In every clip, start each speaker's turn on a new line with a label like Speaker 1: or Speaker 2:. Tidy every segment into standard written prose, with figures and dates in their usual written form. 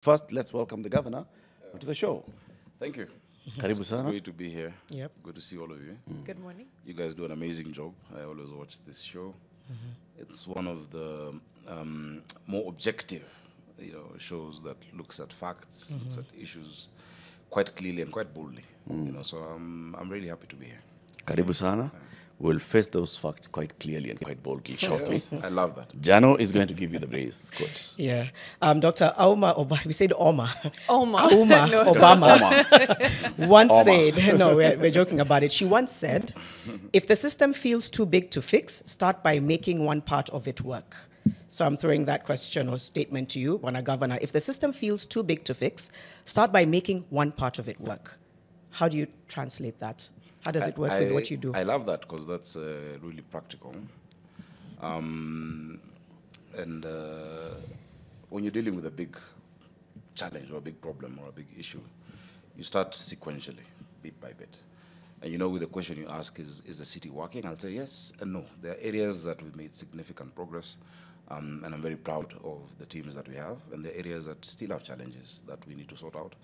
Speaker 1: First, let's welcome the governor to the show.
Speaker 2: Thank you.
Speaker 1: Karibu
Speaker 2: It's
Speaker 1: sana.
Speaker 2: great to be here.
Speaker 3: Yep.
Speaker 2: Good to see all of you.
Speaker 4: Good morning.
Speaker 2: You guys do an amazing job. I always watch this show. It's one of the more objective, shows that looks at facts, looks at issues quite clearly and quite boldly. So I'm really happy to be here.
Speaker 1: Karibu sana. We'll face those facts quite clearly and quite boldly shortly.
Speaker 2: Yes, I love that.
Speaker 1: Jano is going to give you the brace. Good.
Speaker 3: Yeah. Dr. Auma Obama, we said Oma.
Speaker 4: Oma.
Speaker 3: Auma
Speaker 4: No.
Speaker 3: Obama once
Speaker 1: Oma.
Speaker 3: said, no, we're joking about it. She once said, if the system feels too big to fix, start by making one part of it work. So I'm throwing that question or statement to you, Bwana Governor. If the system feels too big to fix, start by making one part of it work. How do you translate that? How does it work with what you do?
Speaker 2: I love that because that's really practical. And when you're dealing with a big challenge or a big problem or a big issue, you start sequentially, bit by bit. And with the question you ask, is the city working? I'll say yes and no. There are areas that we've made significant progress, and I'm very proud of the teams that we have, and there are areas that still have challenges that we need to sort out.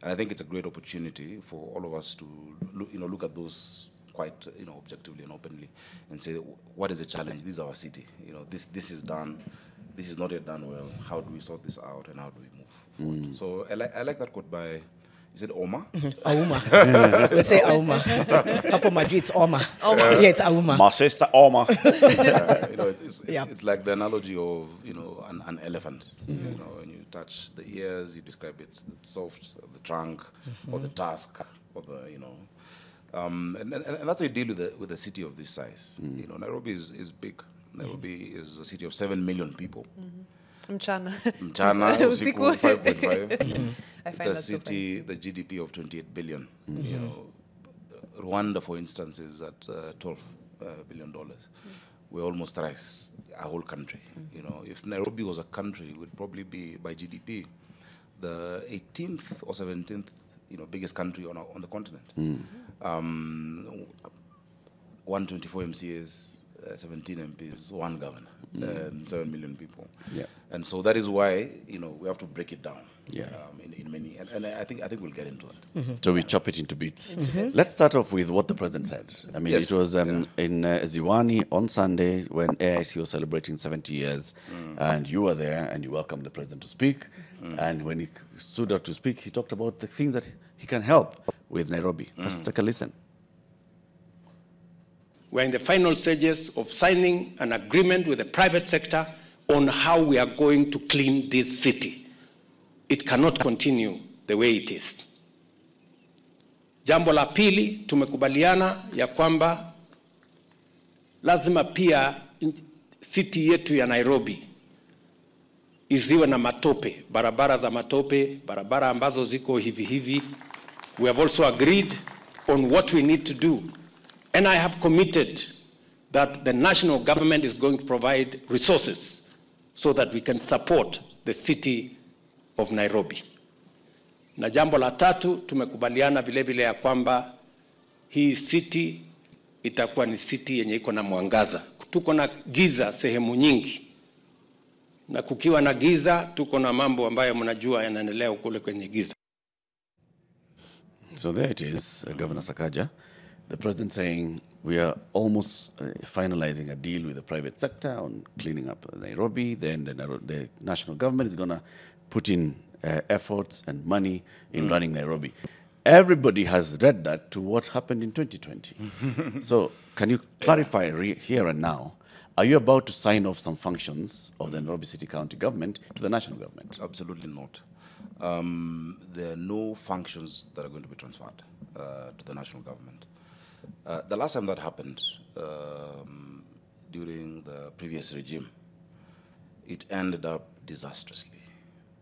Speaker 2: And I think it's a great opportunity for all of us to look at those quite objectively and openly and say, what is the challenge? This is our city. This is done. This is not yet done well. How do we sort this out and how do we move forward? So I like that quote by, is it Oma?
Speaker 3: Auma. Let's say Auma. Hapo Madrid, it's Oma. Yeah, it's Auma.
Speaker 1: My sister Oma.
Speaker 2: It's like the analogy of an elephant. When you touch the ears, you describe it soft, the trunk, or the tusk, or the and that's how you deal with a city of this size. Nairobi is big. Nairobi is a city of 7 million people.
Speaker 4: Mchana.
Speaker 2: Mchana, usiku, 5.5. It's a
Speaker 4: that so
Speaker 2: city, the GDP of 28 billion. Rwanda, for instance, is at $12 billion. We're almost thrice a whole country. If Nairobi was a country, it would probably be, by GDP, the 18th or 17th biggest country on the continent. 124 MCAs, 17 MPs, one governor, and 7 million people.
Speaker 1: Yeah.
Speaker 2: And so that is why we have to break it down.
Speaker 1: Yeah.
Speaker 2: In many, and I think we'll get into that.
Speaker 1: So we chop it into bits. Let's start off with what the president said. I mean,
Speaker 2: Yes.
Speaker 1: it was in Ziwani on Sunday when AIC was celebrating 70 years, and you were there and you welcomed the president to speak. And when he stood up to speak, he talked about the things that he can help with Nairobi. Let's take a listen.
Speaker 5: We're in the final stages of signing an agreement with the private sector on how we are going to clean this city. It cannot continue the way it is. Jambo la pili, tumekubaliana ya kwamba lazima pia city yetu ya Nairobi isiwe na matope, barabara za matope, barabara ambazo ziko hivi hivi. We have also agreed on what we need to do. And I have committed that the national government is going to provide resources so that we can support the city of Nairobi. Na jambo la tatu, tumekubaliana vile vile ya kwamba hii city itakuwa ni city yenye iko na mwangaza. Tuko na giza sehemu nyingi. Na kukiwa na giza, tuko na mambo ambayo mnajua yanaendelea kule kwenye giza.
Speaker 1: So there it is, Governor Sakaja. The president saying we are almost finalizing a deal with the private sector on cleaning up Nairobi. Then the national government is going to put in efforts and money in running Nairobi. Everybody has read that to what happened in 2020. So can you clarify here and now, are you about to sign off some functions of the Nairobi City County government to the national government?
Speaker 2: Absolutely not. There are no functions that are going to be transferred to the national government. The last time that happened, during the previous regime, it ended up disastrously.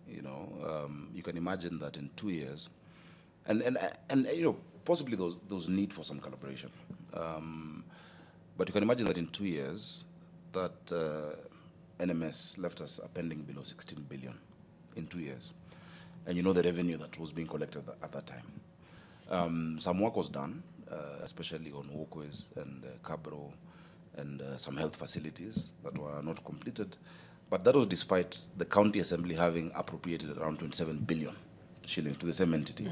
Speaker 2: You can imagine that in 2 years, and possibly those need for some collaboration. But you can imagine that in 2 years, that NMS left us a pending below 16 billion in 2 years. And the revenue that was being collected at that time. Some work was done, especially on walkways and Cabro and some health facilities that were not completed. But that was despite the county assembly having appropriated around 27 billion shillings to the same entity.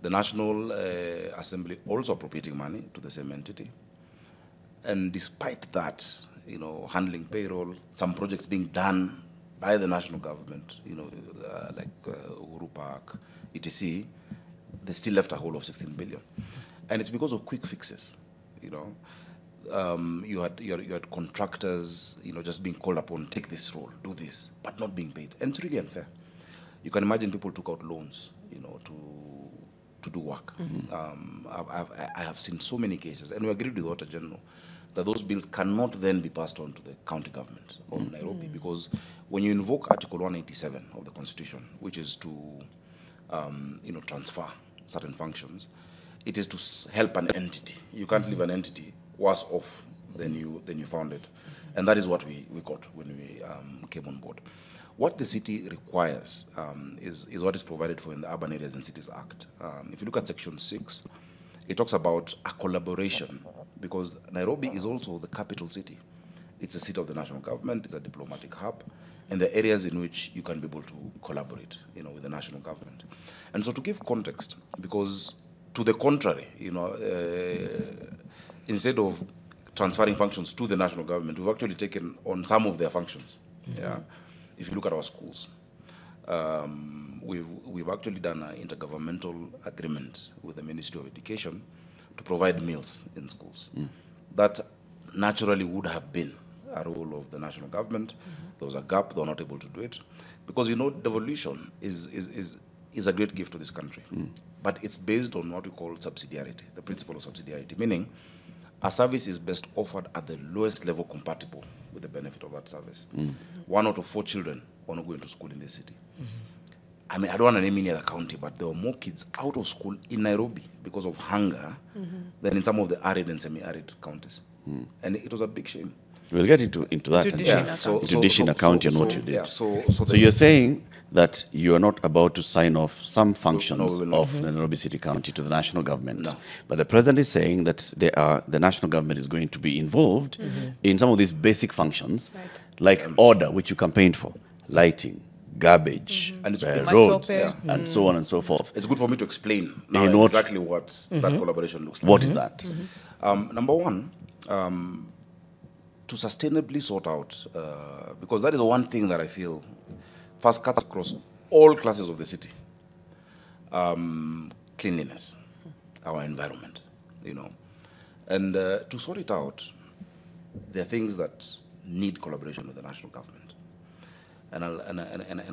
Speaker 2: The National Assembly also appropriating money to the same entity. And despite that, handling payroll, some projects being done by the national government, like Uhuru Park, etc., they still left a hole of 16 billion. And it's because of quick fixes, you had contractors, just being called upon, take this role, do this, but not being paid. And it's really unfair. You can imagine people took out loans, to do work. I have seen so many cases, and we agreed with the Auditor General that those bills cannot then be passed on to the county government of Nairobi, because when you invoke Article 187 of the Constitution, which is to, transfer certain functions, it is to help an entity. You can't leave an entity worse off than you found it, and that is what we got when we came on board. What the city requires is what is provided for in the Urban Areas and Cities Act. If you look at Section 6, it talks about a collaboration, because Nairobi is also the capital city. It's a seat of the national government, it's a diplomatic hub, and the areas in which you can be able to collaborate, with the national government. And so to give context, because to the contrary, instead of transferring functions to the national government, we've actually taken on some of their functions. Yeah. If you look at our schools, we've actually done an intergovernmental agreement with the Ministry of Education to provide meals in schools. That naturally would have been a role of the national government. There was a gap; they were not able to do it, because devolution is a great gift to this country, but it's based on what we call subsidiarity, the principle of subsidiarity, meaning a service is best offered at the lowest level compatible with the benefit of that service. 1 out of 4 children want to go into school in this city. I mean, I don't want to name any other county, but there were more kids out of school in Nairobi because of hunger than in some of the arid and semi-arid counties. And it was a big shame.
Speaker 1: We'll get into that.
Speaker 3: Into
Speaker 1: Dishina County and what you did.
Speaker 2: Yeah, so
Speaker 1: you're saying that you are not about to sign off some functions
Speaker 2: No,
Speaker 1: of the Nairobi City County to the national government.
Speaker 2: No.
Speaker 1: But the president is saying that the national government is going to be involved in some of these basic functions, like order, which you campaigned for, lighting, garbage,
Speaker 2: And it's
Speaker 1: roads,
Speaker 4: Matope.
Speaker 1: and so on and so forth.
Speaker 2: it's good for me to explain now
Speaker 1: In what-
Speaker 2: exactly what that collaboration looks like.
Speaker 1: What is that?
Speaker 2: Number one, to sustainably sort out, because that is one thing that I feel first cuts across all classes of the city. Cleanliness, our environment, And to sort it out, there are things that need collaboration with the national government. And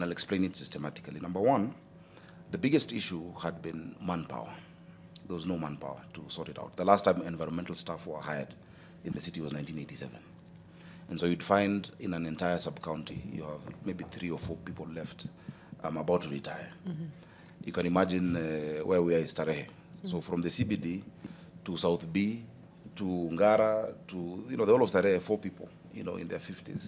Speaker 2: I'll explain it systematically. Number one, the biggest issue had been manpower. There was no manpower to sort it out. The last time environmental staff were hired in the city was 1987. And so you'd find in an entire sub-county, you have maybe 3 or 4 people left about to retire. You can imagine where we are in Starehe. So from the CBD to South B to Ngara to, the whole of Starehe, 4 people, in their 50s.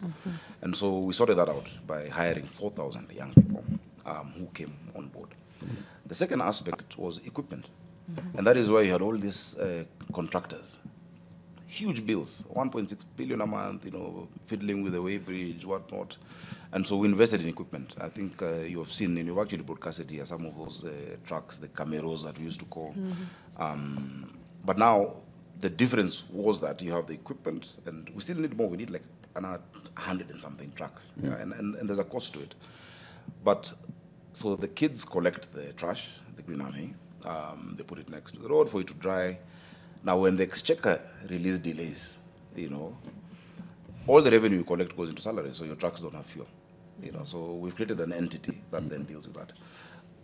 Speaker 2: And so we sorted that out by hiring 4,000 young people who came on board. The second aspect was equipment. And that is why you had all these contractors. Huge bills, 1.6 billion a month, fiddling with the weighbridge, whatnot. And so we invested in equipment. I think you have seen, and you've actually broadcasted here, some of those trucks, the cameros that we used to call. But now, the difference was that you have the equipment, and we still need more. We need like another 100 and something trucks. Yeah, and there's a cost to it. But, so the kids collect the trash, the Green Army. They put it next to the road for it to dry. Now, when the exchequer release delays, all the revenue you collect goes into salaries, so your trucks don't have fuel. So we've created an entity that then deals with that.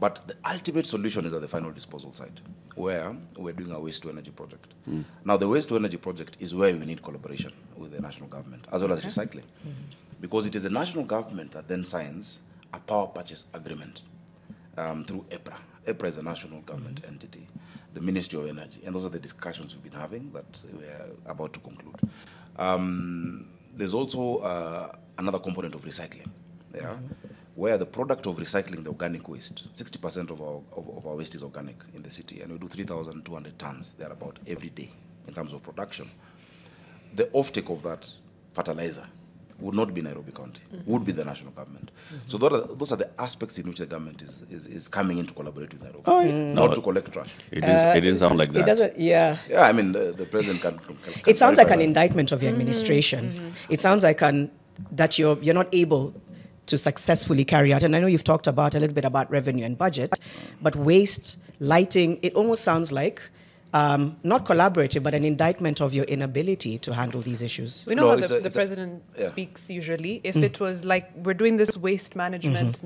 Speaker 2: But the ultimate solution is at the final disposal site, where we're doing a waste-to-energy project. Now, the waste-to-energy project is where we need collaboration with the national government, as well as recycling. Because it is the national government that then signs a power purchase agreement through EPRA. EPRA is a national government entity, the Ministry of Energy, and those are the discussions we've been having that we're about to conclude. There's also another component of recycling, where the product of recycling the organic waste, 60% of our waste is organic in the city, and we do 3,200 tons thereabout every day in terms of production. The offtake of that fertilizer would not be Nairobi County, would be the national government. So those are the aspects in which the government is coming in to collaborate with Nairobi, not to collect trash.
Speaker 1: It didn't sound like that.
Speaker 3: It doesn't, yeah.
Speaker 2: Yeah, I mean, the president can
Speaker 3: It sounds like
Speaker 2: clarify
Speaker 3: an
Speaker 2: that.
Speaker 3: indictment of your administration. It sounds like that you're not able to successfully carry out. And I know you've talked about a little bit about revenue and budget, but waste, lighting, it almost sounds like not collaborative, but an indictment of your inability to handle these issues.
Speaker 4: We know
Speaker 2: No,
Speaker 4: how
Speaker 2: it's
Speaker 4: the president
Speaker 2: yeah.
Speaker 4: speaks usually. If it was like, we're doing this waste management,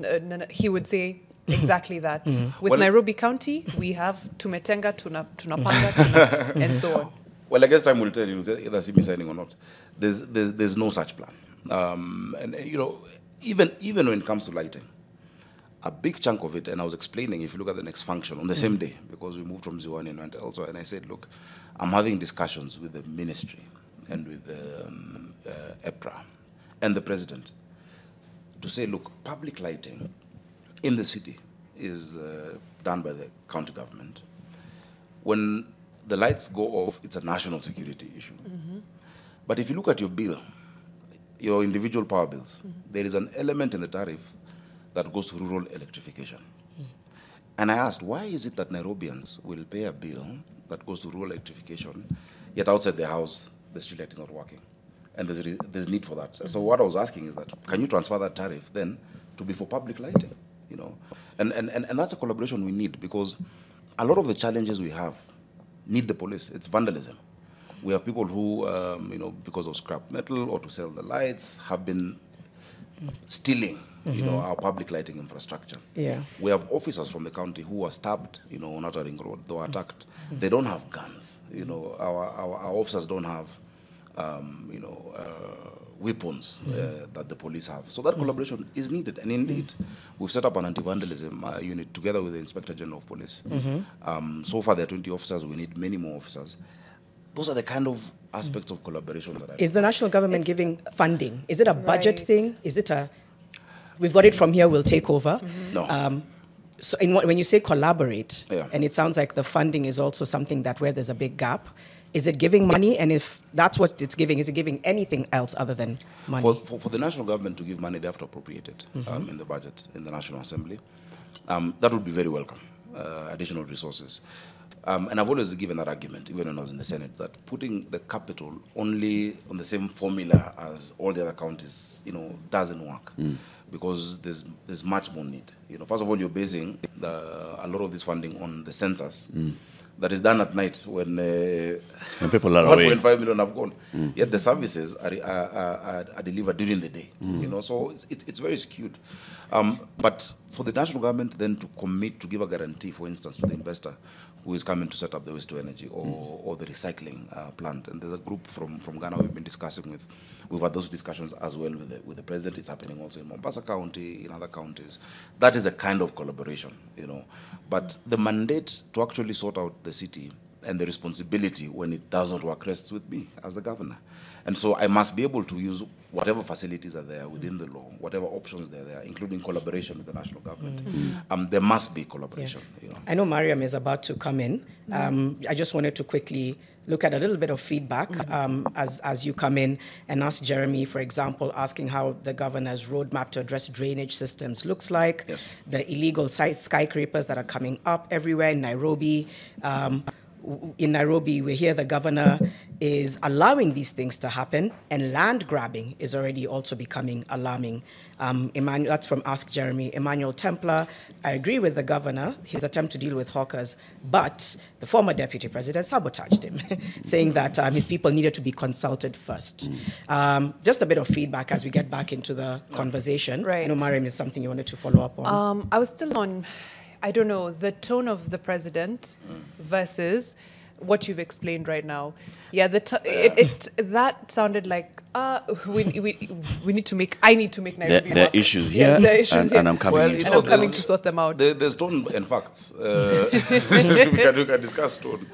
Speaker 4: he would say exactly that. With
Speaker 2: Well-
Speaker 4: Nairobi County, we have tumetenga, tunapanga, and so on.
Speaker 2: Well, I guess time will tell you either see me signing or not. There's no such plan. And you know, even when it comes to lighting, a big chunk of it, and I was explaining, if you look at the next function on the same day, because we moved from Ziwani and went elsewhere, and I said, look, I'm having discussions with the ministry and with EPRA and the president to say, look, public lighting in the city is done by the county government. When the lights go off, it's a national security issue. But if you look at your bill, your individual power bills, there is an element in the tariff that goes to rural electrification. And I asked, why is it that Nairobians will pay a bill that goes to rural electrification, yet outside their house, the street light is not working? And there's need for that. So what I was asking is that, can you transfer that tariff then to be for public lighting? You know, and that's a collaboration we need, because a lot of the challenges we have need the police. It's vandalism. We have people who, you know, because of scrap metal or to sell the lights, have been stealing, you know, our public lighting infrastructure.
Speaker 3: Yeah.
Speaker 2: We have officers from the county who were stabbed, you know, on Outer Ring Road. They were attacked. They don't have guns. You know, our officers don't have, you know, weapons that the police have. So that collaboration is needed. And indeed, we've set up an anti-vandalism unit together with the Inspector General of Police. So far, there are 20 officers. We need many more officers. Those are the kind of aspects of collaboration that I
Speaker 3: Is the national government giving funding? Is it a budget
Speaker 4: Right.
Speaker 3: thing? Is it we've got it from here, we'll take over?
Speaker 2: No.
Speaker 3: So when you say collaborate,
Speaker 2: Yeah.
Speaker 3: and it sounds like the funding is also something that where there's a big gap, is it giving money? And if that's what it's giving, is it giving anything else other than money?
Speaker 2: For the national government to give money, they have to appropriate it in the budget, in the National Assembly. That would be very welcome, additional resources. And I've always given that argument, even when I was in the Senate, that putting the capital only on the same formula as all the other counties, you know, doesn't work. Because there's much more need. You know, first of all, you're basing a lot of this funding on the census that is done at night when
Speaker 1: people are away.
Speaker 2: 1.5 million have gone. Yet the services are delivered during the day. You know, so it's very skewed. But for the national government then to commit to give a guarantee, for instance, to the investor who is coming to set up the waste to energy or the recycling plant, and there's a group from Ghana we've been discussing with. We've had those discussions as well with the president. It's happening also in Mombasa County, in other counties. That is a kind of collaboration, you know. But the mandate to actually sort out the city and the responsibility when it does not work rests with me as the governor. And so I must be able to use whatever facilities are there within the law, whatever options are there, including collaboration with the national government. There must be collaboration. You know.
Speaker 3: I know Mariam is about to come in. I just wanted to quickly look at a little bit of feedback as you come in and ask Jeremy, for example, asking how the governor's roadmap to address drainage systems looks like,
Speaker 2: Yes.
Speaker 3: the illegal skyscrapers that are coming up everywhere in Nairobi. In Nairobi, we hear the governor is allowing these things to happen, and land grabbing is already also becoming alarming. Emmanuel, that's from Ask Jeremy. Emmanuel Templar, I agree with the governor, his attempt to deal with hawkers, but the former deputy president sabotaged him, saying that his people needed to be consulted first. Just a bit of feedback as we get back into the conversation.
Speaker 4: Right.
Speaker 3: I know, Mariam, is something you wanted to follow up on.
Speaker 4: I was still on, I don't know, the tone of the president versus what you've explained right now. Yeah, that sounded like we need to make. I need to make Nairobi
Speaker 1: There are
Speaker 4: work.
Speaker 1: issues
Speaker 4: Yes,
Speaker 1: here,
Speaker 4: there are issues here.
Speaker 1: and I'm coming
Speaker 2: Well,
Speaker 1: into
Speaker 2: you
Speaker 4: And
Speaker 2: know,
Speaker 4: I'm coming to
Speaker 2: there's-
Speaker 4: sort them out.
Speaker 2: There's tone and facts. We can discuss tone.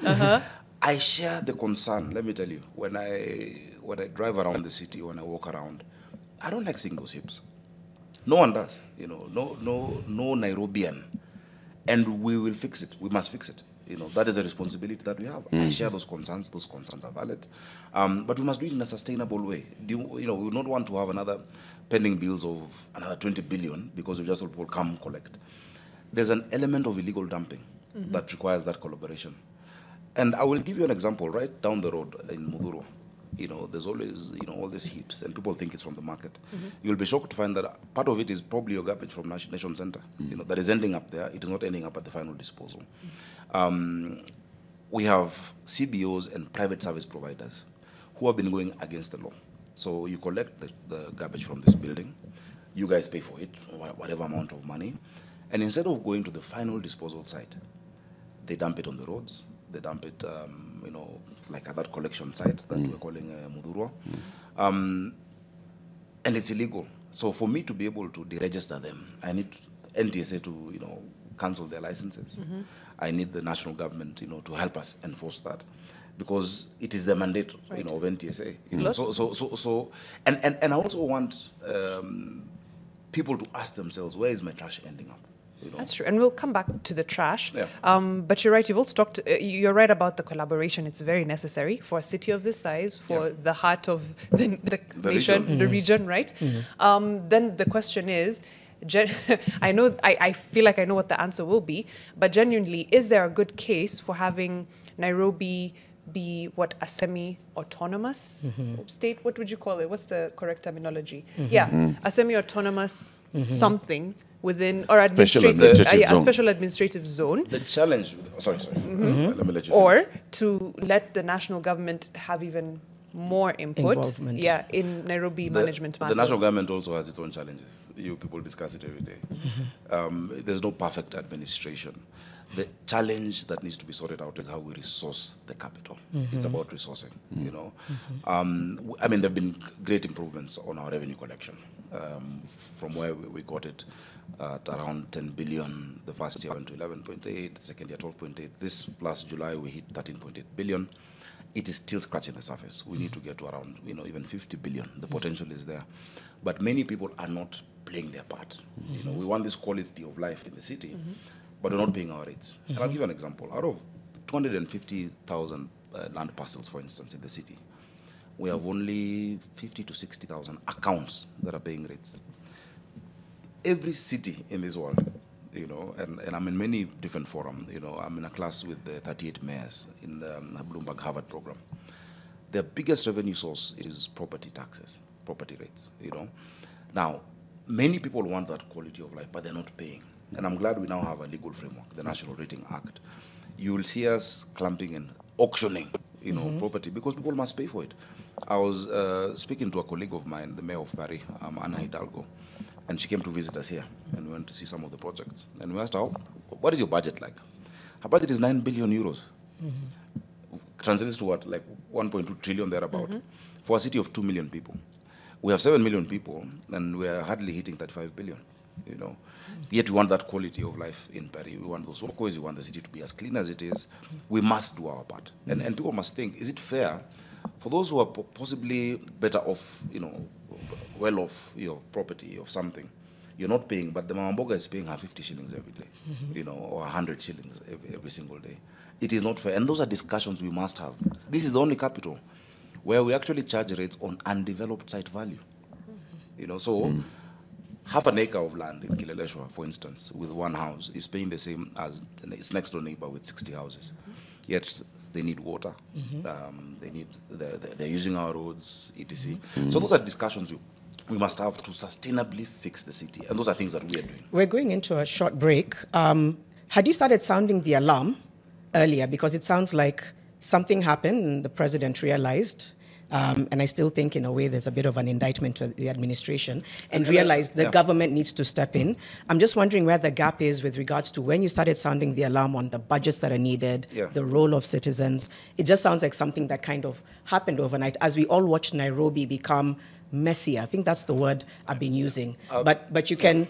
Speaker 2: I share the concern. Let me tell you, when I drive around the city, when I walk around, I don't like seeing those hips. No one does. You know, no Nairobian, and we will fix it. We must fix it. That is a responsibility that we have. I share those concerns. Those concerns are valid. But we must do it in a sustainable way. We would not want to have another pending bills of another 20 billion because we just will come collect. There's an element of illegal dumping that requires that collaboration. And I will give you an example right down the road in Muduro. There's always, all these heaps, and people think it's from the market. You'll be shocked to find that part of it is probably your garbage from Nation Center, that is ending up there. It is not ending up at the final disposal. We have CBOs and private service providers who have been going against the law. So you collect the garbage from this building, you guys pay for it, whatever amount of money, and instead of going to the final disposal site, they dump it on the roads, they dump it, like at that collection site that we're calling Mudurwa. And it's illegal. So for me to be able to deregister them, I need NTSA to, cancel their licenses. I need the national government, to help us enforce that, because it is the mandate, of NTSA. And I also want people to ask themselves, where is my trash ending up?
Speaker 4: That's true, and we'll come back to the trash.
Speaker 2: Yeah.
Speaker 4: But you're right. You've also talked. You're right about the collaboration. It's very necessary for a city of this size, for the heart of the nation,
Speaker 2: region.
Speaker 4: the region, right? Then the question is, I feel like I know what the answer will be, but genuinely, is there a good case for having Nairobi be a semi-autonomous state? What would you call it? What's the correct terminology? A semi-autonomous something within, or
Speaker 1: Special
Speaker 4: administrative,
Speaker 1: zone.
Speaker 4: a special administrative zone.
Speaker 2: The challenge, sorry. Let me let you
Speaker 4: Or to let the national government have even more input,
Speaker 3: Involvement.
Speaker 4: in Nairobi management matters.
Speaker 2: The national government also has its own challenges. You people discuss it every day. There's no perfect administration. The challenge that needs to be sorted out is how we resource the capital. It's about resourcing, I mean, there have been great improvements on our revenue collection. From where we got it at around 10 billion, the first year went to 11.8, the second year 12.8. This last July we hit 13.8 billion. It is still scratching the surface. We need to get to around, even 50 billion. The potential is there. But many people are not playing their part. We want this quality of life in the city, but we're not paying our rates. And I'll give you an example. Out of 250,000 land parcels, for instance, in the city, we have only 50 to 60,000 accounts that are paying rates. Every city in this world, and I'm in many different forums, I'm in a class with the 38 mayors in the Bloomberg Harvard program. Their biggest revenue source is property taxes, property rates, Now, many people want that quality of life, but they're not paying. And I'm glad we now have a legal framework, the National Rating Act. You will see us clamping and auctioning, property, because people must pay for it. I was speaking to a colleague of mine, the mayor of Paris, Ana Hidalgo, and she came to visit us here, and we went to see some of the projects. And we asked her, what is your budget like? Her budget is 9 billion euros. Translates to what, like 1.2 trillion thereabout, for a city of 2 million people. We have 7 million people, and we are hardly hitting 35 billion, Yet we want that quality of life in Paris. We want those walkways, we want the city to be as clean as it is. We must do our part. And people must think, is it fair for those who are possibly better off, well off, property, of something, you're not paying, but the Mamamboga is paying her 50 shillings every day, or 100 shillings every single day. It is not fair. And those are discussions we must have. This is the only capital where we actually charge rates on undeveloped site value. Half an acre of land in Kileleshwa, for instance, with one house, is paying the same as its next door neighbor with 60 houses. Yet they need water, they're using our roads, etc. So those are discussions we must have to sustainably fix the city. And those are things that we are doing.
Speaker 3: We're going into a short break. Had you started sounding the alarm earlier? Because it sounds like something happened and the president realized, and I still think in a way there's a bit of an indictment to the administration, and realized the government needs to step in. I'm just wondering where the gap is with regards to when you started sounding the alarm on the budgets that are needed, the role of citizens. It just sounds like something that kind of happened overnight as we all watched Nairobi become messier. I think that's the word I've been using. But you can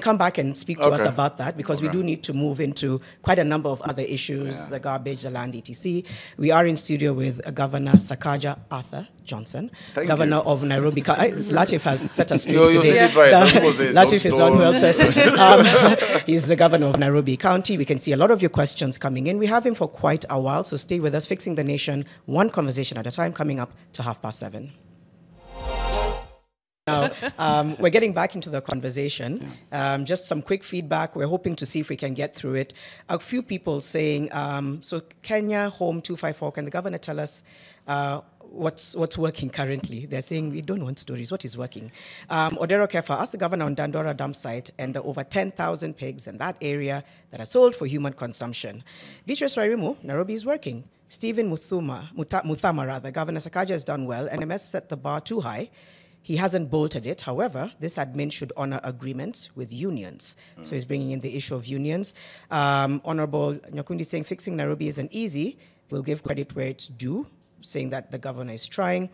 Speaker 3: come back and speak to us about that, because we do need to move into quite a number of other issues, the garbage, the land, etc. We are in studio with Governor Sakaja Arthur Johnson, Governor of Nairobi. Latif has set us straight today.
Speaker 2: You said it right.
Speaker 3: Latif is the one who helped us. He's the governor of Nairobi County. We can see a lot of your questions coming in. We have him for quite a while, so stay with us. Fixing the Nation, one conversation at a time, coming up to 7:30. Now, we're getting back into the conversation. Just some quick feedback. We're hoping to see if we can get through it. A few people saying, so Kenya Home 254, can the governor tell us what's working currently? They're saying we don't want stories. What is working? Odero Kefa asked the governor on Dandora dump site and the over 10,000 pigs in that area that are sold for human consumption. Beatrice Wairimu, Nairobi is working. Stephen Muthama, Governor Sakaja has done well. NMS set the bar too high. He hasn't bolted it. However, this admin should honor agreements with unions. So he's bringing in the issue of unions. Honorable Nyakundi saying fixing Nairobi isn't easy. We'll give credit where it's due, saying that the governor is trying.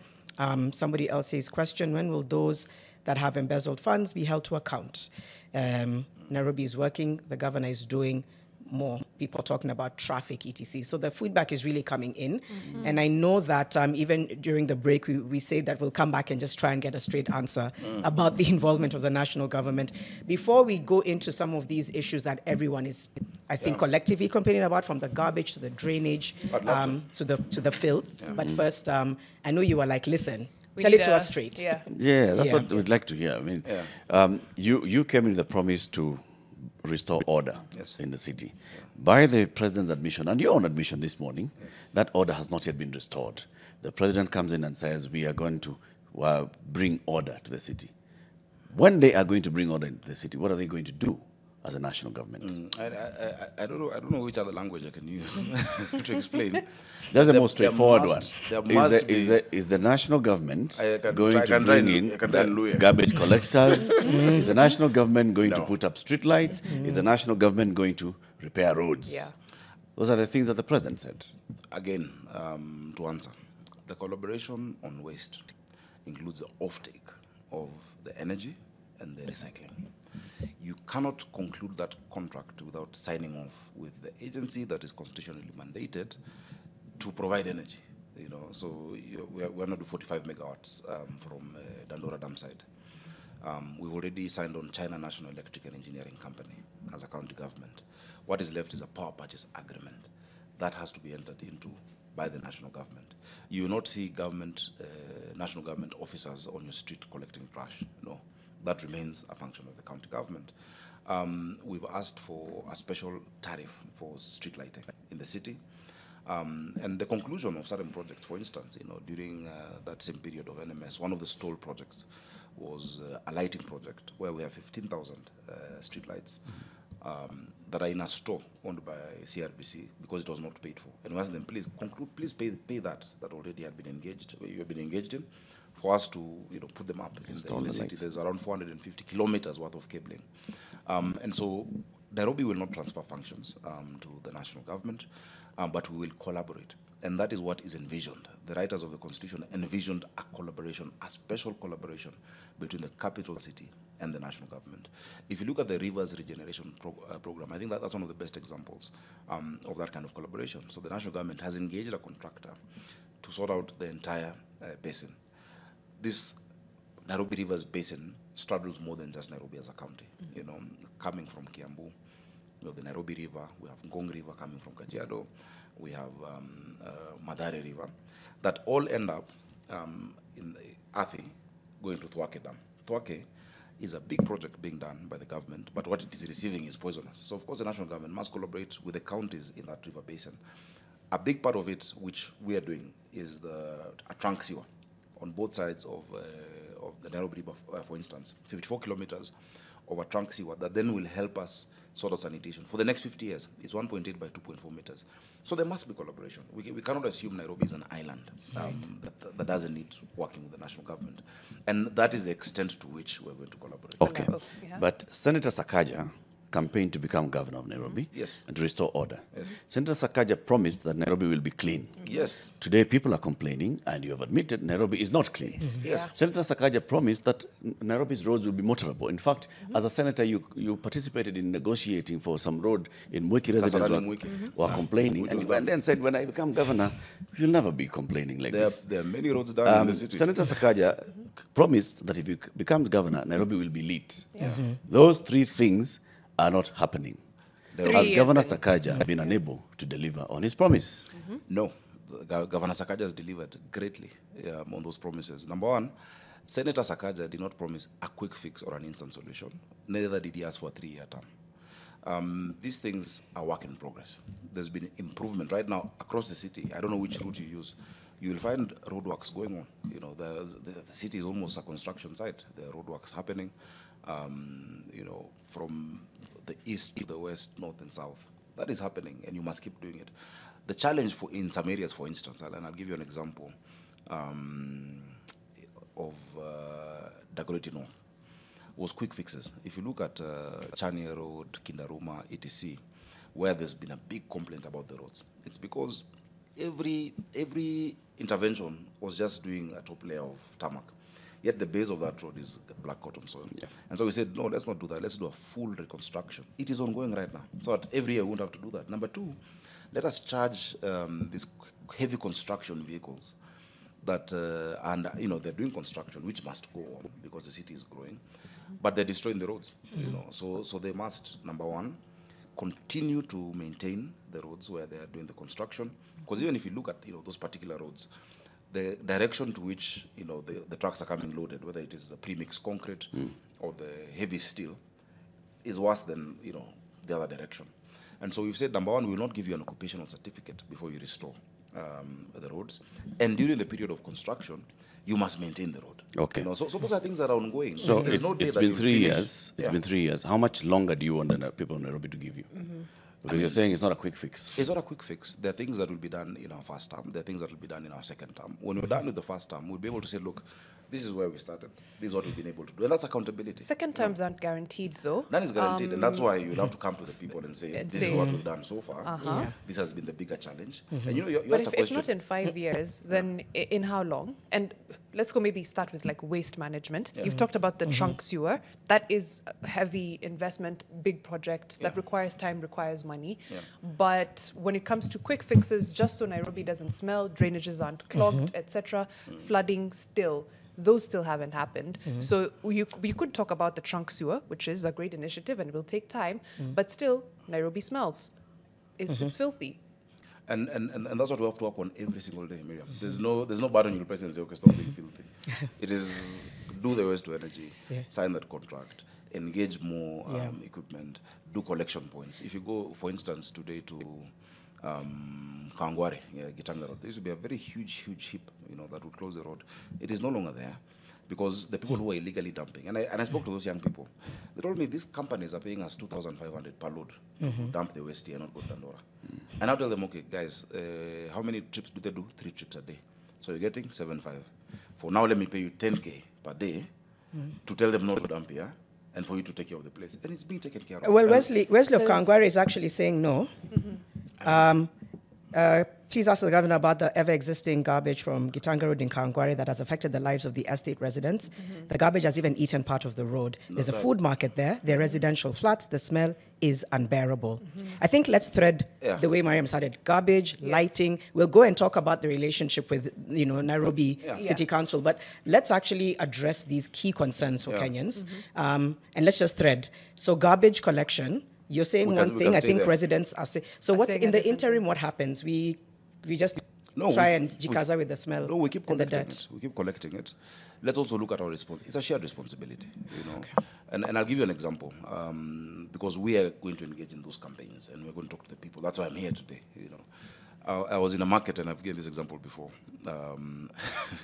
Speaker 3: Somebody else says, question, when will those that have embezzled funds be held to account? Nairobi is working. The governor is doing more. People talking about traffic, etc. So the feedback is really coming in. And I know that even during the break, we say that we'll come back and just try and get a straight answer about the involvement of the national government. Before we go into some of these issues that everyone is, I think, collectively complaining about, from the garbage to the drainage to the filth. But first, I know you were like, listen, tell it to us straight.
Speaker 1: Yeah, that's what we'd like to hear. I mean, you came with the promise to restore order in the city. By the president's admission, and your own admission this morning, that order has not yet been restored. The president comes in and says, we are going to bring order to the city. When they are going to bring order into the city, what are they going to do as a national government?
Speaker 2: I don't know which other language I can use to explain.
Speaker 1: That's the most straightforward one. Is the national government going to bring in garbage collectors? Is the national government going to put up street lights? Is the national government going to repair roads? Those are the things that the president said.
Speaker 2: Again, to answer, the collaboration on waste includes the offtake of the energy and the recycling. You cannot conclude that contract without signing off with the agency that is constitutionally mandated to provide energy. You know, so we're going to do 45 megawatts from Dandora dam site. We've already signed on China National Electric and Engineering Company as a county government. What is left is a power purchase agreement that has to be entered into by the national government. You will not see government, national government officers on your street collecting trash. No. That remains a function of the county government. We've asked for a special tariff for street lighting in the city. And the conclusion of certain projects, for instance, you know, during that same period of NMS, one of the stall projects was a lighting project where we have 15,000 street lights that are in a store owned by CRBC because it was not paid for. And we asked them, please conclude, please pay that already had been engaged, you have been engaged in, for us to, you know, put them up in the city. There's around 450 kilometers worth of cabling. And so Nairobi will not transfer functions to the national government, but we will collaborate. And that is what is envisioned. The writers of the Constitution envisioned a collaboration, a special collaboration between the capital city and the national government. If you look at the rivers regeneration program, I think that's one of the best examples of that kind of collaboration. So the national government has engaged a contractor to sort out the entire basin. This Nairobi Rivers Basin straddles more than just Nairobi as a county. You know, coming from Kiambu, we have the Nairobi River, we have Ngong River coming from Kajiado, we have Mathare River, that all end up in the Athi going to Thwake Dam. Thwake is a big project being done by the government, but what it is receiving is poisonous. So of course the national government must collaborate with the counties in that river basin. A big part of it, which we are doing, is a trunk sewer on both sides of the Nairobi River, for instance, 54 kilometers of a trunk sewer that then will help us sort of sanitation. For the next 50 years, it's 1.8 by 2.4 meters. So there must be collaboration. We cannot assume Nairobi is an island that doesn't need working with the national government. And that is the extent to which we're going to collaborate.
Speaker 1: Okay. But Senator Sakaja campaigned to become governor of Nairobi
Speaker 2: Yes.
Speaker 1: and to restore order.
Speaker 2: Yes.
Speaker 1: Senator Sakaja promised that Nairobi will be clean.
Speaker 2: Yes.
Speaker 1: Today, people are complaining, and you have admitted Nairobi is not clean.
Speaker 2: Yes.
Speaker 1: Senator Sakaja promised that Nairobi's roads will be motorable. In fact, as a senator, you participated in negotiating for some road in Mwiki residents
Speaker 2: surrounding
Speaker 1: were,
Speaker 2: Mwiki.
Speaker 1: were complaining, and you went there and said, when I become governor, you'll never be complaining like this.
Speaker 2: There are many roads down in the city.
Speaker 1: Senator Sakaja promised that if he becomes governor, Nairobi will be lit. Those three things are not happening.
Speaker 4: 3
Speaker 1: Has
Speaker 4: years
Speaker 1: Governor
Speaker 4: in.
Speaker 1: Sakaja been unable to deliver on his promise?
Speaker 2: No, Governor Sakaja has delivered greatly on those promises. Number one, Senator Sakaja did not promise a quick fix or an instant solution. Neither did he ask for a 3-year term. These things are work in progress. There's been improvement right now across the city. I don't know which route you use. You will find roadworks going on. You know, the city is almost a construction site. There are roadworks happening, you know, from the east to the west, north and south. That is happening, and you must keep doing it. The challenge in some areas, for instance, and I'll give you an example of Dagoretti North, was quick fixes. If you look at Chania Road, Kindaruma, etc., where there's been a big complaint about the roads, it's because every intervention was just doing a top layer of tarmac. Yet the base of that road is black cotton soil. Yeah. And so we said, no, let's not do that. Let's do a full reconstruction. It is ongoing right now. So that every year we won't have to do that. Number two, let us charge these heavy construction vehicles that, and you know, they're doing construction, which must go on because the city is growing, but they're destroying the roads. You know, so they must, number one, continue to maintain the roads where they are doing the construction. Because even if you look at, you know, those particular roads, the direction to which, you know, the trucks are coming loaded, whether it is the pre-mixed concrete or the heavy steel, is worse than, you know, the other direction. And so we've said, number one, we will not give you an occupational certificate before you restore the roads. And during the period of construction, you must maintain the road.
Speaker 1: Okay.
Speaker 2: You know, so those are things that are ongoing.
Speaker 1: So
Speaker 2: There's no day
Speaker 1: it's
Speaker 2: that
Speaker 1: been
Speaker 2: you'll
Speaker 1: 3
Speaker 2: finish.
Speaker 1: years. It's
Speaker 2: Yeah.
Speaker 1: been 3 years. How much longer do you want the people of Nairobi to give you? Because you're saying it's not a quick fix.
Speaker 2: It's not a quick fix. There are things that will be done in our first term. There are things that will be done in our second term. When we're done with the first term, we'll be able to say, look, this is where we started. This is what we've been able to do. And that's accountability.
Speaker 4: Second terms aren't guaranteed, though.
Speaker 2: None is guaranteed. And that's why you'll have to come to the people and say, this is what we've done so far. This has been the bigger challenge. And you know, you
Speaker 4: But
Speaker 2: asked a
Speaker 4: if
Speaker 2: question.
Speaker 4: not in 5 years, then in how long? And let's go maybe start with like waste management. You've talked about the trunk sewer. That is a heavy investment, big project that requires time, requires money. But when it comes to quick fixes, just so Nairobi doesn't smell, drainages aren't clogged, etc., flooding still, those still haven't happened. So you could talk about the trunk sewer, which is a great initiative and will take time, but still Nairobi smells. It's filthy.
Speaker 2: And that's what we have to work on every single day, Miriam. There's no button you'll press and say, okay, stop being filthy. It is do the waste to energy, sign that contract, engage more equipment, do collection points. If you go, for instance, today to Kangware, Gitanga Road, there used to be a very huge heap, you know, that would close the road. It is no longer there because the people who are illegally dumping, and I spoke to those young people, they told me these companies are paying us 2,500 per load to dump the waste here, not go to Dandora. And I tell them, okay, guys, how many trips do they do? 3 trips a day. So you're getting 7.5. For now, let me pay you 10K per day to tell them not to dump here and for you to take care of the place. And it's being taken care of.
Speaker 3: Well,
Speaker 2: And
Speaker 3: Wesley of Kangware is actually saying no. Please ask the governor about the ever-existing garbage from Gitanga Road in Kangware that has affected the lives of the estate residents. The garbage has even eaten part of the road. There's a food market there. They're residential flats. The smell is unbearable. I think let's thread the way Mariam started. Garbage, lighting. We'll go and talk about the relationship with, you know, Nairobi City Council. But let's actually address these key concerns for Kenyans. And let's just thread. So garbage collection. You're saying one thing. I think residents are saying. So what's in the interim? What happens? We just try and jikaza with the smell.
Speaker 2: No, we keep
Speaker 3: and the
Speaker 2: collecting
Speaker 3: dirt.
Speaker 2: it. We keep collecting it. Let's also look at our response. It's a shared responsibility, you know. And I'll give you an example because we are going to engage in those campaigns and we're going to talk to the people. That's why I'm here today, you know. I was in a market and I've given this example before.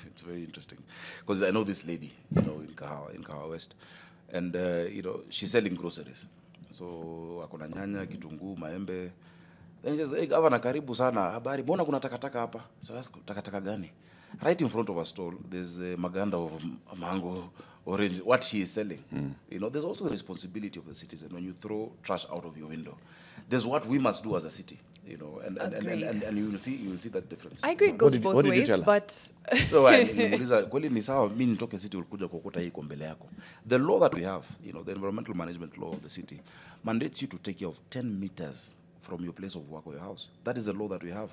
Speaker 2: It's very interesting because I know this lady, you know, in Kahawa West, and you know, she's selling groceries. So akona nyanya, kitunguu, maembe. Then she says, hey, Governor, karibu sana. Habari, mbona kuna takataka hapa? So I ask, takataka gani? right in front of our stall, there's a maganda of mango, orange, what she is selling. You know, there's also the responsibility of the citizen when you throw trash out of your window. There's what we must do as a city, you know, and you will see that difference.
Speaker 4: I agree it goes both ways, but
Speaker 2: So nilimuuliza kweli ni sawa mimi nitoke city ulikuja kukuta hii iko mbele yako. The law that we have, you know, the environmental management law of the city mandates you to take care of 10 meters from your place of work or your house. That is the law that we have.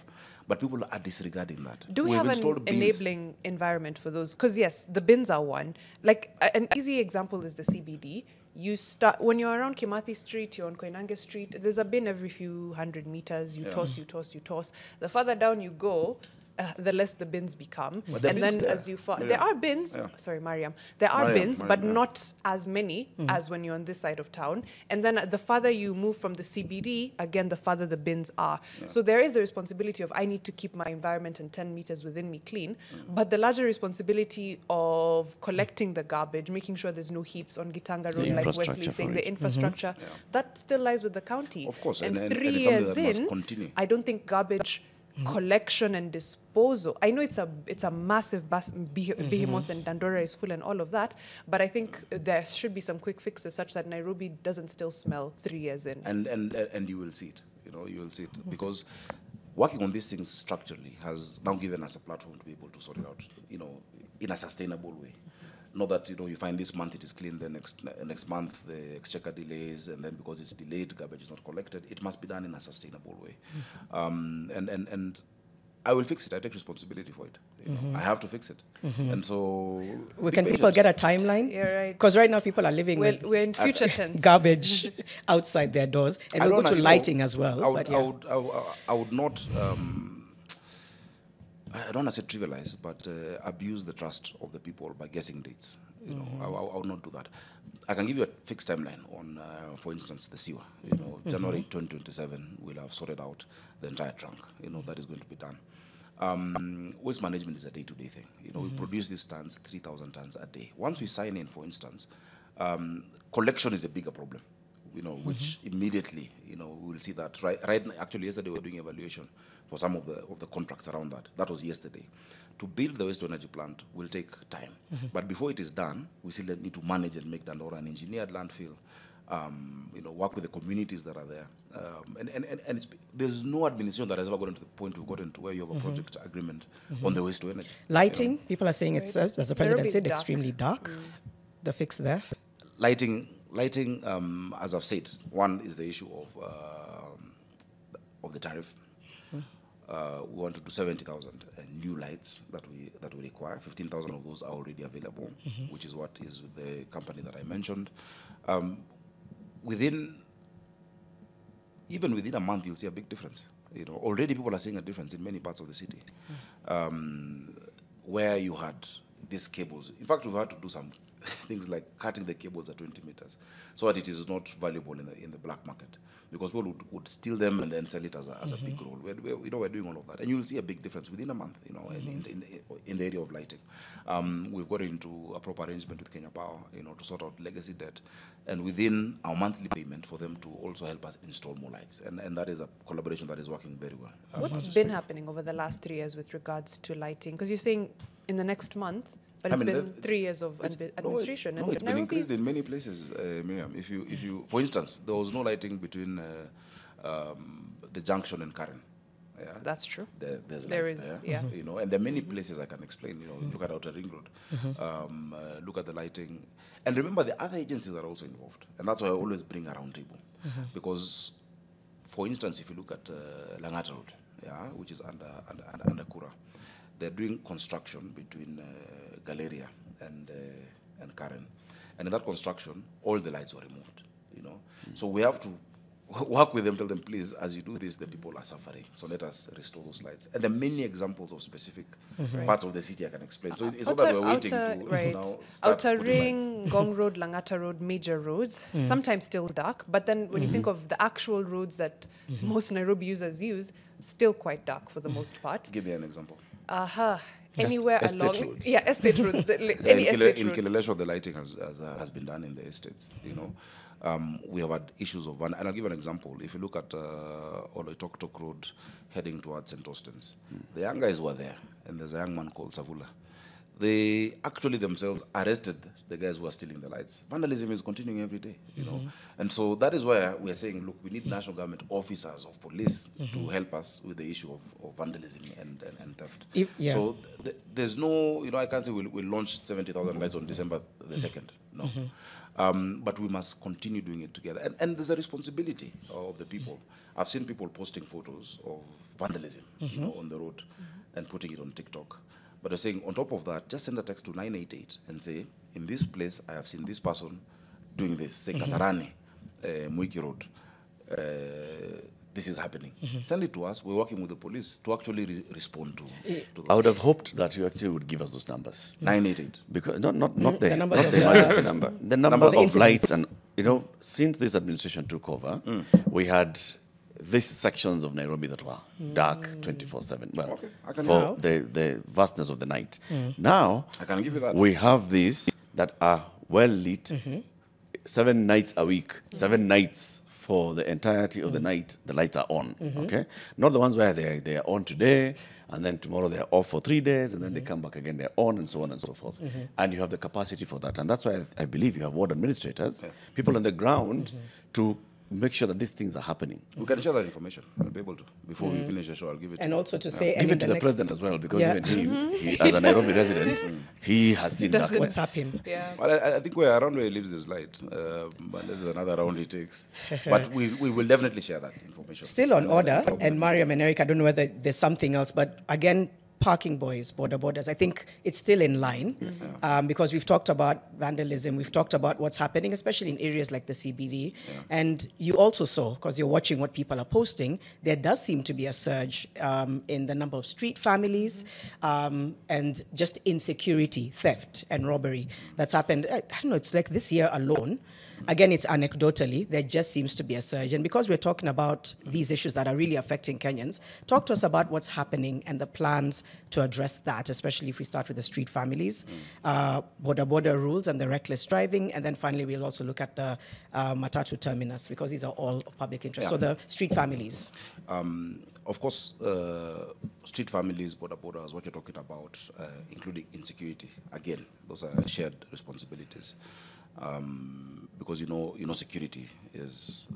Speaker 2: But people are disregarding that.
Speaker 4: do we
Speaker 2: We've
Speaker 4: have an
Speaker 2: installed bins.
Speaker 4: enabling environment for those? Because yes, the bins are one. Like an easy example is the CBD. You start when you're around Kimathi Street, you're on Koinange Street. There's a bin every few hundred meters. You toss, you toss, you toss. The further down you go, the less the bins become.
Speaker 2: But the
Speaker 4: and
Speaker 2: bins
Speaker 4: then
Speaker 2: there.
Speaker 4: as you there are bins. Sorry, Mariam. There are bins, but not as many as when you're on this side of town. And then the farther you move from the CBD, again, the farther the bins are. So there is the responsibility of I need to keep my environment and 10 meters within me clean. But the larger responsibility of collecting the garbage, making sure there's no heaps on Gitanga Road, like Wesley saying, the infrastructure, that still lies with the county.
Speaker 2: Of course,
Speaker 4: And
Speaker 2: and
Speaker 4: 3
Speaker 2: it's something
Speaker 4: years
Speaker 2: that must
Speaker 4: in,
Speaker 2: continue.
Speaker 4: I don't think garbage collection and disposal. I know it's a massive behemoth and Dandora is full and all of that, but I think there should be some quick fixes such that Nairobi doesn't still smell 3 years in.
Speaker 2: And you will see it. You know, you will see it because working on these things structurally has now given us a platform to be able to sort it out. You know, in a sustainable way. Not that, you know, you find this month it is clean, the next month the exchequer delays, and then because it's delayed, garbage is not collected. It must be done in a sustainable way. And I will fix it. I take responsibility for it. You know, I have to fix it. And so...
Speaker 3: Can people get a timeline?
Speaker 4: Yeah, right.
Speaker 3: Because right now people are living with
Speaker 4: We're in future tense.
Speaker 3: garbage outside their doors. And we'll go to lighting as well.
Speaker 2: I would not... I don't want to say trivialize, but abuse the trust of the people by guessing dates. You know, I would not do that. I can give you a fixed timeline on, for instance, the sewer. You know, January 2027, we'll have sorted out the entire trunk. You know, that is going to be done. Waste management is a day-to-day thing. You know, we produce these tons, 3,000 tons a day. Once we sign in, for instance, collection is a bigger problem. You know, which immediately, you know, we'll see that. Actually, yesterday we were doing evaluation for some of the contracts around that. That was yesterday. To build the waste-to-energy plant will take time. But before it is done, we still need to manage and make Dandora an engineered landfill, you know, work with the communities that are there. And there's no administration that has ever gotten to the point we've gotten to where you have a project agreement on the waste-to-energy.
Speaker 3: Lighting,
Speaker 2: you know?
Speaker 3: people are saying it's, as the president
Speaker 4: Nairobi's
Speaker 3: said,
Speaker 4: dark.
Speaker 3: extremely dark. The fix there.
Speaker 2: Lighting, as I've said, one is the issue of the tariff. We want to do 70,000 new lights that we require. 15,000 of those are already available, which is what is with the company that I mentioned. Even within a month, you'll see a big difference. You know, already people are seeing a difference in many parts of the city, where you had these cables. In fact, we've had to do some things like cutting the cables at 20 meters so that it is not valuable in the black market, because people would steal them and then sell it as a big roll. We're doing all of that, and you will see a big difference within a month. You know, in the area of lighting, we've got into a proper arrangement with Kenya Power, you know, to sort out legacy debt, and within our monthly payment for them to also help us install more lights, and that is a collaboration that is working very well.
Speaker 4: What's been happening over the last 3 years with regards to lighting? Because you're saying in the next month, but it's been 3 years of administration.
Speaker 2: No, it's been increased in many places, Miriam. If you, for instance, there was no lighting between the junction and Karen. Yeah?
Speaker 4: That's true.
Speaker 2: There's
Speaker 4: There
Speaker 2: lights
Speaker 4: is,
Speaker 2: there,
Speaker 4: yeah.
Speaker 2: You know, and there are many places I can explain. You know, look at Outer Ring Road, look at the lighting, and remember the other agencies are also involved, and that's why I always bring a round table, because, for instance, if you look at Langata Road, yeah, which is under Kura, they're doing construction between Galeria and Karen, and in that construction, all the lights were removed. You know, so we have to work with them, tell them, please, as you do this, the people are suffering. So let us restore those lights. And there are many examples of specific parts of the city I can explain. So it's not that we're waiting to now start
Speaker 4: Outer
Speaker 2: putting
Speaker 4: Ring,
Speaker 2: lights.
Speaker 4: Gong Road, Langata Road, major roads, sometimes still dark. But then when you think of the actual roads that most Nairobi users use, still quite dark for the most part.
Speaker 2: Give me an example.
Speaker 4: anywhere
Speaker 1: estate
Speaker 4: along.
Speaker 1: roads.
Speaker 4: Yeah, estate roads. Any
Speaker 2: in
Speaker 4: estate road.
Speaker 2: Kileleshwa, the lighting has been done in the estates. We have had issues of and I'll give an example. If you look at Oloitoktok Road heading towards St. Austin's, the young guys were there, and there's a young man called Savula. They actually themselves arrested the guys who are stealing the lights. Vandalism is continuing every day, and so that is where we are saying, look, we need national government officers of police to help us with the issue of vandalism and theft. So there's no, I can't say we'll launch 70,000 lights on December the 2nd, no. But we must continue doing it together. And there's a responsibility of the people. I've seen people posting photos of vandalism on the road and putting it on TikTok. But they're saying, on top of that, just send a text to 988 and say, in this place, I have seen this person doing this. Say, Kasarani, Mwiki Road. This is happening. Send it to us. We're working with the police to actually respond to those.
Speaker 1: I would have hoped that you actually would give us those numbers.
Speaker 2: 988.
Speaker 1: Because not the
Speaker 3: emergency
Speaker 1: number. The number of lights, and since this administration took over, we had these sections of Nairobi that were dark 24/7. Well,
Speaker 2: Okay, I can
Speaker 1: for the vastness of the night. Now
Speaker 2: I can give you that.
Speaker 1: we have these that are well lit, 7 nights a week, 7 nights for the entirety of the night. The lights are on. Okay, not the ones where they are on today, and then tomorrow they are off for 3 days, and then they come back again, they're on, and so on and so forth. And you have the capacity for that. And that's why I believe you have ward administrators, people on the ground, to make sure that these things are happening.
Speaker 2: We can share that information. I'll be able to. Before we finish the show, I'll give it to
Speaker 3: And
Speaker 2: you.
Speaker 3: also to say,
Speaker 1: Give it to the president as well, because even he, as a Nairobi resident, he has seen that.
Speaker 3: what's happened.
Speaker 4: Yeah.
Speaker 2: Well, I think we're around where he lives is light. But there's another round he takes. But we will definitely share that information.
Speaker 3: Still on order, and Mariam and Eric, I don't know whether there's something else, but again, parking boys, borders, I think it's still in line because we've talked about vandalism, we've talked about what's happening, especially in areas like the CBD. And you also saw, because you're watching what people are posting, there does seem to be a surge in the number of street families and just insecurity, theft, and robbery that's happened. I don't know, it's like this year alone. Again, it's anecdotally, there just seems to be a surge. And because we're talking about these issues that are really affecting Kenyans, talk to us about what's happening and the plans to address that, especially if we start with the street families, border rules and the reckless driving. And then finally, we'll also look at the Matatu terminus, because these are all of public interest. So the street families.
Speaker 2: Of course, street families, borders, what you're talking about, including insecurity. Again, those are shared responsibilities. Because security is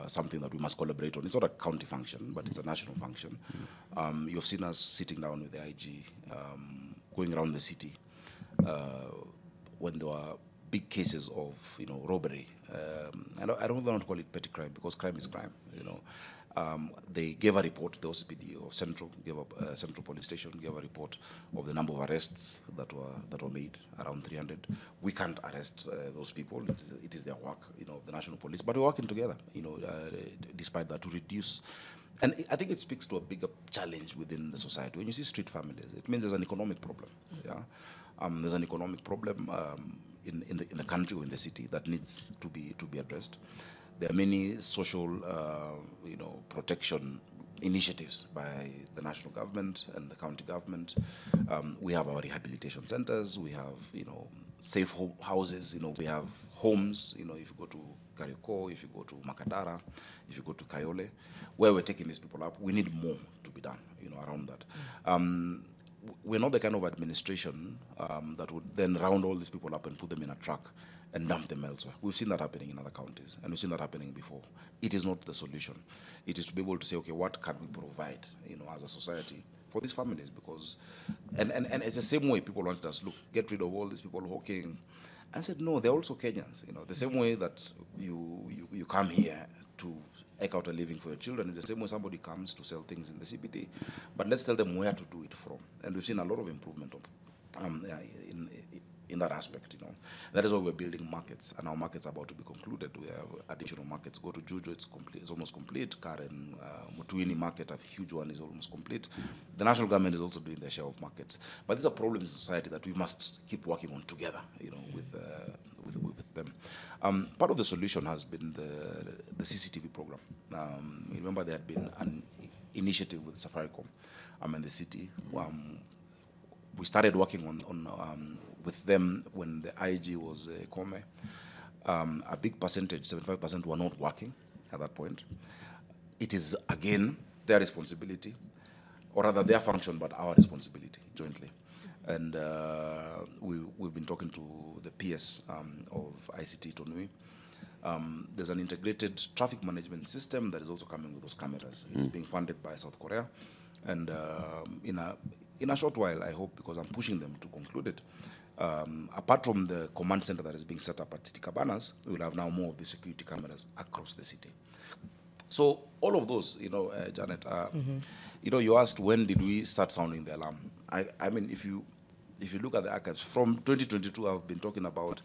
Speaker 2: something that we must collaborate on. It's not a county function, but it's a national function. You've seen us sitting down with the IG, going around the city when there were big cases of robbery. I don't even want to call it petty crime, because crime is crime. They gave a report. The OCPD of Central gave up. Central Police Station gave a report of the number of arrests that were made, around 300. We can't arrest those people. It is their work, the National Police. But we're working together, despite that, to reduce. And I think it speaks to a bigger challenge within the society. When you see street families, it means there's an economic problem. There's an economic problem in the country or in the city that needs to be addressed. There are many social, protection initiatives by the national government and the county government. We have our rehabilitation centers. We have, safe houses. We have homes. If you go to Karioko, if you go to Makadara, if you go to Kayole, where we're taking these people up, we need more to be done, around that. We're not the kind of administration that would then round all these people up and put them in a truck and dump them elsewhere. We've seen that happening in other counties, and we've seen that happening before. It is not the solution. It is to be able to say, okay, what can we provide, as a society for these families? Because, and it's the same way people wanted us, look, get rid of all these people hawking. I said, no, they're also Kenyans. The same way that you come here to eke out a living for your children is the same way somebody comes to sell things in the CBD. But let's tell them where to do it from. And we've seen a lot of improvement in that aspect, That is why we're building markets, and our markets are about to be concluded. We have additional markets. Go to Juju, it's complete. It's almost complete. Karen, Mutuini market, a huge one, is almost complete. The national government is also doing their share of markets. But these are problems in society that we must keep working on together, with them. Part of the solution has been the CCTV program. Remember, there had been an initiative with Safaricom in the city, we started working on with them when the IG was Kome. A big percentage, 75%, were not working at that point. It is, again, their responsibility, or rather their function, but our responsibility jointly. And we've been talking to the PS of ICT Tonui. There's an integrated traffic management system that is also coming with those cameras. It's being funded by South Korea. And in a short while, I hope, because I'm pushing them to conclude it, apart from the command center that is being set up at City Cabanas, we will have now more of the security cameras across the city. So all of those, Janet, you asked when did we start sounding the alarm. I mean, if you look at the archives, from 2022, I've been talking about,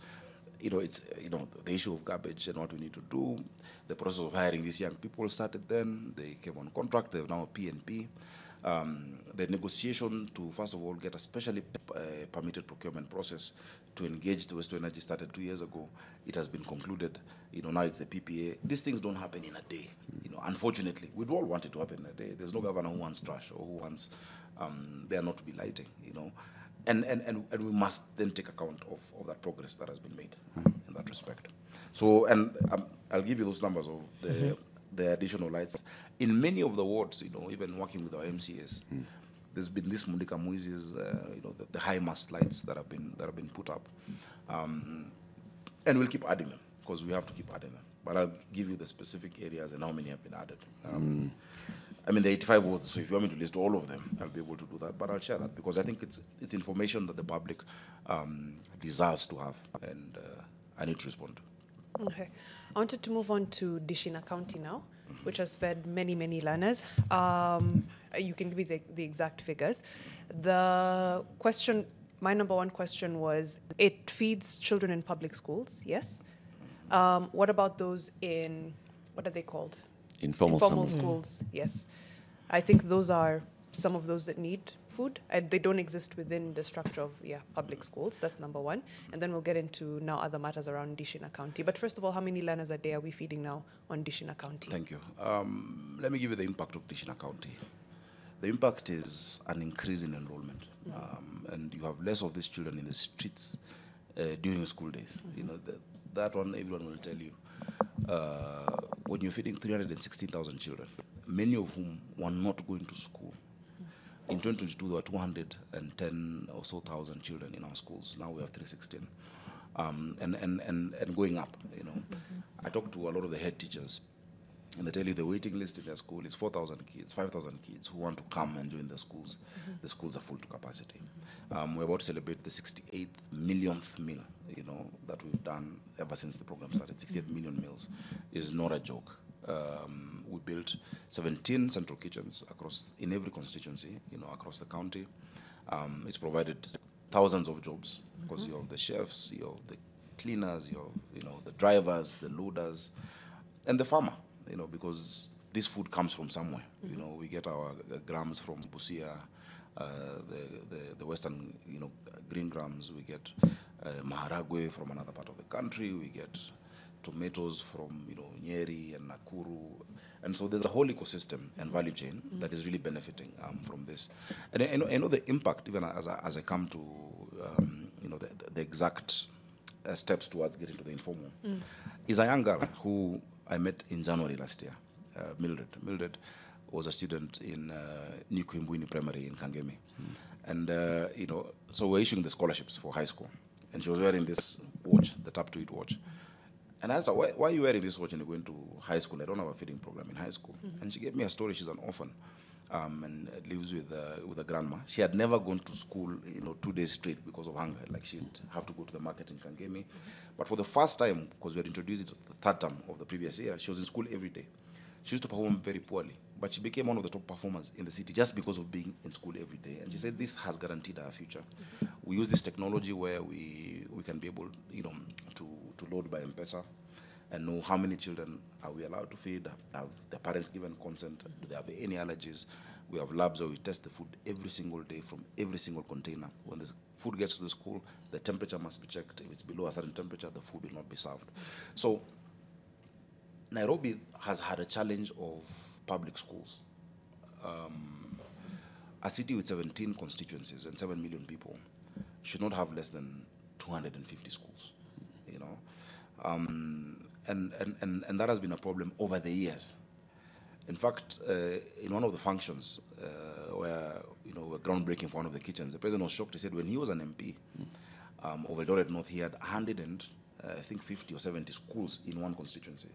Speaker 2: it's, the issue of garbage and what we need to do. The process of hiring these young people started then. They came on contract. They're now a PNP. The negotiation to, first of all, get a specially permitted procurement process to engage the Waste to Energy started 2 years ago. It has been concluded. Now it's the PPA. These things don't happen in a day. Unfortunately, we'd all want it to happen in a day. There's no governor who wants trash or who wants there not to be lighting. And we must then take account of that progress that has been made in that respect. So, and I'll give you those numbers of the additional lights. In many of the wards, even working with our MCAs, there's been this Mundika Muizis, the high mast lights that have been put up. And we'll keep adding them, because we have to keep adding them. But I'll give you the specific areas and how many have been added. I mean, the 85 wards, so if you want me to list all of them, I'll be able to do that. But I'll share that, because I think it's information that the public deserves to have, and I need to respond.
Speaker 4: Okay. I wanted to move on to Dishina County now, which has fed many, many learners. You can give me the exact figures. The question, my number one question was, it feeds children in public schools, yes? What about those in, what are they called? Informal schools, yes. I think those are some of those that need food. And they don't exist within the structure of public schools. That's number one. And then we'll get into now other matters around Dishina County. But first of all, how many learners a day are we feeding now on Dishina County?
Speaker 2: Thank you. Let me give you the impact of Dishina County. The impact is an increase in enrollment. And you have less of these children in the streets during school days. That one, everyone will tell you. When you're feeding 316,000 children, many of whom were not going to school. In 2022, there were 210 or so thousand children in our schools. Now we have 316, and going up. I talked to a lot of the head teachers, and they tell you the waiting list in their school is 4,000 kids, 5,000 kids who want to come and join the schools. The schools are full to capacity. We're about to celebrate the 68th millionth meal, that we've done ever since the program started. 68 million meals is not a joke. We built 17 central kitchens in every constituency, across the county. It's provided thousands of jobs, because you have the chefs, you have the cleaners, you have, the drivers, the loaders, and the farmer, because this food comes from somewhere. We get our grams from Busia, the western, green grams. We get maharagwe from another part of the country. We get tomatoes from, Nyeri and Nakuru. And so there's a whole ecosystem and value chain that is really benefiting from this. And I know the impact, even as I come to, the exact steps towards getting to the informal, is a young girl who I met in January last year, Mildred. Mildred was a student in New Kuimbuini Primary in Kangemi. And, so we're issuing the scholarships for high school. And she was wearing this watch, the Tap to Eat watch. And I asked her, why are you wearing this watch and you're going to high school? I don't have a feeding program in high school. And she gave me a story. She's an orphan and lives with a grandma. She had never gone to school, 2 days straight because of hunger. Like, she'd have to go to the market in Kangemi. But for the first time, because we had introduced it the third term of the previous year, she was in school every day. She used to perform very poorly, but she became one of the top performers in the city just because of being in school every day. And she said this has guaranteed her future. We use this technology where we can be able, to load by M-Pesa and know how many children are we allowed to feed, have their parents given consent, do they have any allergies. We have labs where we test the food every single day from every single container. When the food gets to the school, the temperature must be checked. If it's below a certain temperature, the food will not be served. So Nairobi has had a challenge of public schools. a city with 17 constituencies and 7 million people should not have less than 250 schools, you know. And that has been a problem over the years. In fact, in one of the functions where, you know, we're groundbreaking for one of the kitchens, the president was shocked. He said when he was an MP of Eldoret North, he had 150 or 70 schools in one constituency.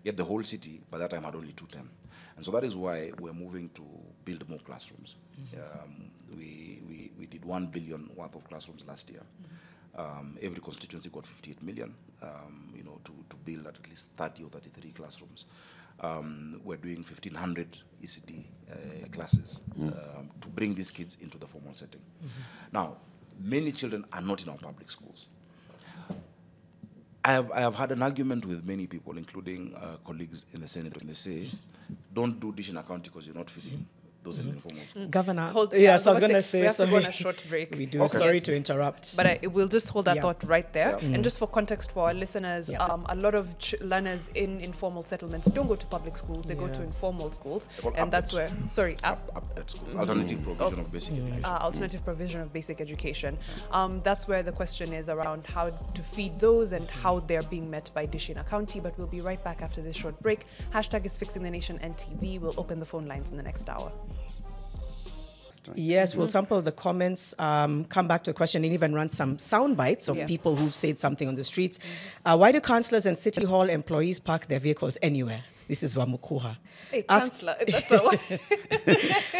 Speaker 2: Yet the whole city, by that time, had only 210. And so that is why we're moving to build more classrooms. We did 1 billion worth of classrooms last year. Every constituency got 58 million, you know, to build at least 30 or 33 classrooms. We're doing 1,500 ECD classes to bring these kids into the formal setting. Now, many children are not in our public schools. I have had an argument with many people, including colleagues in the Senate, when they say, don't do dish in a county because you're not feeding those in informal schools.
Speaker 3: Governor,
Speaker 4: Yes,
Speaker 3: I was going to say,
Speaker 4: we have to go on
Speaker 3: sorry.
Speaker 4: a short break.
Speaker 3: We do.
Speaker 2: Okay.
Speaker 3: Sorry
Speaker 4: Yes.
Speaker 3: to interrupt.
Speaker 4: But we'll just hold that
Speaker 3: Yeah.
Speaker 4: thought right there.
Speaker 2: Yeah.
Speaker 4: And just for context for our listeners,
Speaker 3: Yeah.
Speaker 4: a lot of learners in informal settlements don't go to public schools, they go to
Speaker 3: Yeah.
Speaker 4: informal schools.
Speaker 2: They're called
Speaker 4: And that's where,
Speaker 2: APEDs.
Speaker 4: sorry,
Speaker 2: Up at school. Alternative provision of basic education.
Speaker 4: alternative provision of basic education. That's where the question is around how to feed those and how they're being met by Dish in a County. But we'll be right back after this short break. Hashtag is Fixing the Nation NTV. We'll open the phone lines in the next hour.
Speaker 3: Yes, we'll sample the comments, come back to a question, and even run some sound bites of
Speaker 4: Yeah.
Speaker 3: people who've said something on the streets. Why do councillors and city hall employees park their vehicles anywhere? This is Wamukuha.
Speaker 4: Hey,
Speaker 3: Ask-
Speaker 4: Councillor, that's a one.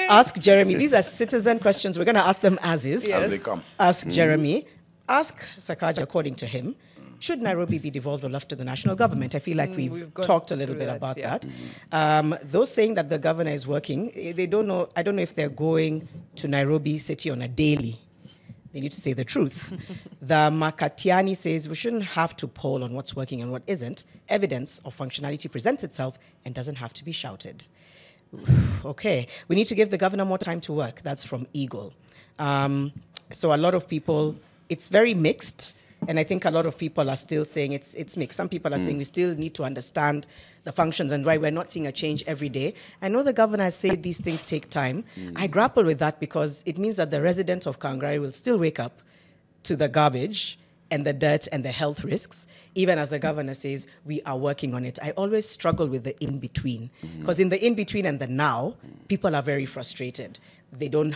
Speaker 3: Ask Jeremy. These are citizen questions. We're going to ask them as is.
Speaker 4: Yes.
Speaker 2: As they come.
Speaker 3: Ask Jeremy. Ask Sakaja, according to him. Should Nairobi be devolved or left to the national government? I feel like we've
Speaker 4: gone
Speaker 3: talked a little
Speaker 4: through
Speaker 3: bit
Speaker 4: that,
Speaker 3: about
Speaker 4: yeah.
Speaker 3: that. Those saying that the governor is working, they don't know. I don't know if they're going to Nairobi city on a daily. They need to say the truth. The Makatiani says we shouldn't have to poll on what's working and what isn't. Evidence of functionality presents itself and doesn't have to be shouted. Okay, we need to give the governor more time to work. That's from Eagle. So a lot of people, it's very mixed. And I think a lot of people are still saying it's mixed. Some people are saying we still need to understand the functions and why we're not seeing a change every day. I know the governor has said these things take time. I grapple with that because it means that the residents of Kangrai will still wake up to the garbage and the dirt and the health risks, even as the governor says, we are working on it. I always struggle with the in-between, because in the in-between and the now, people are very frustrated. They don't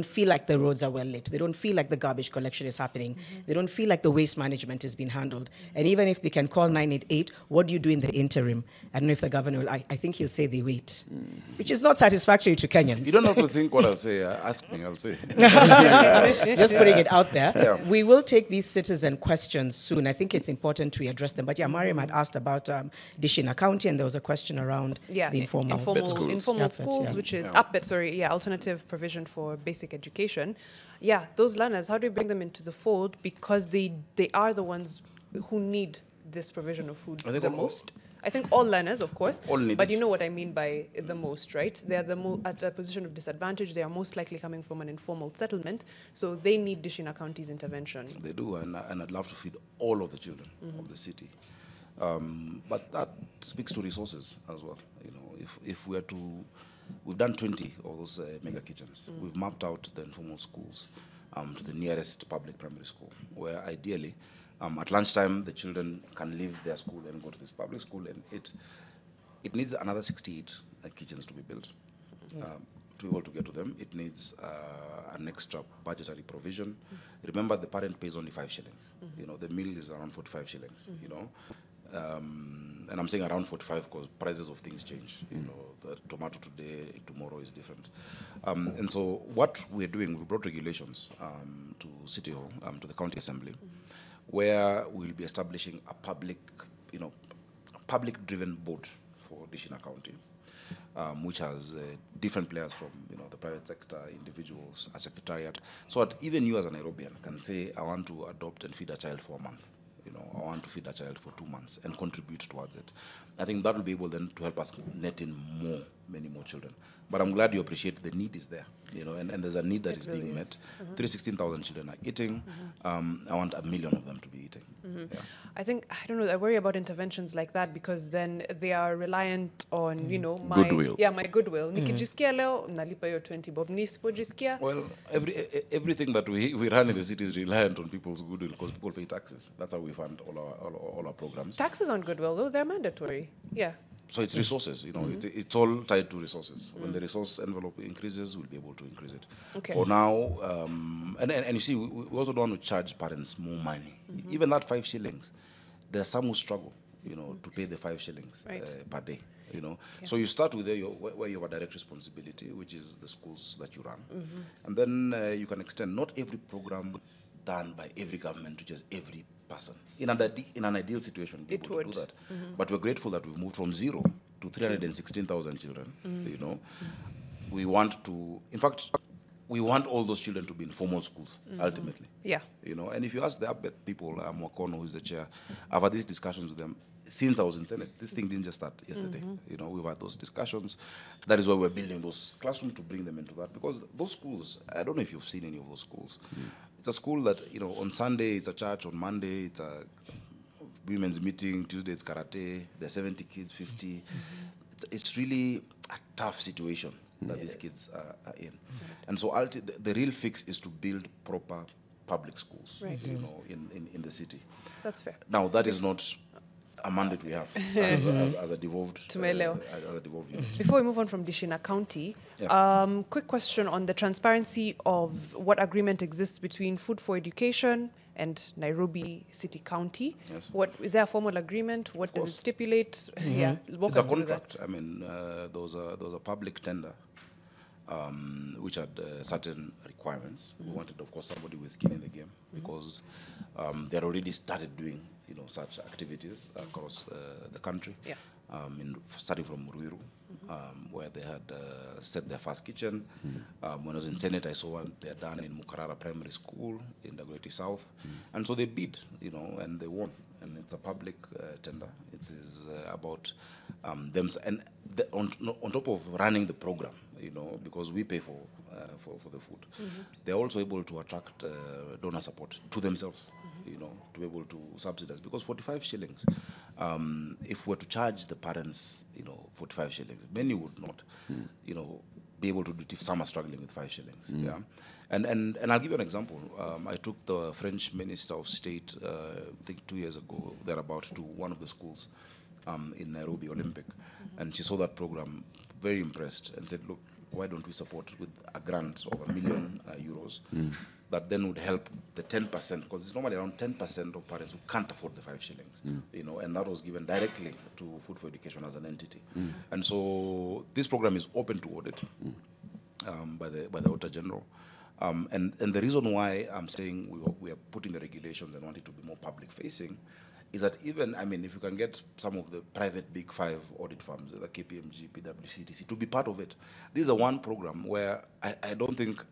Speaker 3: feel like the roads are well lit. They don't feel like the garbage collection is happening. They don't feel like the waste management is being handled. And even if they can call 988, what do you do in the interim? I don't know if the governor will, I think he'll say they wait, which is not satisfactory to Kenyans.
Speaker 2: You don't have to think what I'll say. Ask me, I'll say.
Speaker 3: Just putting it out there.
Speaker 2: Yeah.
Speaker 3: We will take these citizen questions soon. I think it's important we address them. But yeah, Mariam had asked about Dish in a County, and there was a question around the informal
Speaker 2: schools.
Speaker 4: informal
Speaker 3: Yapet,
Speaker 4: schools,
Speaker 3: yeah.
Speaker 4: which is alternative provision for basic education. Yeah, those learners, how do we bring them into the fold? Because they are the ones who need this provision of food
Speaker 2: I think
Speaker 4: the
Speaker 2: all-
Speaker 4: most. I think all learners, of course,
Speaker 2: All need
Speaker 4: but
Speaker 2: it.
Speaker 4: you know what I mean by the most, right? They are at a position of disadvantage. They are most likely coming from an informal settlement, so they need Dish in a County's intervention.
Speaker 2: They do, and I'd love to feed all of the children of the city. But that speaks to resources as well. You know, if we are to, we've done 20 of those mega kitchens. We've mapped out the informal schools to the nearest public primary school, where ideally, at lunchtime, the children can leave their school and go to this public school, and it needs another 68 kitchens to be built. To be able to get to them, it needs an extra budgetary provision. Remember, the parent pays only 5 shillings. You know, the meal is around 45 shillings. You know, and I'm saying around 45 because prices of things change. You know, the tomato today, tomorrow is different. And so, what we're doing, we brought regulations to City Hall, to the County Assembly, where we'll be establishing a public-driven board for Dish in a County. Which has different players from the private sector, individuals, a secretariat, so that even you as a Nairobian can say, I want to adopt and feed a child for a month. I want to feed a child for 2 months and contribute towards it. I think that will be able then to help us net in more many more children. But I'm glad you appreciate the need is there, and there's a need that is being met. 316,000 children are eating. I want 1 million of them to be eating. Yeah.
Speaker 4: I think, I don't know, I worry about interventions like that because then they are reliant on, my
Speaker 1: Goodwill.
Speaker 4: Yeah, my goodwill. Nikijisikia leo, nalipa hiyo 20 bob. Nisipojisikia.
Speaker 2: Well, everything that we run in the city is reliant on people's goodwill because people pay taxes. That's how we fund all our programs.
Speaker 4: Taxes on goodwill, though, they're mandatory. Yeah.
Speaker 2: So it's resources, it's all tied to resources. When the resource envelope increases, we'll be able to increase it.
Speaker 4: Okay.
Speaker 2: For now, and you see, we also don't want to charge parents more money. Even that 5 shillings, there are some who struggle, to pay the 5 shillings per day. So you start with where you have a direct responsibility, which is the schools that you run. And then you can extend, not every program done by every government to just every person. In an ideal situation, be able to do that. But we're grateful that we've moved from 0 to 316,000 children. We want to, in fact, we want all those children to be in formal schools, ultimately.
Speaker 4: Yeah.
Speaker 2: And if you ask the APET people, Mwakono, who is the chair, I've had these discussions with them since I was in Senate. This thing didn't just start yesterday. We've had those discussions. That is why we're building those classrooms to bring them into that. Because those schools, I don't know if you've seen any of those schools. It's a school that, on Sunday it's a church, on Monday it's a women's meeting, Tuesday it's karate, there are 70 kids, 50. It's really a tough situation that these kids are in. And so the real fix is to build proper public schools, in the city.
Speaker 4: That's fair.
Speaker 2: Now, that is not a mandate we have as a devolved unit.
Speaker 4: Before we move on from Dishina County, quick question on the transparency of what agreement exists between Food for Education and Nairobi City County.
Speaker 2: Yes.
Speaker 4: What is there a formal agreement? What does it stipulate? Yeah, walk
Speaker 2: It's a
Speaker 4: us through
Speaker 2: contract.
Speaker 4: that.
Speaker 2: I mean, there was a public tender which had certain requirements. We wanted, of course, somebody with skin in the game because they had already started doing such activities across the country.
Speaker 4: Yeah.
Speaker 2: Starting from Ruiru, where they had set their first kitchen. When I was in Senate, I saw one they had done in Mukarara Primary School in the Greater South. And so they bid, and they won. And it's a public tender. It is about them. And on top of running the program, because we pay for the food, they're also able to attract donor support to themselves. To be able to subsidize. Because 45 shillings, if we were to charge the parents, 45 shillings, many would not, be able to do it if some are struggling with 5 shillings. Yeah. And I'll give you an example. I took the French Minister of State, I think 2 years ago, thereabout, to one of the schools in Nairobi, Olympic. And she saw that program, very impressed, and said, look, why don't we support with a grant of €1 million that then would help the 10%, because it's normally around 10% of parents who can't afford the 5 shillings, and that was given directly to Food for Education as an entity. And so this program is open to audit by the Auditor General. And the reason why I'm saying we are putting the regulations and want it to be more public-facing is that even, if you can get some of the private big 5 audit firms, the KPMG, PwC, TC, to be part of it. This is a one program where I don't think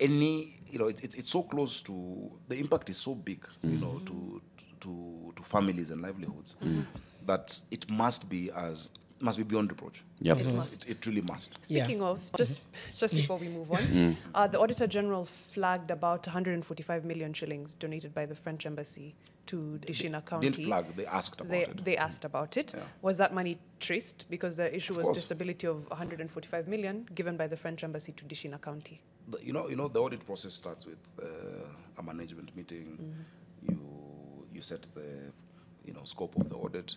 Speaker 2: it's so close to, the impact is so big, to families and livelihoods, that it must be beyond reproach.
Speaker 1: Yep.
Speaker 2: It really must.
Speaker 4: Speaking of, just before we move on, the Auditor General flagged about 145 million shillings donated by the French Embassy to Dishina County.
Speaker 2: Didn't flag, they asked about it.
Speaker 4: They asked about it.
Speaker 2: Yeah.
Speaker 4: Was that money traced? Because the issue
Speaker 2: Of
Speaker 4: was
Speaker 2: course.
Speaker 4: disability of 145 million given by the French Embassy to Dishina County.
Speaker 2: The audit process starts with a management meeting. You set the scope of the audit,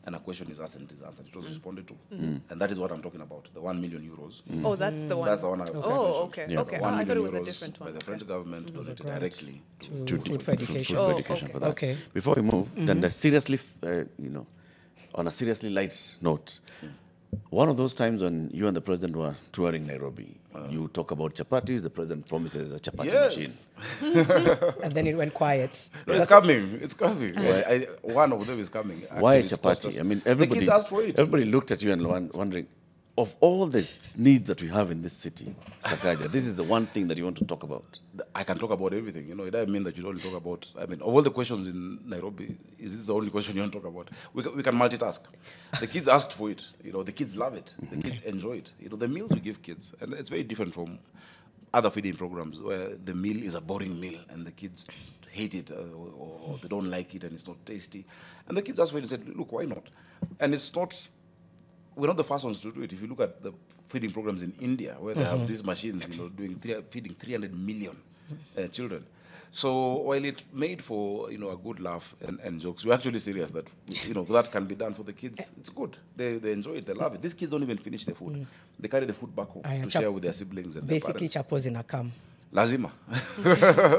Speaker 2: and a question is asked and it is answered. It was responded to, and that is what I'm talking about. The €1 million.
Speaker 4: Oh, that's the one.
Speaker 2: That's the one.
Speaker 4: Okay.
Speaker 1: Yeah.
Speaker 4: Okay.
Speaker 2: €1
Speaker 4: I thought it
Speaker 2: million
Speaker 4: was a different one.
Speaker 2: by the French government donated
Speaker 3: grant
Speaker 2: directly
Speaker 3: to Food for Education.
Speaker 1: Food for
Speaker 4: Oh,
Speaker 1: Education
Speaker 4: okay.
Speaker 1: for that.
Speaker 3: Okay.
Speaker 1: Before we move, then the seriously, on a seriously light note, one of those times when you and the president were touring Nairobi, you talk about chapatis, the president promises a chapati machine.
Speaker 3: And then it went quiet.
Speaker 2: No, it's coming. It's coming. One of them is coming.
Speaker 1: Why
Speaker 2: Actually, it's cost
Speaker 1: chapati?
Speaker 2: us-
Speaker 1: I mean,
Speaker 2: the kids asked for it.
Speaker 1: everybody looked at you and wondering, of all the needs that we have in this city, Sakaja, this is the one thing that you want to talk about.
Speaker 2: I can talk about everything. It doesn't mean that you only talk about. I mean, of all the questions in Nairobi, is this the only question you want to talk about? We can multitask. The kids asked for it. The kids love it. The kids enjoy it. The meals we give kids, and it's very different from other feeding programs where the meal is a boring meal and the kids hate it or they don't like it and it's not tasty. And the kids asked for it and said, look, why not? And it's not. We're not the first ones to do it. If you look at the feeding programs in India, where they have these machines, feeding 300 million children. So while it made for a good laugh and jokes, we're actually serious that that can be done for the kids. It's good. They enjoy it. They love it. These kids don't even finish their food. They carry the food back home to share with their siblings and
Speaker 3: basically
Speaker 2: their parents.
Speaker 3: chapos in a kam.
Speaker 2: Lazima.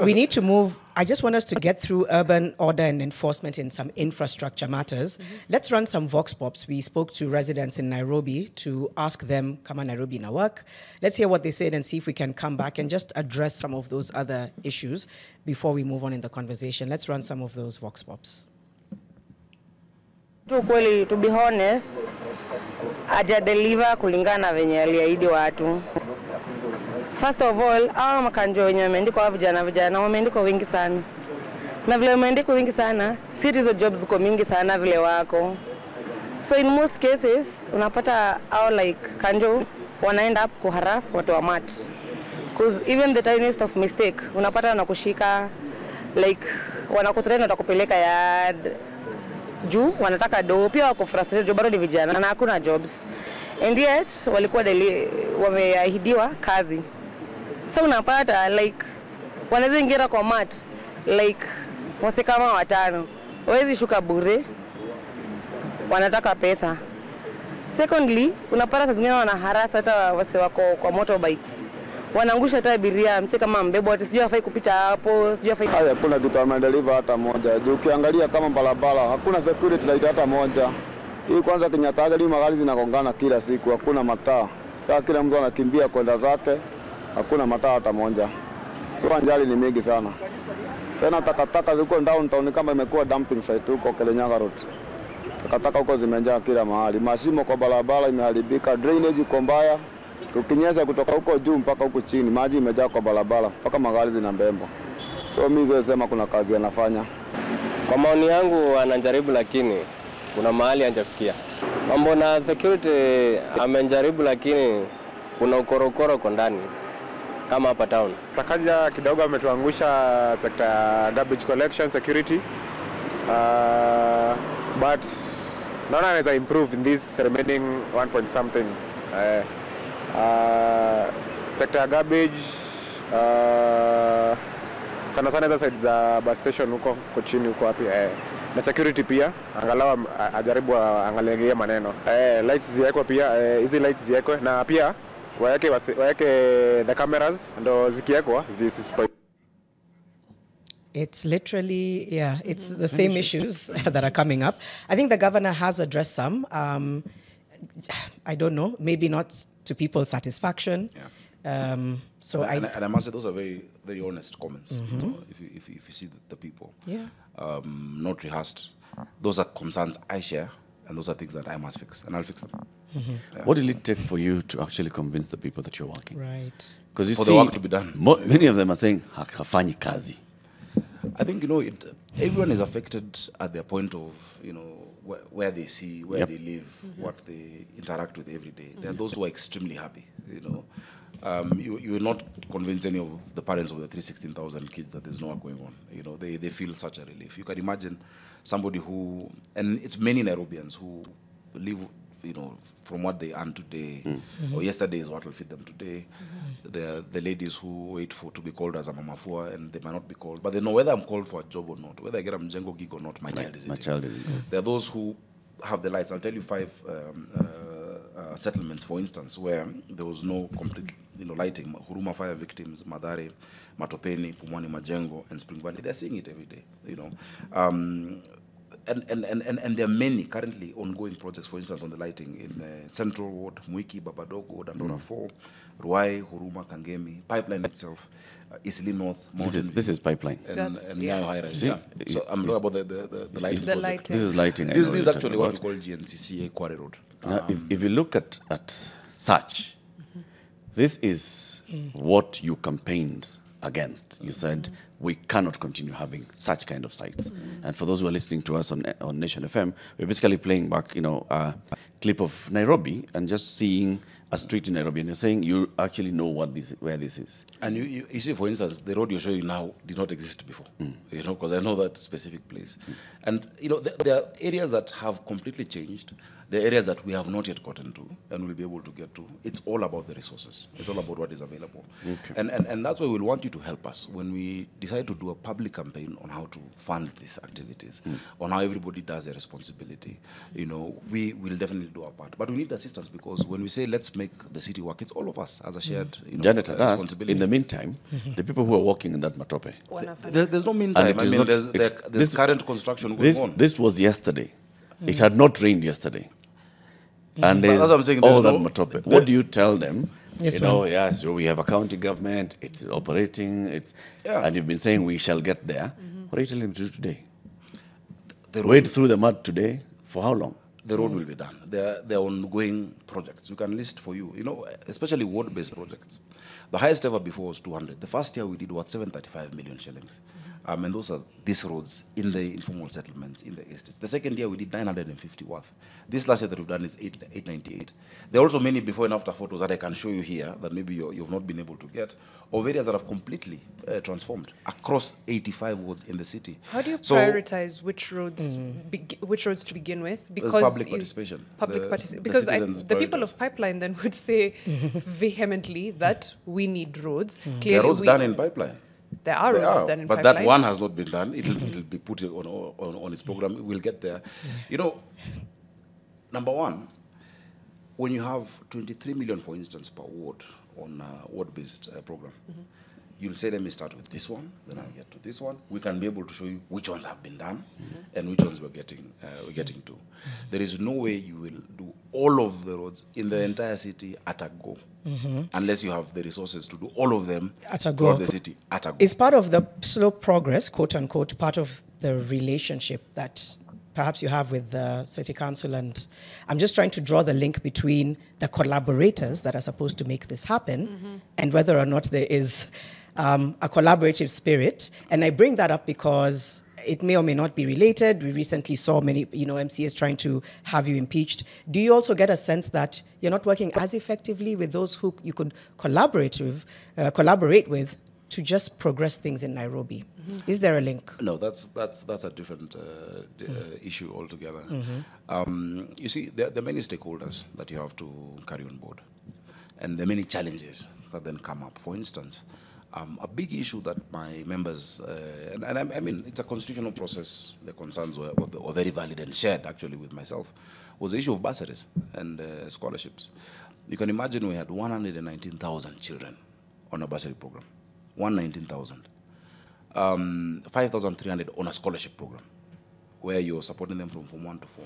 Speaker 3: We need to move. I just want us to get through urban order and enforcement in some infrastructure matters. Let's run some vox pops. We spoke to residents in Nairobi to ask them, come on Nairobi na work. Let's hear what they said and see if we can come back and just address some of those other issues before we move on in the conversation. Let's run some of those vox pops.
Speaker 6: To be honest, aja deliver kulingana venye aliahidi watu. First of all, hawa makanjo wenye wameandikwa wa vijana wameandikwa wengi sana. Na vile wameandikwa wengi sana, si hizo jobs ziko mingi sana vile wako. So in most cases, unapata hao like kanjo wana end up kuharass watu wa mat. Because even the tiniest of mistake, unapata wanakushika like wanakutrain watakupeleka yard juu wanataka do, pia wako frustrated bado ni vijana na hakuna jobs. And yet walikuwa wameahidiwa kazi. So unapata like wanaweza ingia kwa mat like wase kama watano. Wawezi shuka bure. Wanataka pesa. Secondly, unapata saa zingine wanaharass hata wase wako kwa motorbikes. Wanaangusha hata abiria, mse kama mbebo ati sijui hafai kupita hapo, sijui hafai.
Speaker 7: Hakuna kitu amedeliver hata moja. Juu ukiangalia kama barabara, hakuna security light hata moja. Hii kwanza Kenyatta magari zinagongana kila siku, hakuna mataa. Sasa kila mtu anakimbia kwenda zake, hakuna mataa hata moja. So ajali ni mingi sana. Tena takataka ziko downtown kama imekuwa dumping site huko Kirinyaga Road. Takataka huko zimejaa kila mahali. Mashimo kwa barabara imeharibika, drainage iko mbaya. Ukinyesha kutoka huko juu mpaka huko chini, maji imejaa kwa barabara, mpaka magari zinambemba. So mimi siwezi kuna kazi anafanya.
Speaker 8: Kwa maoni yangu anajaribu lakini kuna mahali hajafikia. Mambo na security amejaribu lakini kuna ukorokoro kwa ndani kama hapa town.
Speaker 9: Sakaja kidogo ametuangusha sekta ya garbage collection security. But naona anaweza improve in this remaining 1 point something. Sector ya garbage sana hizo side za bus station huko chini huko wapi na security pia angalau ajaribu angalie maneno lights ziwekwe pia hizi lights ziwekwe na pia waweke the cameras ndo zikiwekwa zisispoil.
Speaker 3: It's literally, yeah, it's the same issues that are coming up. I think the governor has addressed some. I don't know, maybe not to people's satisfaction.
Speaker 2: Yeah.
Speaker 3: And
Speaker 2: I must say those are very, very honest comments. If you see the people, not rehearsed. Those are concerns I share, and those are things that I must fix, and I'll fix them. Yeah.
Speaker 1: What will it take for you to actually convince the people that you're working?
Speaker 3: right.
Speaker 1: Because you
Speaker 2: For
Speaker 1: see,
Speaker 2: the work to be done.
Speaker 1: Many of them are saying, hafanyi kazi.
Speaker 2: I think everyone is affected at their point of where they see, where they live, what they interact with every day. There are those who are extremely happy. You will not convince any of the parents of the 316,000 kids that there's no work going on. They feel such a relief. You can imagine somebody who, and it's many Nairobians who live, from what they earn today, or yesterday is what will feed them today. The ladies who wait to be called as a mamafua, and they might not be called, but they know whether I'm called for a job or not, whether I get a mjengo gig or not, my child is eating. There are those who have the lights. I'll tell you 5 settlements, for instance, where there was no complete lighting. Huruma fire victims, Madare, Matopeni, Pumwani, Majengo, and Spring Valley. They're seeing it every day. And there are many currently ongoing projects, for instance, on the lighting in Central Ward, Mwiki, Babadogo, Dandora 4, Ruai, Huruma, Kangemi, Pipeline itself, Eastleigh North,
Speaker 1: This is pipeline.
Speaker 2: and Nyayo High Rise. Yeah. So I'm talking about the lighting
Speaker 4: The
Speaker 2: project.
Speaker 4: lighting.
Speaker 1: This is lighting.
Speaker 2: This is actually what we call GNCCA Quarry Road.
Speaker 1: Now, if you look at such. This is what you campaigned against. You said we cannot continue having such kind of sites. And for those who are listening to us on Nation FM, we're basically playing back, a clip of Nairobi and just seeing a street in Nairobi, and you're saying you actually know where this is.
Speaker 2: And you see, for instance, the road you're showing now did not exist before, because I know that specific place. And, there are areas that have completely changed. There are areas that we have not yet gotten to and will be able to get to. It's all about the resources. It's all about what is available. Okay. And that's why we'll want you to help us when we decide to do a public campaign on how to fund these activities, on how everybody does their responsibility. We will definitely do our part. But we need assistance, because when we say let's make the city work, it's all of us as a shared responsibility.
Speaker 1: In the meantime, the people who are working in that matope.
Speaker 2: There's no meantime. There's current construction going on.
Speaker 1: This was yesterday. It had not rained yesterday. And there's
Speaker 2: that's what I'm saying,
Speaker 1: all that matope. What do you tell them?
Speaker 3: Yes,
Speaker 1: So we have a county government, it's operating, and you've been saying we shall get there. What are you telling them to do today? Wade through the mud today? For how long?
Speaker 2: The road will be done. They're ongoing projects. We can list for you, especially ward-based projects. The highest ever before was 200. The first year we did, 735 million shillings. And those are these roads in the informal settlements, in the estates. The second year we did 950 worth. This last year that we've done is 898. There are also many before and after photos that I can show you here that maybe you've not been able to get, of areas that have completely transformed across 85 wards in the city.
Speaker 4: How do you prioritize which roads to begin with? Because
Speaker 2: public participation.
Speaker 4: Because the people of Pipeline then would say vehemently that we need roads.
Speaker 2: There are roads done in Pipeline.
Speaker 4: There are roads done in
Speaker 2: but
Speaker 4: Pipeline.
Speaker 2: That one has not been done. It'll be put on its program. We'll get there. Number one, when you have 23 million, for instance, per ward on a ward-based program, you'll say, let me start with this one, then I'll get to this one. We can be able to show you which ones have been done and which ones we're getting to. There is no way you will do all of the roads in the entire city at a go, unless you have the resources to do all of them
Speaker 3: at a go.
Speaker 2: Throughout the city at a go.
Speaker 3: Is part of the slow progress, quote unquote, part of the relationship that perhaps you have with the city council? And I'm just trying to draw the link between the collaborators that are supposed to make this happen and whether or not there is a collaborative spirit. And I bring that up because it may or may not be related. We recently saw many, MCAs trying to have you impeached. Do you also get a sense that you're not working as effectively with those who you could collaborate with to just progress things in Nairobi? Is there a link?
Speaker 2: No, that's a different issue altogether. You see, there are many stakeholders that you have to carry on board, and there are many challenges that then come up. For instance, a big issue that my members, I mean, it's a constitutional process, the concerns were very valid and shared actually with myself, was the issue of bursaries and scholarships. You can imagine we had 119,000 children on a bursary program, 119,000. 5,300 on a scholarship program, where you're supporting them from Form 1 to 4.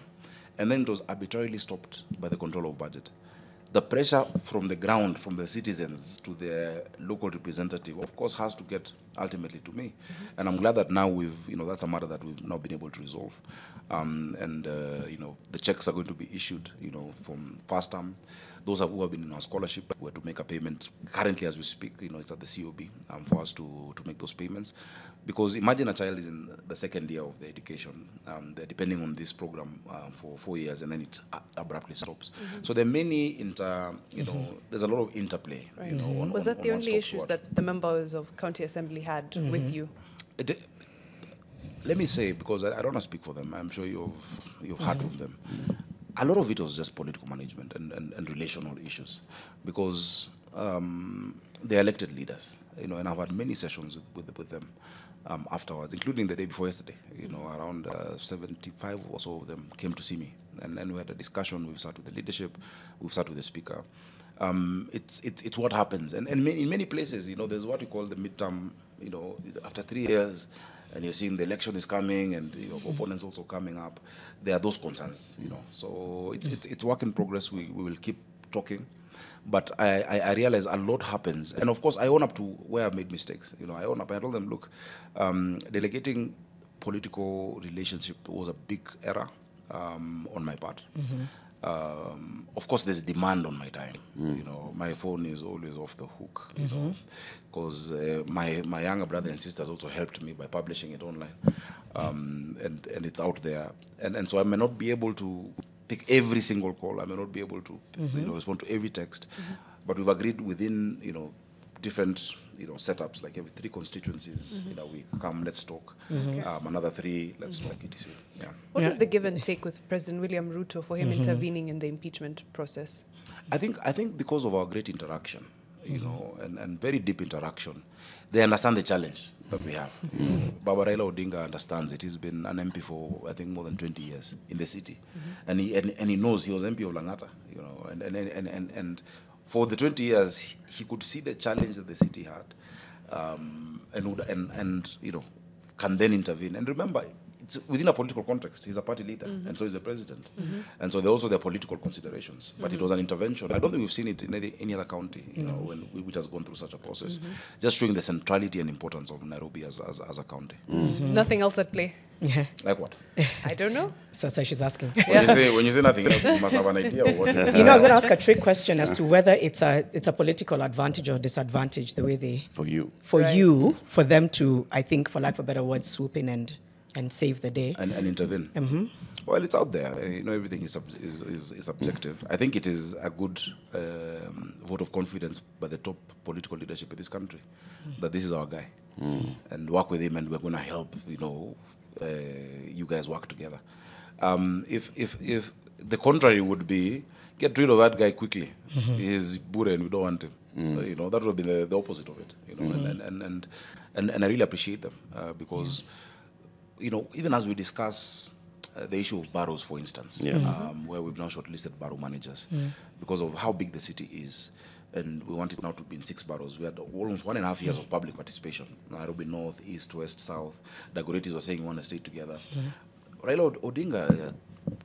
Speaker 2: And then it was arbitrarily stopped by the control of budget. The pressure from the ground, from the citizens to the local representative, of course, has to get ultimately to me. And I'm glad that now that's a matter that we've now been able to resolve. The checks are going to be issued, from first term. Those who have been in our scholarship were to make a payment. Currently, as we speak, it's at the COB for us to make those payments. Because imagine a child is in the second year of their education. They're depending on this program for 4 years, and then it abruptly stops. So there are many there's a lot of interplay.
Speaker 4: Right. Was that the only issues that the members of County Assembly had with you?
Speaker 2: Let me say, because I don't want to speak for them, I'm sure you've heard from them. A lot of it was just political management and relational issues, because they're elected leaders, and I've had many sessions with them afterwards, including the day before yesterday. Around 75 or so of them came to see me, and we had a discussion. We've sat with the leadership, we've sat with the speaker. It's what happens, and in many places, there's what we call the midterm. After 3 years, and you're seeing the election is coming, and your opponents also coming up. There are those concerns, So it's work in progress. We will keep talking, but I realize a lot happens, and of course I own up to where I've made mistakes. I own up. I told them, look, delegating political relationship was a big error on my part. Of course, there's demand on my time. You know, my phone is always off the hook. You know, because my younger brother and sisters also helped me by publishing it online, and it's out there. And so I may not be able to pick every single call. I may not be able to respond to every text, but we've agreed within different setups, like every 3 constituencies in a week. Come, let's talk. Another 3, let's talk. etc. Yeah.
Speaker 4: What was the give and take with President William Ruto for him intervening in the impeachment process?
Speaker 2: I think because of our great interaction, and very deep interaction, they understand the challenge that we have. Baba Raila Odinga understands it. He's been an MP for, I think, more than 20 years in the city, and he knows he was MP of Langata, and for the 20 years, he could see the challenge that the city had, and can then intervene. And remember, it's within a political context. He's a party leader, and so is the president. And so there also there are political considerations. But it was an intervention. I don't think we've seen it in any other county, which has gone through such a process. Just showing the centrality and importance of Nairobi as a county.
Speaker 4: Nothing else at play?
Speaker 3: Yeah.
Speaker 2: Like what?
Speaker 4: I don't know.
Speaker 3: So she's asking.
Speaker 2: When you say nothing else, you must have an idea of what.
Speaker 3: I was going to ask a trick question as to whether it's a political advantage or disadvantage the way they for them to, I think, for lack of a better word, swoop in and save the day
Speaker 2: and intervene. Well, it's out there. Everything is subjective. I think it is a good vote of confidence by the top political leadership of this country that this is our guy, and work with him, and we're going to help. You guys work together. If the contrary would be, get rid of that guy quickly. He's Buddha and we don't want him. That would have been the opposite of it. And I really appreciate them because even as we discuss the issue of boroughs, for instance, where we've now shortlisted borough managers because of how big the city is. And we want it now to be in 6 boroughs. We had almost 1.5 years of public participation. Nairobi North, East, West, South. Dagoretis were saying we want to stay together. Raila Odinga,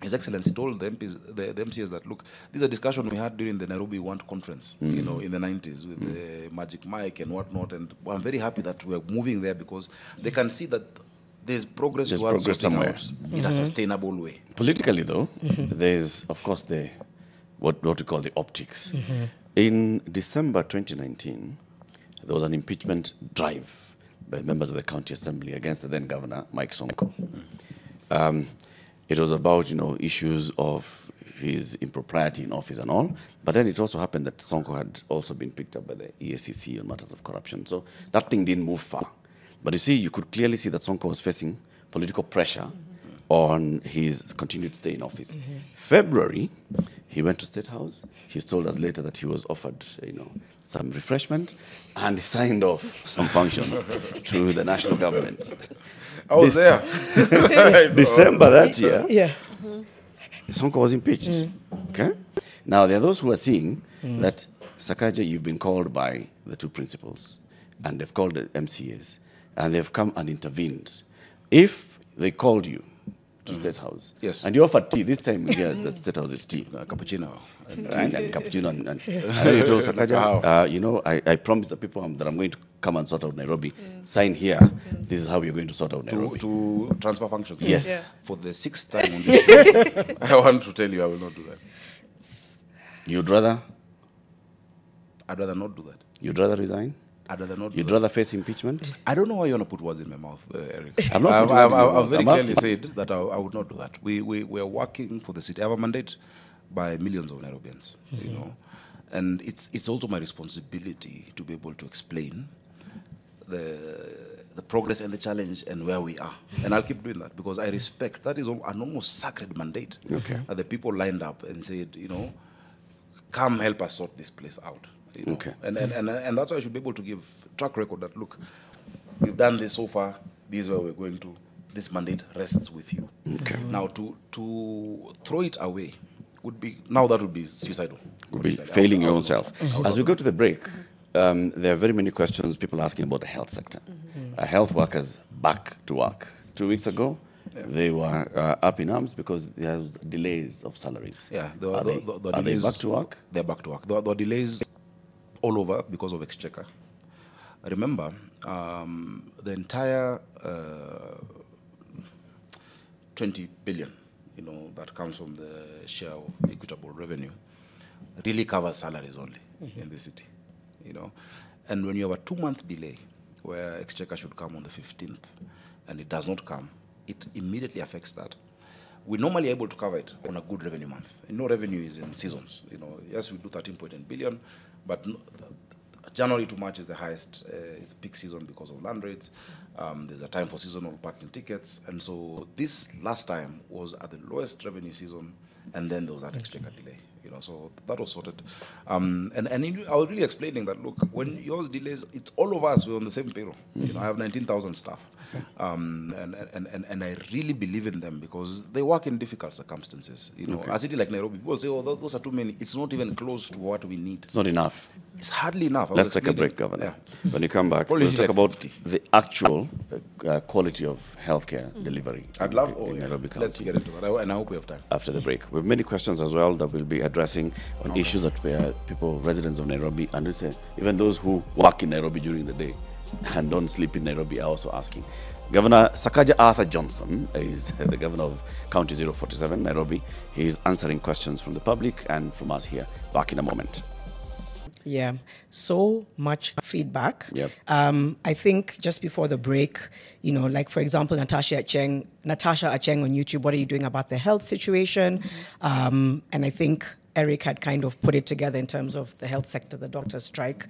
Speaker 2: His Excellency, told the MCAs that, look, this is a discussion we had during the Nairobi Want conference, in the 90s with the Magic Mike and whatnot. And I'm very happy that we're moving there because they can see that there's progress towards somewhere in a sustainable way.
Speaker 1: Politically, though, there's, of course, what we call the optics. In December 2019, there was an impeachment drive by members of the County Assembly against the then Governor, Mike Sonko. It was about, issues of his impropriety in office and all, but then it also happened that Sonko had also been picked up by the EACC on matters of corruption. So that thing didn't move far. But you see, you could clearly see that Sonko was facing political pressure on his continued stay in office. February, he went to State House. He told us later that he was offered, some refreshment, and he signed off some functions to the national government.
Speaker 2: I was there.
Speaker 1: December that year, Sonko was impeached. Okay. Now there are those who are seeing that Sakaja, you've been called by the 2 principals, and they've called the MCAs, and they've come and intervened. If they called you to State House, and you offered tea, this time we hear that State House is tea,
Speaker 2: cappuccino,
Speaker 1: and cappuccino, and you told Sakaja, I promised the people that I'm going to come and sort out Nairobi. Sign here. This is how we're going to sort out Nairobi.
Speaker 2: To transfer functions.
Speaker 1: Yes. Yeah.
Speaker 2: For the 6th time on this show, I want to tell you, I will not do that.
Speaker 1: You'd rather?
Speaker 2: I'd rather not do that.
Speaker 1: You'd rather resign?
Speaker 2: I'd rather not do
Speaker 1: You'd
Speaker 2: that.
Speaker 1: rather face impeachment?
Speaker 2: I don't know why you want to put words in my mouth, Eric.
Speaker 1: I've
Speaker 2: very clearly said that I would not do that. We are working for the city. I have a mandate by millions of Nairobians, and it's also my responsibility to be able to explain the progress and the challenge and where we are. And I'll keep doing that because I respect that is an almost sacred mandate.
Speaker 1: Okay.
Speaker 2: That the people lined up and said, come help us sort this place out.
Speaker 1: Okay.
Speaker 2: And that's why I should be able to give track record that, look, we've done this so far, this is where we're going to, this mandate rests with you.
Speaker 1: Okay.
Speaker 2: Now to throw it away would be suicidal.
Speaker 1: Would be failing your own self. As we go to the break, there are very many questions, people asking about the health sector. Health workers back to work. 2 weeks ago, they were up in arms because there was delays of salaries.
Speaker 2: Yeah,
Speaker 1: are they back to work?
Speaker 2: They're back to work. There are delays all over because of exchequer. Remember, the entire 20 billion that comes from the share of equitable revenue really covers salaries only in the city, And when you have a 2-month delay where Exchequer should come on the 15th and it does not come, it immediately affects that. We're normally able to cover it on a good revenue month. No revenue is in seasons. Yes, we do 13.8 billion, but January to March is the highest. It's peak season because of land rates. There's a time for seasonal parking tickets. And so this last time was at the lowest revenue season, and then there was that Exchequer delay. So that was sorted. And I was really explaining that, look, when yours delays, it's all of us, we're on the same payroll. I have 19,000 staff. And I really believe in them because they work in difficult circumstances. A city like Nairobi, people say, oh, those are too many. It's not even close to what we need.
Speaker 1: It's not enough.
Speaker 2: It's hardly enough.
Speaker 1: Let's take a break, Governor. When you come back, we'll talk about the actual quality of healthcare delivery in Nairobi County.
Speaker 2: Let's get into that, and I hope we have time.
Speaker 1: After the break. We have many questions as well that we'll be addressing on issues that people, residents of Nairobi, and even those who work in Nairobi during the day and don't sleep in Nairobi are also asking. Governor Sakaja Arthur Johnson is the governor of County 047, Nairobi. He is answering questions from the public and from us here. Back in a moment.
Speaker 3: Yeah, so much feedback.
Speaker 1: Yep.
Speaker 3: I think just before the break, like for example, Natasha Acheng on YouTube, what are you doing about the health situation? And I think Eric had kind of put it together in terms of the health sector, the doctor's strike.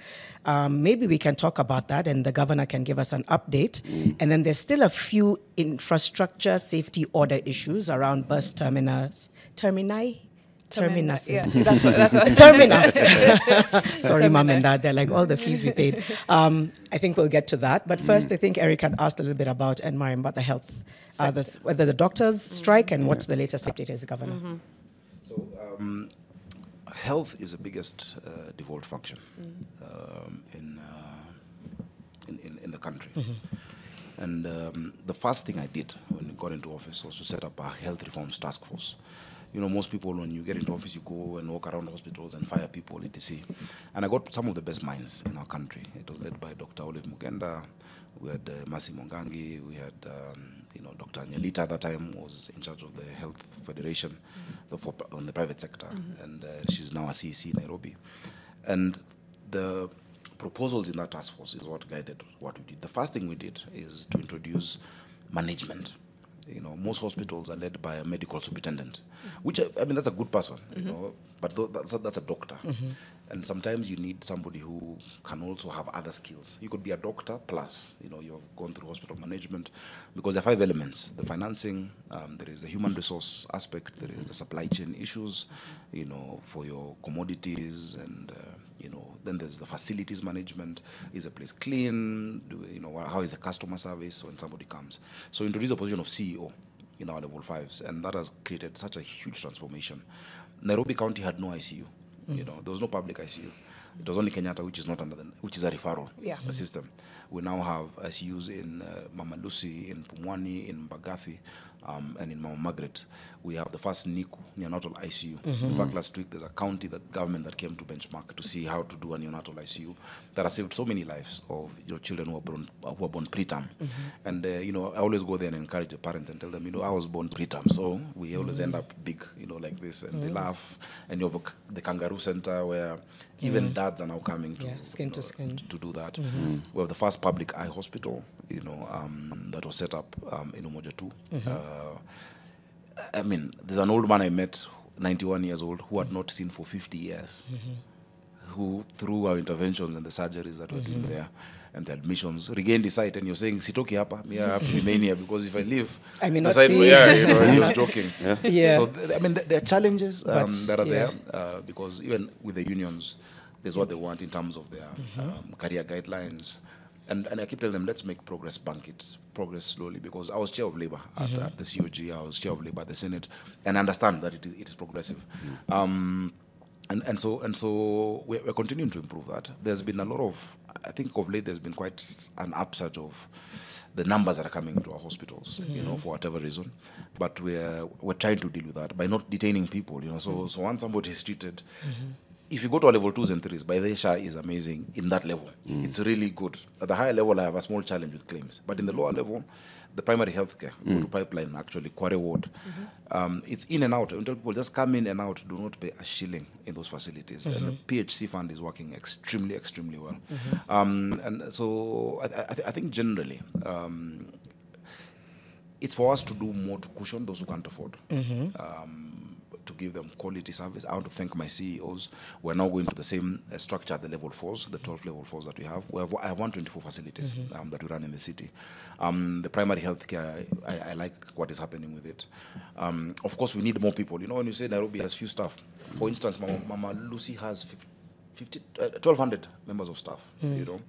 Speaker 3: Maybe we can talk about that and the governor can give us an update. And then there's still a few infrastructure safety order issues around bus terminals. Terminuses.
Speaker 4: Yeah, that's what
Speaker 3: Terminal. Sorry, Mom and Dad. They're like all the fees we paid. I think we'll get to that. But first, I think Eric had asked a little bit about the health, whether the doctors strike and what's the latest update as Governor.
Speaker 2: So health is the biggest devolved function in the country. And the first thing I did when I got into office was to set up a health reforms task force. Most people, when you get into office, you go and walk around hospitals and fire people, etc. And I got some of the best minds in our country. It was led by Dr. Olive Mugenda. We had Masi Mongangi. We had, Dr. Nyelita at that time was in charge of the Health Federation on the private sector. And she's now a CEC in Nairobi. And the proposals in that task force is what guided what we did. The first thing we did is to introduce management. Most hospitals are led by a medical superintendent, which, that's a good person, but that's a doctor. And sometimes you need somebody who can also have other skills. You could be a doctor plus, you've gone through hospital management, because there are 5 elements: the financing, there is the human resource aspect, there is the supply chain issues, for your commodities, and then there's the facilities management. Is the place clean? How is the customer service when somebody comes? So introduce the position of CEO in our level 5s, and that has created such a huge transformation. Nairobi County had no ICU. There was no public ICU. It was only Kenyatta, which is not which is a referral system. We now have ICUs in Mama Lucy, in Pumwani, in Mbagathi, and in Mama Margaret. We have the first NICU, neonatal ICU. In fact, last week there's a county government that came to benchmark to see how to do a neonatal ICU that has saved so many lives of children who are born preterm. And I always go there and encourage the parents and tell them, I was born preterm, so we always end up big, like this, and they laugh. And you have the kangaroo center where even dads are now coming to
Speaker 3: skin to skin
Speaker 2: to do that. We have the first public eye hospital, that was set up in Umoja 2. There's an old man I met, 91 years old, who had not seen for 50 years, who, through our interventions and the surgeries that we're doing there and the admissions, regained his sight. And you're saying, Sitoki hapa, I have to remain here because if I leave,
Speaker 3: I may not see.
Speaker 2: He was joking.
Speaker 3: Yeah.
Speaker 2: So, there are challenges that are there because even with the unions, there's what they want in terms of their career guidelines. And I keep telling them, let's make progress bank it, progress slowly, because I was chair of labor at the COG, I was chair of labor at the Senate, and I understand that it is progressive. And so we're continuing to improve that. There's been a lot of, I think of late, there's been quite an upsurge of the numbers that are coming into our hospitals, for whatever reason. But we're trying to deal with that by not detaining people, So once somebody is treated, if you go to our level 2s and 3s, Baidesha is amazing in that level. It's really good. At the higher level, I have a small challenge with claims. But in the lower level, the primary healthcare, go to pipeline, actually, Quarry Ward, it's in and out. Until people just come in and out, do not pay a shilling in those facilities. And the PHC fund is working extremely, extremely well. And so I think generally, it's for us to do more to cushion those who can't afford. To give them quality service. I want to thank my CEOs. We're now going to the same structure at the level 4s, the 12 level 4s that we have. I have 124 facilities that we run in the city. The primary health care, I like what is happening with it. Of course, we need more people. You know, when you say Nairobi has few staff, for instance, Mama Lucy has 1,200 members of staff, you know.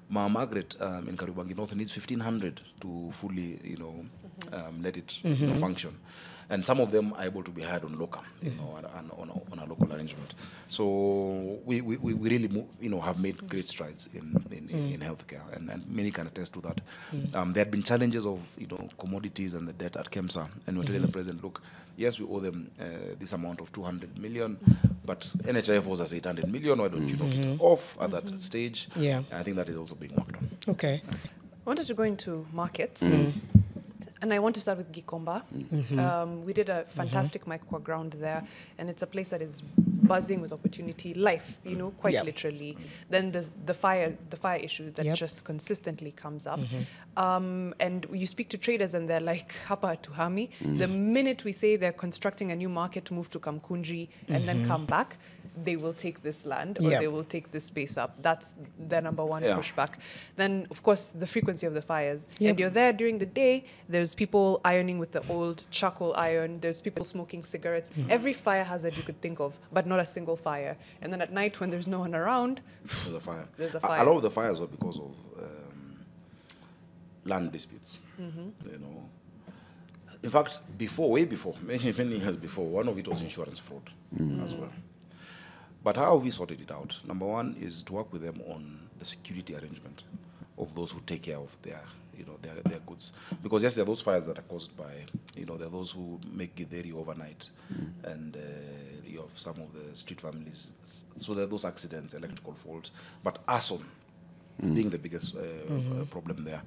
Speaker 2: Mama Margaret in Kariobangi North needs 1,500 to fully, you know, let it function. And some of them are able to be hired on local, you know, on a local arrangement. So we really, you know, have made great strides in healthcare, and many can attest to that. There had been challenges of, you know, commodities and the debt at KEMSA, and we're telling the president, look, yes, we owe them this amount of 200 million, but NHIF owes us 800 million. Why don't you knock it off at that stage? Yeah, I think that is also being worked on.
Speaker 3: Okay.
Speaker 4: I wanted to go into markets. And I want to start with Gikomba. We did a fantastic micro ground there, and it's a place that is buzzing with opportunity, life, you know, quite literally. Then there's the fire issue that just consistently comes up. And you speak to traders and they're like, hapa tuhami. The minute we say they're constructing a new market to move to Kamkunji and then come back, they will take this land or they will take this space up. That's their number one pushback. Then, of course, the frequency of the fires. And you're there during the day, there's people ironing with the old charcoal iron, there's people smoking cigarettes. Every fire hazard you could think of, but not a single fire. And then at night when there's no one around,
Speaker 2: there's a fire.
Speaker 4: There's a fire.
Speaker 2: A lot of the fires were because of land disputes, you know. In fact, way before, many years before, one of it was insurance fraud as well. But how have we sorted it out? Number one is to work with them on the security arrangement of those who take care of their, you know, their goods. Because yes, there are those fires that are caused by, you know, there are those who make githeri overnight, and you have some of the street families. So there are those accidents, electrical faults, but arson being the biggest problem there.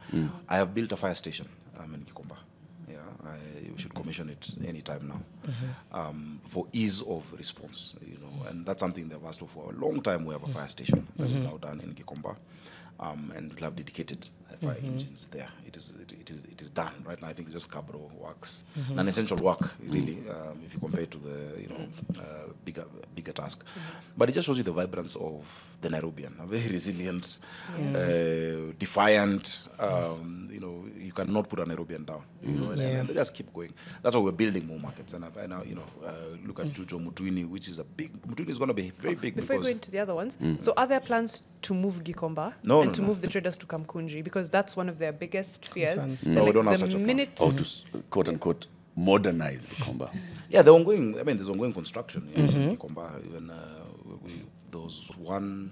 Speaker 2: I have built a fire station in Gikomba. We should commission it any time now for ease of response, you know, and that's something they've asked for a long time. We have a fire station that is now done in Gikomba, and we'll have dedicated fire engines there. It is done right now. I think it's just Cabro works, an essential work really, if you compare it to the, you know, bigger task. But it just shows you the vibrance of the Nairobian, a very resilient, defiant. You know, you cannot put a Nairobian down. You know, and they just keep going. That's why we're building more markets. And I now, you know, look at Jujo Mutuini, which is Mutuini is going to be very big.
Speaker 4: Before you go into the other ones, so are there plans to move Gikomba to move the traders to Kamkunji? Because that's one of their biggest fears.
Speaker 2: No, we don't have such a plan.
Speaker 1: Or to, quote unquote, modernize Gikomba.
Speaker 2: Yeah, there's ongoing construction in Gikomba. Even there was one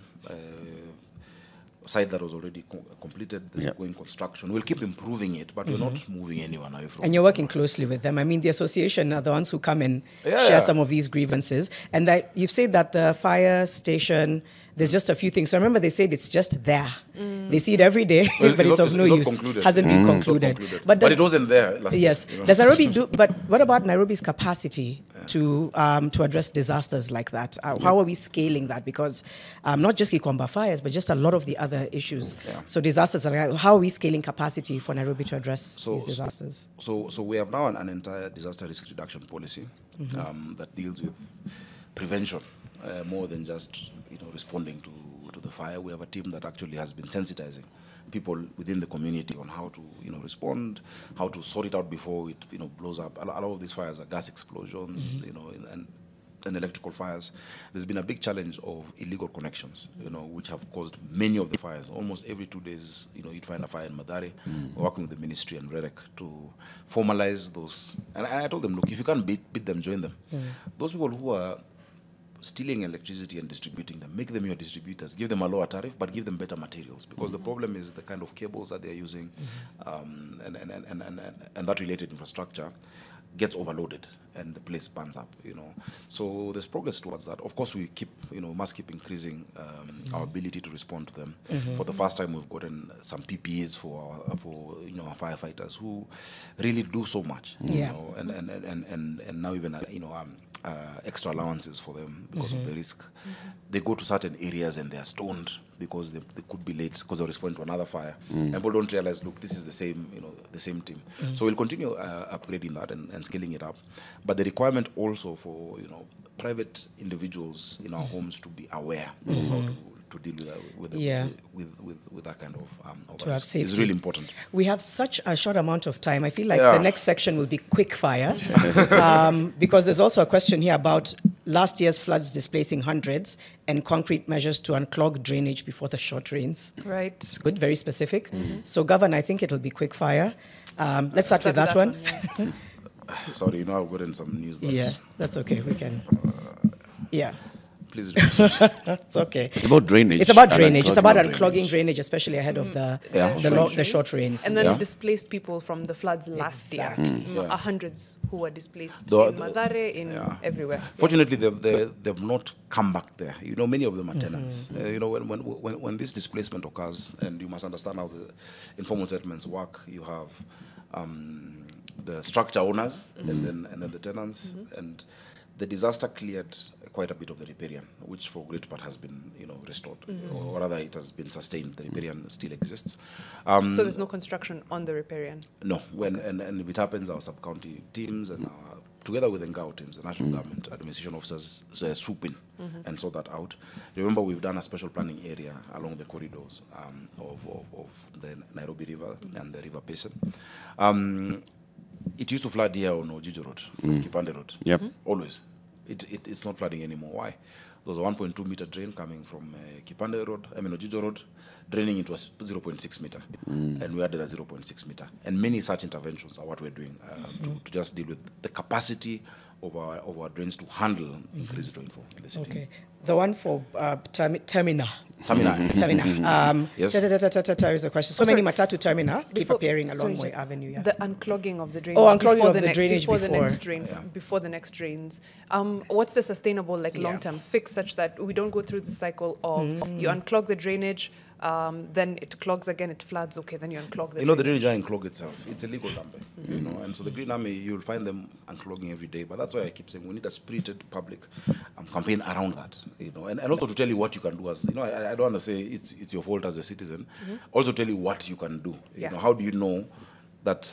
Speaker 2: site that was already completed. There's ongoing construction. We'll keep improving it, but we're not moving anyone away from it.
Speaker 3: And you're working closely with them. I mean, the association are the ones who come and share some of these grievances. And that you've said that the fire station, there's just a few things. So I remember they said it's just there. They see it every day, but it's of no use. Hasn't been concluded.
Speaker 2: But it wasn't there last year.
Speaker 3: You know? Does Nairobi do? But what about Nairobi's capacity to address disasters like that? How are we scaling that? Because not just Gikomba fires, but just a lot of the other issues. So disasters, how are we scaling capacity for Nairobi to address these disasters? So
Speaker 2: we have now an entire disaster risk reduction policy that deals with prevention more than just, you know, responding to the fire. We have a team that actually has been sensitizing people within the community on how to, you know, respond, how to sort it out before it, you know, blows up. A lot of these fires are gas explosions, you know, and electrical fires. There's been a big challenge of illegal connections, you know, which have caused many of the fires. Almost every 2 days, you know, you'd find a fire in Madari. We're working with the ministry and REREC to formalize those. And I told them, look, if you can't beat them, join them. Those people who are stealing electricity and distributing them, make them your distributors, give them a lower tariff, but give them better materials, because the problem is the kind of cables that they're using and that related infrastructure. gets overloaded and the place burns up, So there's progress towards that. Of course, we keep, must keep increasing our ability to respond to them. For the first time, we've gotten some PPEs for our firefighters who really do so much, and now even extra allowances for them because of the risk. They go to certain areas and they are stoned because they could be late because they're responding to another fire. And people don't realize, look, this is the same team. So we'll continue upgrading that and scaling it up. But the requirement also for private individuals in our homes to be aware of how to deal with that kind of risk is really important.
Speaker 3: We have such a short amount of time. I feel like the next section will be quick fire because there's also a question here about last year's floods displacing hundreds and concrete measures to unclog drainage before the short rains.
Speaker 4: Right.
Speaker 3: It's good, very specific. So, Governor, I think it'll be quick fire. Let's start with that one.
Speaker 2: Sorry, I've gotten some news.
Speaker 3: Yeah, that's okay. We can. Yeah.
Speaker 2: Please.
Speaker 3: It's okay.
Speaker 1: It's about drainage.
Speaker 3: It's about drainage. It's about unclogging drainage, especially ahead of the short rains.
Speaker 4: And then displaced people from the floods last year. Hundreds who were displaced in Mathare, everywhere.
Speaker 2: Fortunately, they've not come back there. Many of them are tenants. When this displacement occurs, and you must understand how the informal settlements work, you have the structure owners and then the tenants, and the disaster cleared quite a bit of the riparian, which for great part has been, restored, or rather it has been sustained. The riparian still exists.
Speaker 4: So there's no construction on the riparian? No.
Speaker 2: And if it happens, our sub-county teams and together with the NGAO teams, the national government administration officers, swoop in and sort that out. Remember, we've done a special planning area along the corridors of the Nairobi River and the river basin. It used to flood here on Ojijo Road, Kipande Road.
Speaker 1: Yep.
Speaker 2: Always. It's not flooding anymore. Why? There was a 1.2 meter drain coming from Kipande Road, Ojijo Road, draining into a 0.6 meter. And we added a 0.6 meter. And many such interventions are what we're doing to just deal with the capacity of our drains to handle increased rainfall in the city.
Speaker 3: Okay. The one for Termina.
Speaker 2: Yes.
Speaker 3: There is a question. So many Matatu Termina keep appearing along Moi Avenue.
Speaker 4: The unclogging of the drainage.
Speaker 3: Unclogging of the drainage
Speaker 4: before the next drains. What's the sustainable, long-term fix such that we don't go through the cycle of you unclog the drainage, then it clogs again, it floods, okay, then you unclog the
Speaker 2: the drainage unclog itself. It's illegal dumping, and so the Green Army, you'll find them unclogging every day. But that's why I keep saying we need a spirited public campaign around that, and also to tell you what you can do as, I don't want to say it's your fault as a citizen, also tell you what you can do. How do you know that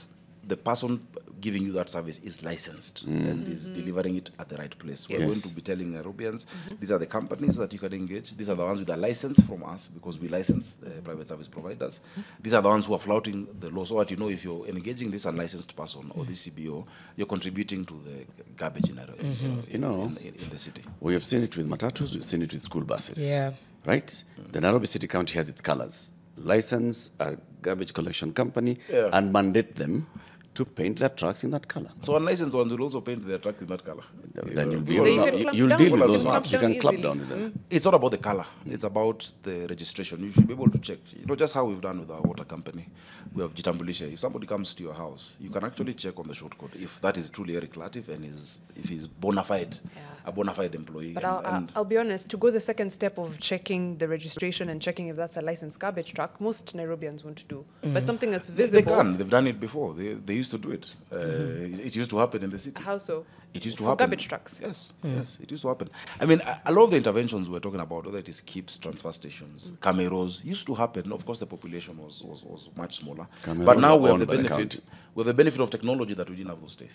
Speaker 2: the person giving you that service is licensed and is delivering it at the right place? We're going to be telling Nairobians, these are the companies that you can engage. These are the ones with a license from us, because we license private service providers. These are the ones who are flouting the law, so that if you're engaging this unlicensed person or this CBO, you're contributing to the garbage in the city.
Speaker 1: We have seen it with matatus, we've seen it with school buses.
Speaker 3: Yeah.
Speaker 1: Right? The Nairobi City County has its colors. License a garbage collection company and mandate them to paint their trucks in that color.
Speaker 2: So unlicensed ones will also paint their trucks in that color.
Speaker 1: Then you'll deal with those ones. You can clap down with them.
Speaker 2: It's not about the color. It's about the registration. You should be able to check. Just how we've done with our water company. We have Jitambulisha. If somebody comes to your house, you can actually check on the short code if that is truly Eric Latif and if he's bona fide, a bona fide employee.
Speaker 4: But I'll be honest, to go the second step of checking the registration and checking if that's a licensed garbage truck, most Nairobians won't do. But something that's visible.
Speaker 2: They can. They've done it before. They used to do it. It used to happen in the city.
Speaker 4: How so?
Speaker 2: It used to
Speaker 4: For
Speaker 2: happen.
Speaker 4: Garbage trucks.
Speaker 2: Yes, yes, it used to happen. I mean, a lot of the interventions we're talking about, whether it is KIPS, transfer stations, cameros, used to happen. Of course, the population was much smaller. But now we have the benefit. We have the benefit of technology that we didn't have those days.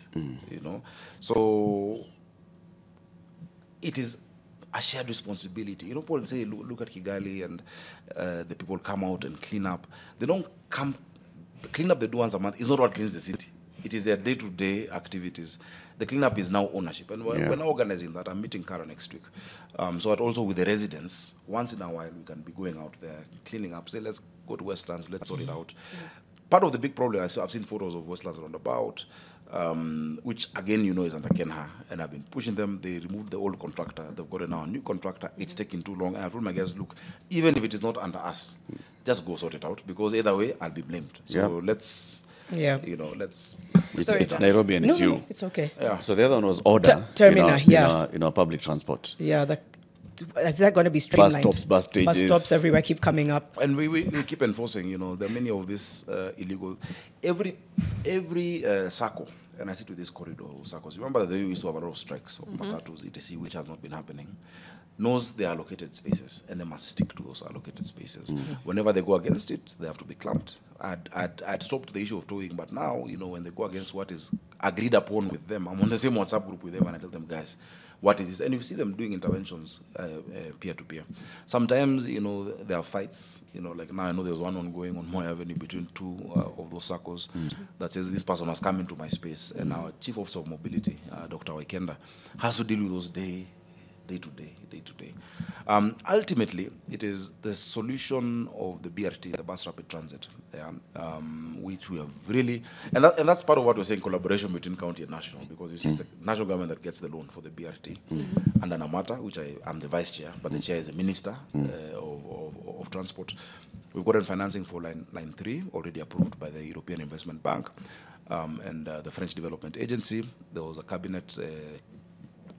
Speaker 2: So it is a shared responsibility. People say, look at Kigali, and the people come out and clean up. They don't come. The cleanup they do once a month is not what cleans the city. It is their day-to-day activities. The cleanup is now ownership. And we're now organizing that. I'm meeting Kara next week. So that also with the residents, once in a while, we can be going out there, cleaning up, say, let's go to Westlands, let's sort it out. Part of the big problem, I've seen photos of Westlands roundabout, which, again, is under Kenha, and I've been pushing them. They removed the old contractor. They've got now a new contractor. It's taking too long. And I told my guys, look, even if it is not under us, just go sort it out, because either way, I'll be blamed. So let's
Speaker 3: Yeah.
Speaker 2: You know, let's.
Speaker 1: It's Nairobi and it's you.
Speaker 3: No, it's okay.
Speaker 2: Yeah.
Speaker 1: So the other one was order
Speaker 3: Termina,
Speaker 1: in our public transport.
Speaker 3: Yeah, is that going to be streamlined?
Speaker 1: Bus stages.
Speaker 3: Bus stops everywhere keep coming up.
Speaker 2: And we keep enforcing, you know, there are many of these illegal. Every SACCO, and I sit with this corridor of SACCOs. Remember that they used to have a lot of strikes of matatus, etc., which has not been happening. Knows their allocated spaces, and they must stick to those allocated spaces. Whenever they go against it, they have to be clamped. I'd stopped the issue of towing, but now, you know, when they go against what is agreed upon with them, I'm on the same WhatsApp group with them, and I tell them, guys, what is this? And you see them doing interventions peer-to-peer. Sometimes, you know, there are fights. You know, like now I know there's one ongoing on Moy Avenue between two of those circles that says this person has come into my space. And our Chief Officer of Mobility, Dr. Waikenda, has to deal with those day to day. Ultimately, it is the solution of the BRT, the Bus Rapid Transit, which we have really, and that's part of what we're saying, collaboration between county and national, because you see it's the national government that gets the loan for the BRT, and an Amata, which I'm the vice chair, but the chair is the minister of transport. We've gotten financing for line 3, already approved by the European Investment Bank, and the French Development Agency. There was a cabinet.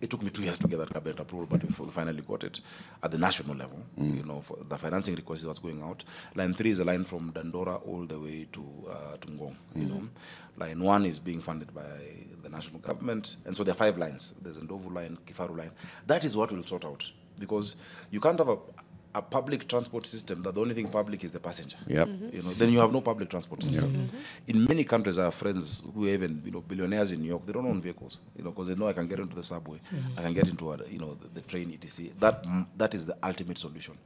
Speaker 2: It took me 2 years to get that cabinet approval, but we finally got it at the national level. You know, for the financing request is what's going out. Line 3 is a line from Dandora all the way to Ngong. You know, line 1 is being funded by the national government, and so there are 5 lines. There's a Ndovu line, Kifaru line. That is what we'll sort out, because you can't have a public transport system that the only thing public is the passenger.
Speaker 1: Yep.
Speaker 2: You know, then you have no public transport system. In many countries, I have friends who are even, you know, billionaires in New York. They don't own vehicles, you know, because they know I can get into the subway, I can get into you know, the train, etc. That is the ultimate solution.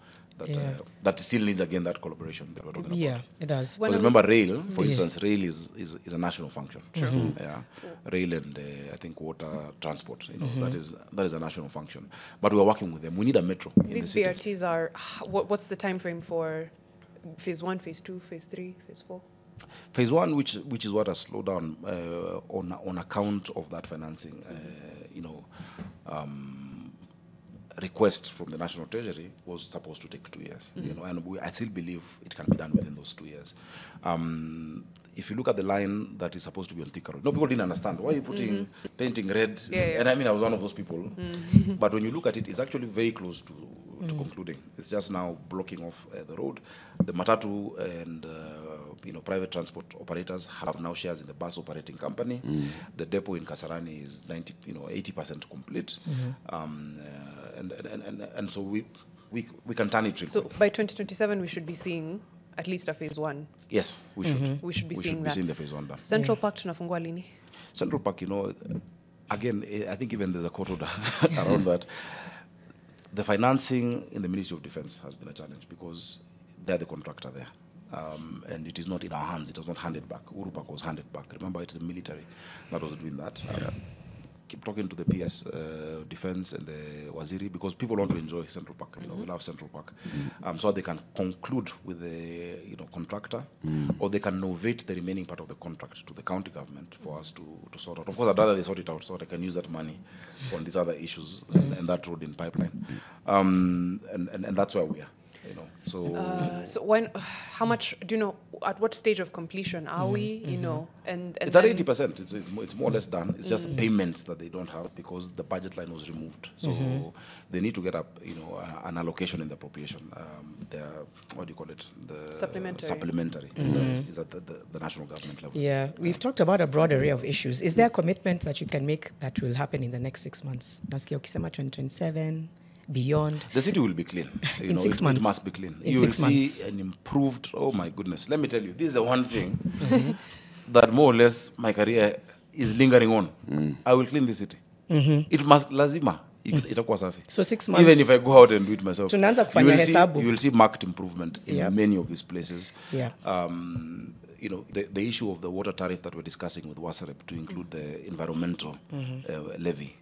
Speaker 2: That still needs, again, that collaboration that we're talking about.
Speaker 3: Yeah, it does.
Speaker 2: Because remember, rail, for instance, rail is a national function. Yeah, rail and I think water transport. You know, that is a national function. But we're working with them. We need a metro.
Speaker 4: These BRTs are. What's the time frame for phase 1, phase 2, phase 3, phase 4?
Speaker 2: Phase 1, which is what has slowed down on account of that financing. You know. Request from the National Treasury was supposed to take 2 years, you know, and I still believe it can be done within those 2 years. If you look at the line that is supposed to be on Thika Road, no, people didn't understand why are you putting painting red, and I mean I was one of those people. But when you look at it, it's actually very close to concluding. It's just now blocking off the road. The matatu and you know, private transport operators have now shares in the bus operating company. The depot in Kasarani is 80% complete. And so we can turn it.
Speaker 4: So by 2027, we should be seeing at least a phase 1.
Speaker 2: Yes, we should.
Speaker 4: We should be seeing
Speaker 2: the phase 1 done.
Speaker 4: Central Park tunafungua lini?
Speaker 2: Central Park, you know, again, I think even there's a court order around that. The financing in the Ministry of Defense has been a challenge because they're the contractor there. And it is not in our hands. It was not handed back. Uhuru Park was handed back. Remember, it's the military that was doing that. Keep talking to the PS Defense and the Waziri, because people want to enjoy Central Park. You know, we love Central Park, so they can conclude with the contractor, or they can novate the remaining part of the contract to the county government for us to sort out. Of course, I'd rather they sort it out so that I can use that money on these other issues and that road in pipeline, and that's where we are. You know,
Speaker 4: so when, how much do you know? At what stage of completion are we? You know, and
Speaker 2: it's at 80%. It's more or less done. It's just payments that they don't have because the budget line was removed. So they need to get up, you know, an allocation in the appropriation. What do you call it? The supplementary. Is at the national government level.
Speaker 3: Yeah, we've talked about a broad array of issues. Is there a commitment that you can make that will happen in the next 6 months? Nasikia ukisema 2027. Beyond.
Speaker 2: The city will be clean.
Speaker 3: In 6 months.
Speaker 2: It must be clean.
Speaker 3: In
Speaker 2: you
Speaker 3: 6
Speaker 2: will
Speaker 3: months.
Speaker 2: see an improved, oh my goodness. Let me tell you, this is the one thing that more or less my career is lingering on. I will clean the city. It must, lazima. Itakuwa safi.
Speaker 3: So 6 months.
Speaker 2: Even if I go out and do it myself,
Speaker 3: Tunaanza kufanya hesabu.
Speaker 2: you will see marked improvement in many of these places.
Speaker 3: Yeah.
Speaker 2: You know, the issue of the water tariff that we're discussing with WASAREP to include the environmental levy.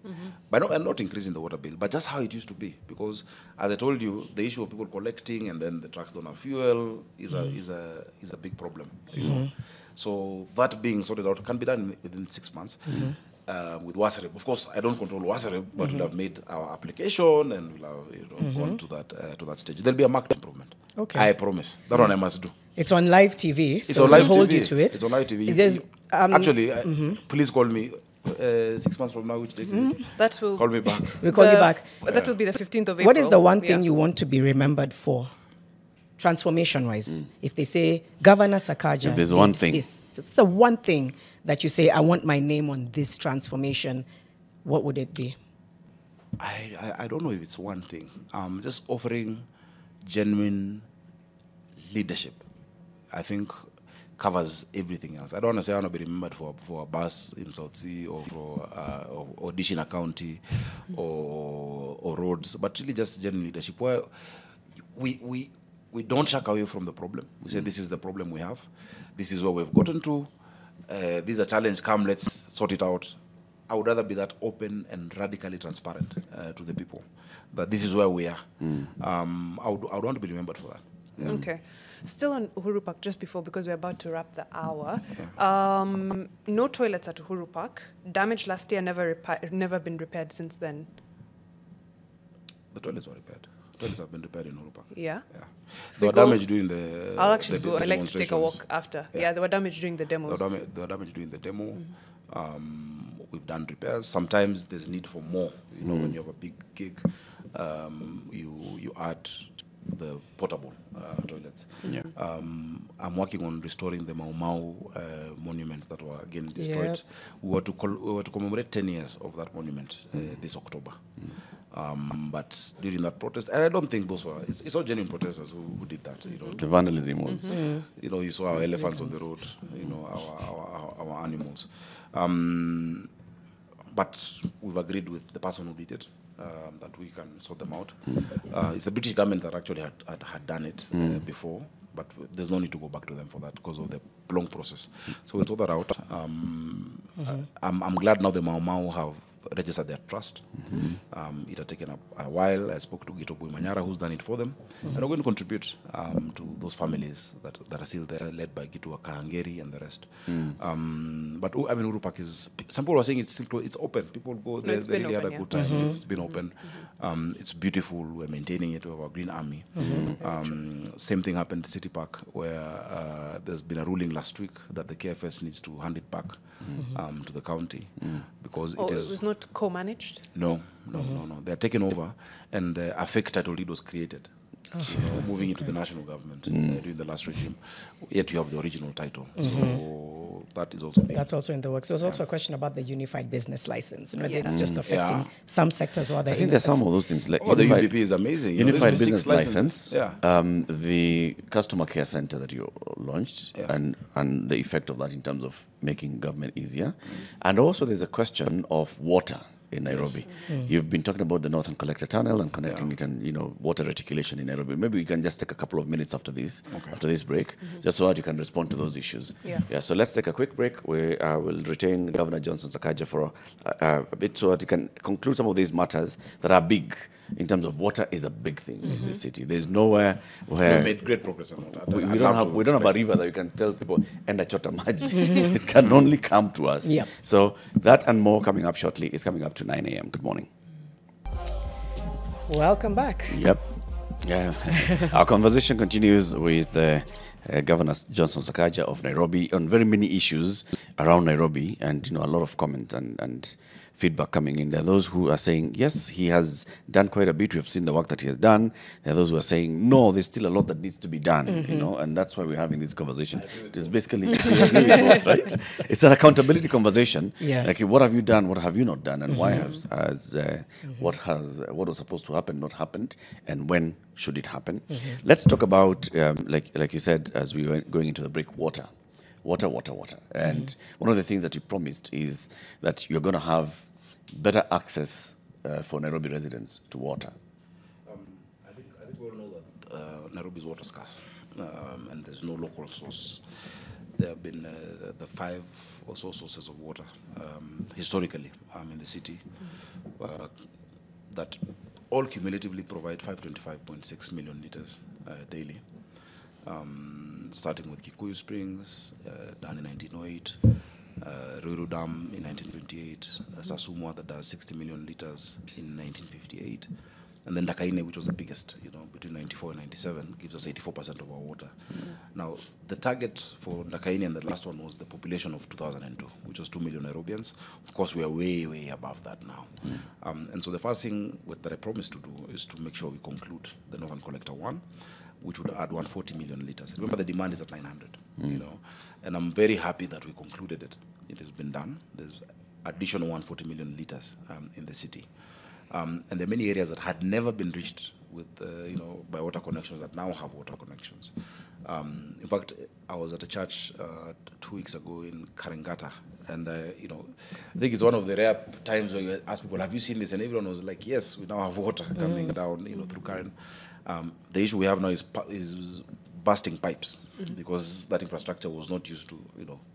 Speaker 2: But not increasing the water bill, but just how it used to be. Because, as I told you, the issue of people collecting and then the trucks don't have fuel is a big problem. You know? So that being sorted out can be done within 6 months. With WASAREP. Of course, I don't control WASAREP, but we'll have made our application and we'll have gone to that stage. There'll be a marked improvement.
Speaker 3: Okay.
Speaker 2: I promise. That one I must do.
Speaker 3: It's on live TV,
Speaker 2: It's
Speaker 3: so
Speaker 2: on
Speaker 3: we'll
Speaker 2: live
Speaker 3: hold
Speaker 2: TV.
Speaker 3: you to it.
Speaker 2: It's on live TV.
Speaker 3: There's,
Speaker 2: Actually, please call me 6 months from now. Which date is it?
Speaker 4: That will
Speaker 2: Call me back.
Speaker 3: We'll call you back.
Speaker 4: That will be the 15th of April.
Speaker 3: What is the one thing
Speaker 4: Yeah.
Speaker 3: you want to be remembered for, transformation-wise? If they say, Governor Sakaja
Speaker 1: If there's
Speaker 3: did
Speaker 1: one thing.
Speaker 3: this, it's the one thing that you say, I want my name on this transformation, what would it be?
Speaker 2: I don't know if it's one thing. Just offering genuine leadership, I think, covers everything else. I don't want to say I want to be remembered for a bus in South Sea or for or Dishina County or roads, but really just genuine leadership where we don't shy away from the problem. We say this is the problem we have. This is where we've gotten to. These are challenges. Come, let's sort it out. I would rather be that open and radically transparent to the people, that this is where we are. I would want to be remembered for that. Yeah.
Speaker 4: Okay. Still on Uhuru Park, just before, because we're about to wrap the hour. No toilets at Uhuru Park. Damage last year, never been repaired since then.
Speaker 2: The toilets were repaired. Toilets have been repaired in Uhuru Park.
Speaker 4: Yeah?
Speaker 2: Yeah.
Speaker 4: If
Speaker 2: They
Speaker 4: we
Speaker 2: were
Speaker 4: go-
Speaker 2: damaged during the
Speaker 4: I'll actually
Speaker 2: the
Speaker 4: go. I'd like to take a
Speaker 2: demonstrations.
Speaker 4: walk after. Yeah, they were damaged during the demos.
Speaker 2: They were damaged during the demo. We've done repairs. Sometimes there's need for more. You know, when you have a big gig, you add the portable toilets.
Speaker 1: Yeah.
Speaker 2: I'm working on restoring the Mau Mau monument that were again destroyed.
Speaker 3: Yep.
Speaker 2: We were to commemorate 10 years of that monument this October. But during that protest, and I don't think those were, it's all genuine protesters who did that. You know,
Speaker 1: The vandalism was.
Speaker 2: you know, you saw our elephants on the road, you know, our animals. But we've agreed with the person who did it that we can sort them out. It's the British government that actually had done it before, but there's no need to go back to them for that because of the long process. So we'll sort that out. I'm glad now the Mau Mau have registered their trust. It had taken a while. I spoke to Gito Manyara, who's done it for them, and we're going to contribute to those families that are still there, led by Gitu Kahangeri and the rest. But I mean, Uhuru Park is. Some people are saying it's open. People go there.
Speaker 4: it's
Speaker 2: They
Speaker 4: been
Speaker 2: really had a
Speaker 4: open,
Speaker 2: good time. It's been open. It's beautiful. We're maintaining it. We have our Green Army. Same thing happened at City Park, where there's been a ruling last week that the KFS needs to hand it back to the county because
Speaker 4: Oh,
Speaker 2: it
Speaker 4: it
Speaker 2: is.
Speaker 4: was not co-managed?
Speaker 2: No. They're taken over, and a fake title deed was created. You know, moving into the national government during the last regime. Yet you have the original title. So that is also being.
Speaker 3: That's also in the works. There was also a question about the unified business license, and whether it's just
Speaker 2: Yeah.
Speaker 3: affecting some sectors or
Speaker 1: I think there's some of those things like
Speaker 2: Oh, the UPP is amazing. You know,
Speaker 1: Unified
Speaker 2: there's been
Speaker 1: Business
Speaker 2: 6 licenses.
Speaker 1: License, the customer care center that you launched,
Speaker 2: Yeah.
Speaker 1: and the effect of that in terms of making government easier, and also there's a question of water in Nairobi. You've been talking about the Northern Collector Tunnel and connecting it, and water reticulation in Nairobi. Maybe we can just take a couple of minutes after this break, just so that you can respond to those issues.
Speaker 4: Yeah.
Speaker 1: So let's take a quick break. We will retain Governor Johnson Sakaja for a bit, so that he can conclude some of these matters that are big. In terms of water is a big thing in the city. There's nowhere where
Speaker 2: We made great progress on that.
Speaker 1: we
Speaker 2: I'd
Speaker 1: don't
Speaker 2: love to
Speaker 1: have a
Speaker 2: explain.
Speaker 1: river that you can tell people enda chota maji. It can only come to us.
Speaker 3: Yep.
Speaker 1: So that and more coming up shortly. It's coming up to 9 a.m. Good morning.
Speaker 3: Welcome back.
Speaker 1: Yep. Yeah. Our conversation continues with Governor Johnson Sakaja of Nairobi on very many issues around Nairobi, and a lot of comment and feedback coming in. There are those who are saying, yes, he has done quite a bit. We've seen the work that he has done. There are those who are saying, no, there's still a lot that needs to be done, and that's why we're having this conversation. It is basically, we agree with both, right? It's an accountability conversation.
Speaker 3: Yeah.
Speaker 1: Like, what have you done? What have you not done? And why what was supposed to happen not happened? And when should it happen? Let's talk about, like you said, as we were going into the break, water. And one of the things that you promised is that you're going to have better access for Nairobi residents to water.
Speaker 2: I think we all know that Nairobi is water scarce, and there's no local source. There have been the 5 or so sources of water historically in the city that all cumulatively provide 525.6 million liters daily. Starting with Kikuyu Springs, done in 1908, Ruiru Dam in 1928, Sasumwa that does 60 million liters in 1958, And then Ndakaine, which was the biggest, between 94 and 97, gives us 84% of our water. Now, the target for Ndakaine and the last one was the population of 2002, which was 2 million Nairobians. Of course, we are way, way above that now. And so the first thing that I promised to do is to make sure we conclude the Northern Collector 1, which would add 140 million liters. Remember, the demand is at 900, and I'm very happy that we concluded it. It has been done. There's additional 140 million liters in the city. And there are many areas that had never been reached with, by water connections that now have water connections. In fact, I was at a church 2 weeks ago in Karengata, and I think it's one of the rare times where you ask people, "Have you seen this?" And everyone was like, "Yes, we now have water coming down, through Karen." The issue we have now is busting pipes because that infrastructure was not used to,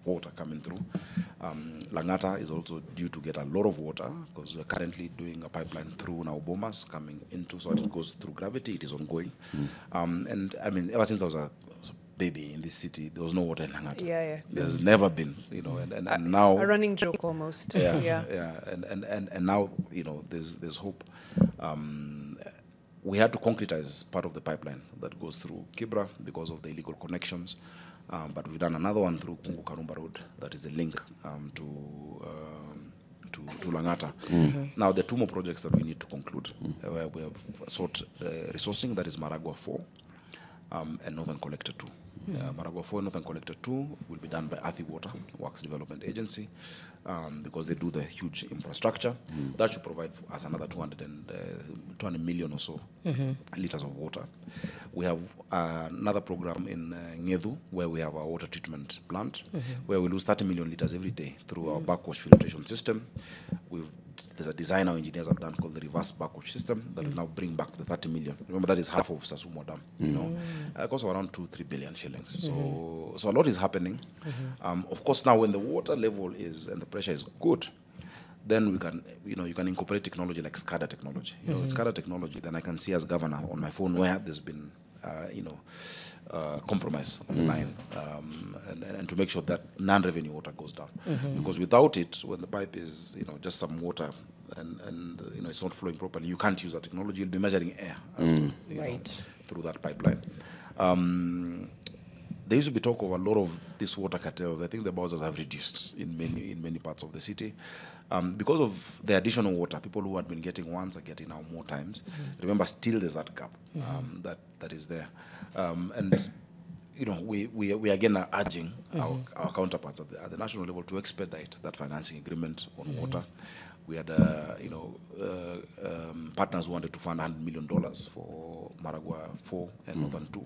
Speaker 2: water coming through. Langata is also due to get a lot of water because we're currently doing a pipeline through now Bomas coming into, so it goes through gravity. It is ongoing. And I mean, ever since I was a baby in this city, there was no water in Langata.
Speaker 4: Yeah.
Speaker 2: There's never been, and now
Speaker 4: a running joke almost.
Speaker 2: Yeah. And now, there's hope. We had to concretize part of the pipeline that goes through Kibra because of the illegal connections. But we've done another one through Kungu Karumba Road, that is the link to Langata. Now, there are 2 more projects that we need to conclude. We have sought resourcing, that is Maragua 4 and Northern Collector 2. Maragua 4 and Northern Collector 2 will be done by Athi Water Works Development Agency because they do the huge infrastructure. That should provide for us another 200 million or so liters of water. We have another program in Ngedu where we have our water treatment plant where we lose 30 million liters every day through our backwash filtration system. There's a design our engineers have done called the reverse backwash system that will now bring back the 30 million. Remember, that is half of Sasumo Dam. It costs around 2-3 billion shillings. So a lot is happening. Of course, now when the water level is and the pressure is good, then we can, you can incorporate technology like SCADA technology. SCADA technology, then I can see as governor on my phone where there's been, compromise on the line, and to make sure that non-revenue water goes down. Because without it, when the pipe is, just some water and it's not flowing properly, you can't use that technology. You'll be measuring air through that pipeline. There used to be talk of a lot of these water cartels. I think the bowsers have reduced in many parts of the city. Because of the additional water, people who had been getting once are getting now more times. Remember, still there's that gap that is there. And we again are urging our counterparts at the national level to expedite that financing agreement on water. We had partners who wanted to fund $100 million for Maragua 4 and Northern 2.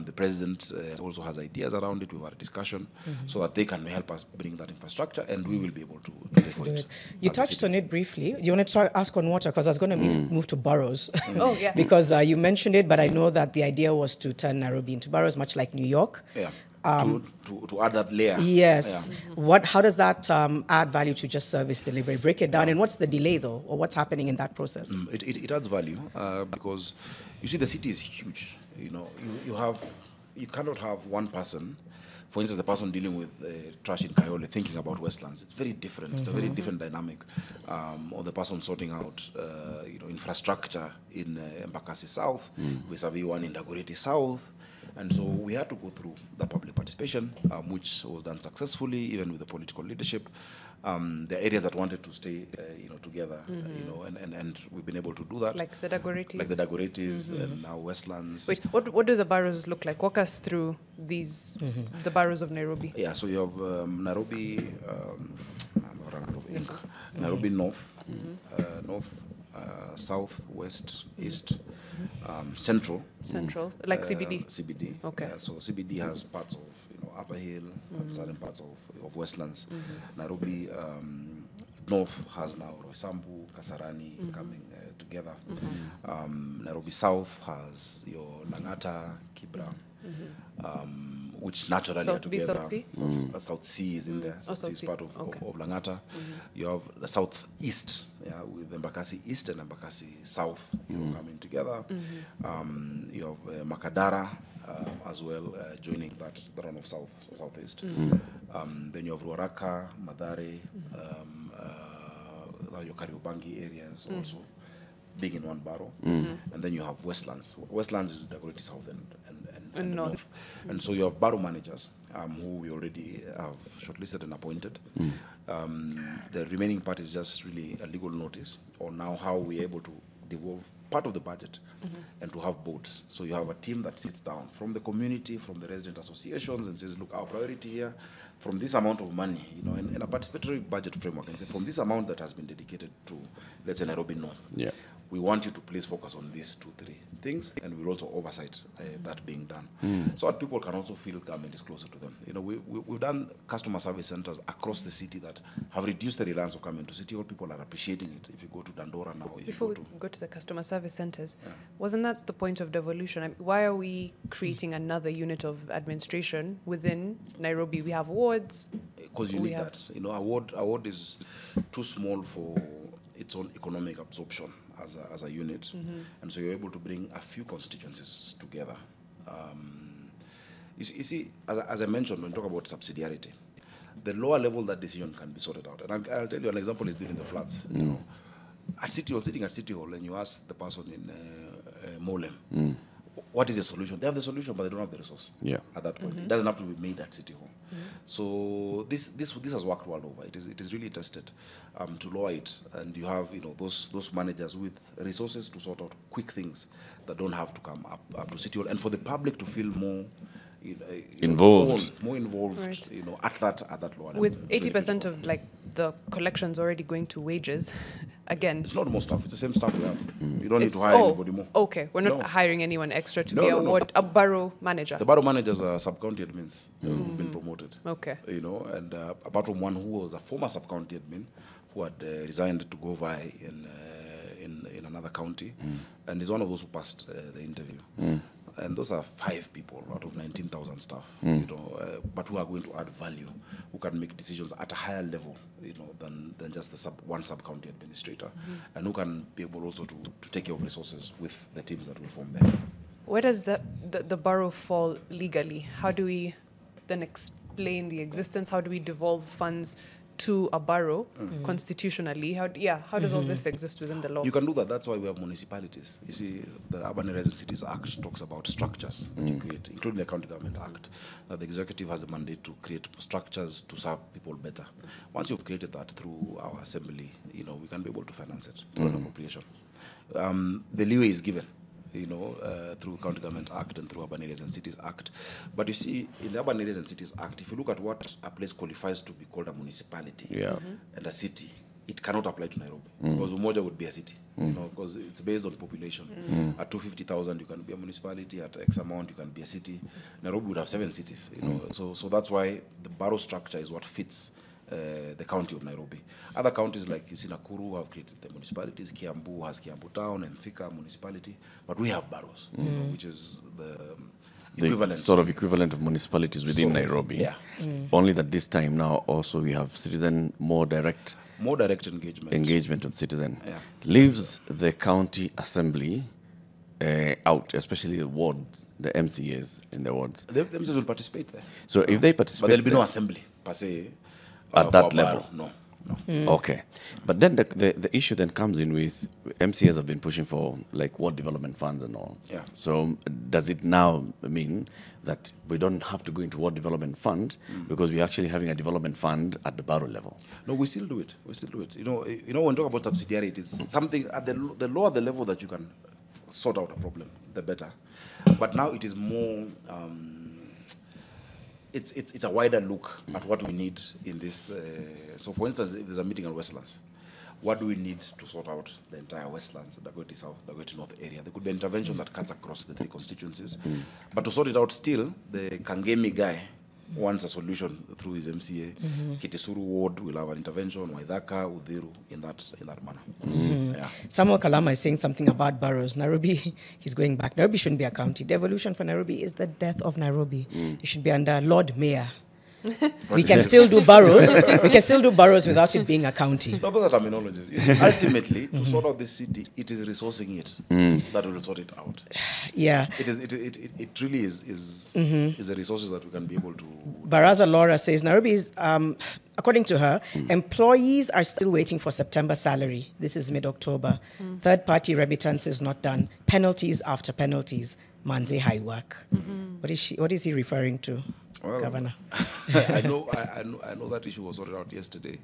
Speaker 2: The president also has ideas around it. We've had a discussion so that they can help us bring that infrastructure, and we will be able to pay for it.
Speaker 3: You touched on it briefly. Do you want to ask on water? Because I was going to move to boroughs.
Speaker 4: Oh, yeah.
Speaker 3: Because you mentioned it, but I know that the idea was to turn Nairobi into boroughs, much like New York.
Speaker 2: Yeah. To add that layer.
Speaker 3: Yes. Yeah. How does that add value to just service delivery? Break it down. And what's the delay, though, or what's happening in that process?
Speaker 2: It adds value because you see the city is huge. You cannot have one person, for instance, the person dealing with trash in Kayole thinking about Westlands. It's very different. It's a very different dynamic. Or the person sorting out, infrastructure in Embakasi South, vis-a-vis one in Dagoretti South. And so we had to go through the public participation, which was done successfully, even with the political leadership. The areas that wanted to stay, together, and we've been able to do that.
Speaker 4: Like the Dagorettis.
Speaker 2: Like the Dagorettis and now Westlands.
Speaker 4: Wait, what do the boroughs look like? Walk us through these, the boroughs of Nairobi.
Speaker 2: Yeah, so you have Nairobi, Nairobi North, South, West, East, Central.
Speaker 4: Central, like CBD?
Speaker 2: CBD.
Speaker 4: Okay.
Speaker 2: So CBD has parts of Upper Hill and certain parts of Westlands. Nairobi North has now Roysambu, Kasarani coming together. Nairobi South has your Langata, Kibra, which naturally
Speaker 4: South
Speaker 2: are together.
Speaker 4: South C?
Speaker 2: South C is in there. South C is part of Langata. You have the Southeast, with Embakasi East and Embakasi South coming together. You have Makadara as well, joining that run of Southeast. Then you have Ruaraka, Mathare, your Kariobangi areas also. being in one borough. And then you have Westlands. Westlands is Dagoretti South and North. And so you have borough managers who we already have shortlisted and appointed. The remaining part is just really a legal notice on now how we're able to devolve part of the budget and to have boards. So you have a team that sits down from the community, from the resident associations, and says, look, our priority here, from this amount of money, you know, in a participatory budget framework, and say, from this amount that has been dedicated to, let's say, Nairobi North, we want you to please focus on these 2-3 things, and we'll also oversight that being done. So that people can also feel government is closer to them. You know, we've done customer service centers across the city that have reduced the reliance of coming to City Hall. People are appreciating it. If you go to Dandora now,
Speaker 4: before we go to the customer service centers, wasn't that the point of devolution? I mean, why are we creating another unit of administration within Nairobi? We have wards.
Speaker 2: Because you need that. You know, a ward is too small for its own economic absorption as a unit, and so you're able to bring a few constituencies together. You see, as I mentioned, when we talk about subsidiarity, the lower level that decision can be sorted out. And I'll tell you an example is during the floods. You know, at City Hall, sitting at City Hall, and you ask the person in Molem, what is the solution? They have the solution, but they don't have the resource. At that point, it doesn't have to be made at City Hall. So this has worked well over. It is really tested to lower it, and you have those managers with resources to sort out quick things that don't have to come up to City Hall, and for the public to feel more
Speaker 1: involved,
Speaker 2: right. At that lower level.
Speaker 4: With 80% of like the collections already going to wages, again.
Speaker 2: It's not more staff. It's the same staff we have. You don't need to hire anybody more.
Speaker 4: Okay, we're not hiring anyone extra to be a borough manager.
Speaker 2: The borough managers are sub-county admins who've been promoted.
Speaker 4: Okay.
Speaker 2: And apart from one who was a former sub-county admin who had resigned to go vie in another county, and is one of those who passed the interview. And those are 5 people out of 19,000 staff, but who are going to add value, who can make decisions at a higher level, than just the one sub-county administrator, and who can be able also to take care of resources with the teams that will form there.
Speaker 4: Where does the borough fall legally? How do we then explain the existence? How do we devolve funds to a borough constitutionally? How does all this exist within the law?
Speaker 2: You can do that. That's why we have municipalities. You see, the Urban Areas and Cities Act talks about structures that you create, including the County Government Act, that the executive has the mandate to create structures to serve people better. Once you've created that through our assembly, we can be able to finance it through an appropriation. The leeway is given, through County Government Act and through Urban Areas and Cities Act. But you see, in the Urban Areas and Cities Act, if you look at what a place qualifies to be called a municipality and a city, it cannot apply to Nairobi, because Umoja would be a city, because it's based on population. At 250,000, you can be a municipality. At X amount, you can be a city. Nairobi would have 7 cities, So that's why the borough structure is what fits the county of Nairobi. Other counties like you see Nakuru have created the municipalities. Kiambu has Kiambu Town and Thika municipality, but we have boroughs, which is the equivalent.
Speaker 1: Sort of equivalent of municipalities within Nairobi.
Speaker 2: Yeah.
Speaker 1: Only that this time now also we have citizen more direct engagement with citizen.
Speaker 2: Yeah.
Speaker 1: Leaves the county assembly out, especially the ward, the MCAs in the wards.
Speaker 2: The MCAs will participate there.
Speaker 1: So if they participate,
Speaker 2: but there'll be no assembly per se.
Speaker 1: At that level?
Speaker 2: No.
Speaker 1: Okay. But then the issue then comes in with MCAs have been pushing for like ward development funds and all.
Speaker 2: Yeah.
Speaker 1: So does it now mean that we don't have to go into ward development fund because we're actually having a development fund at the borough level?
Speaker 2: No, we still do it. When we talk about subsidiarity, it's something at the lower the level that you can sort out a problem, the better. But now it is more... It's a wider look at what we need in this. So, for instance, if there's a meeting in Westlands, what do we need to sort out the entire Westlands, Dagoretti South, Dagoretti North area? There could be an intervention that cuts across the 3 constituencies. But to sort it out still, the Kangemi guy wants a solution through his MCA. Kitisuru Ward will have an intervention, Waithaka, Udhiru, in that manner. Yeah.
Speaker 3: Samuel Kalama is saying something about boroughs. Nairobi, he's going back. Nairobi shouldn't be a county. Devolution for Nairobi is the death of Nairobi. It should be under Lord Mayor. We can still do boroughs. We can still do boroughs without it being a county.
Speaker 2: No, those are terminologies. You see, ultimately, to sort out this city, it is resourcing it that will sort it out.
Speaker 3: Yeah.
Speaker 2: It really is the resources that we can be able to.
Speaker 3: Baraza Laura says Nairobi is, according to her, employees are still waiting for September salary. This is mid-October. Third-party remittances not done. Penalties after penalties. Manze high work. What is he referring to, Governor?
Speaker 2: I know that issue was sorted out yesterday.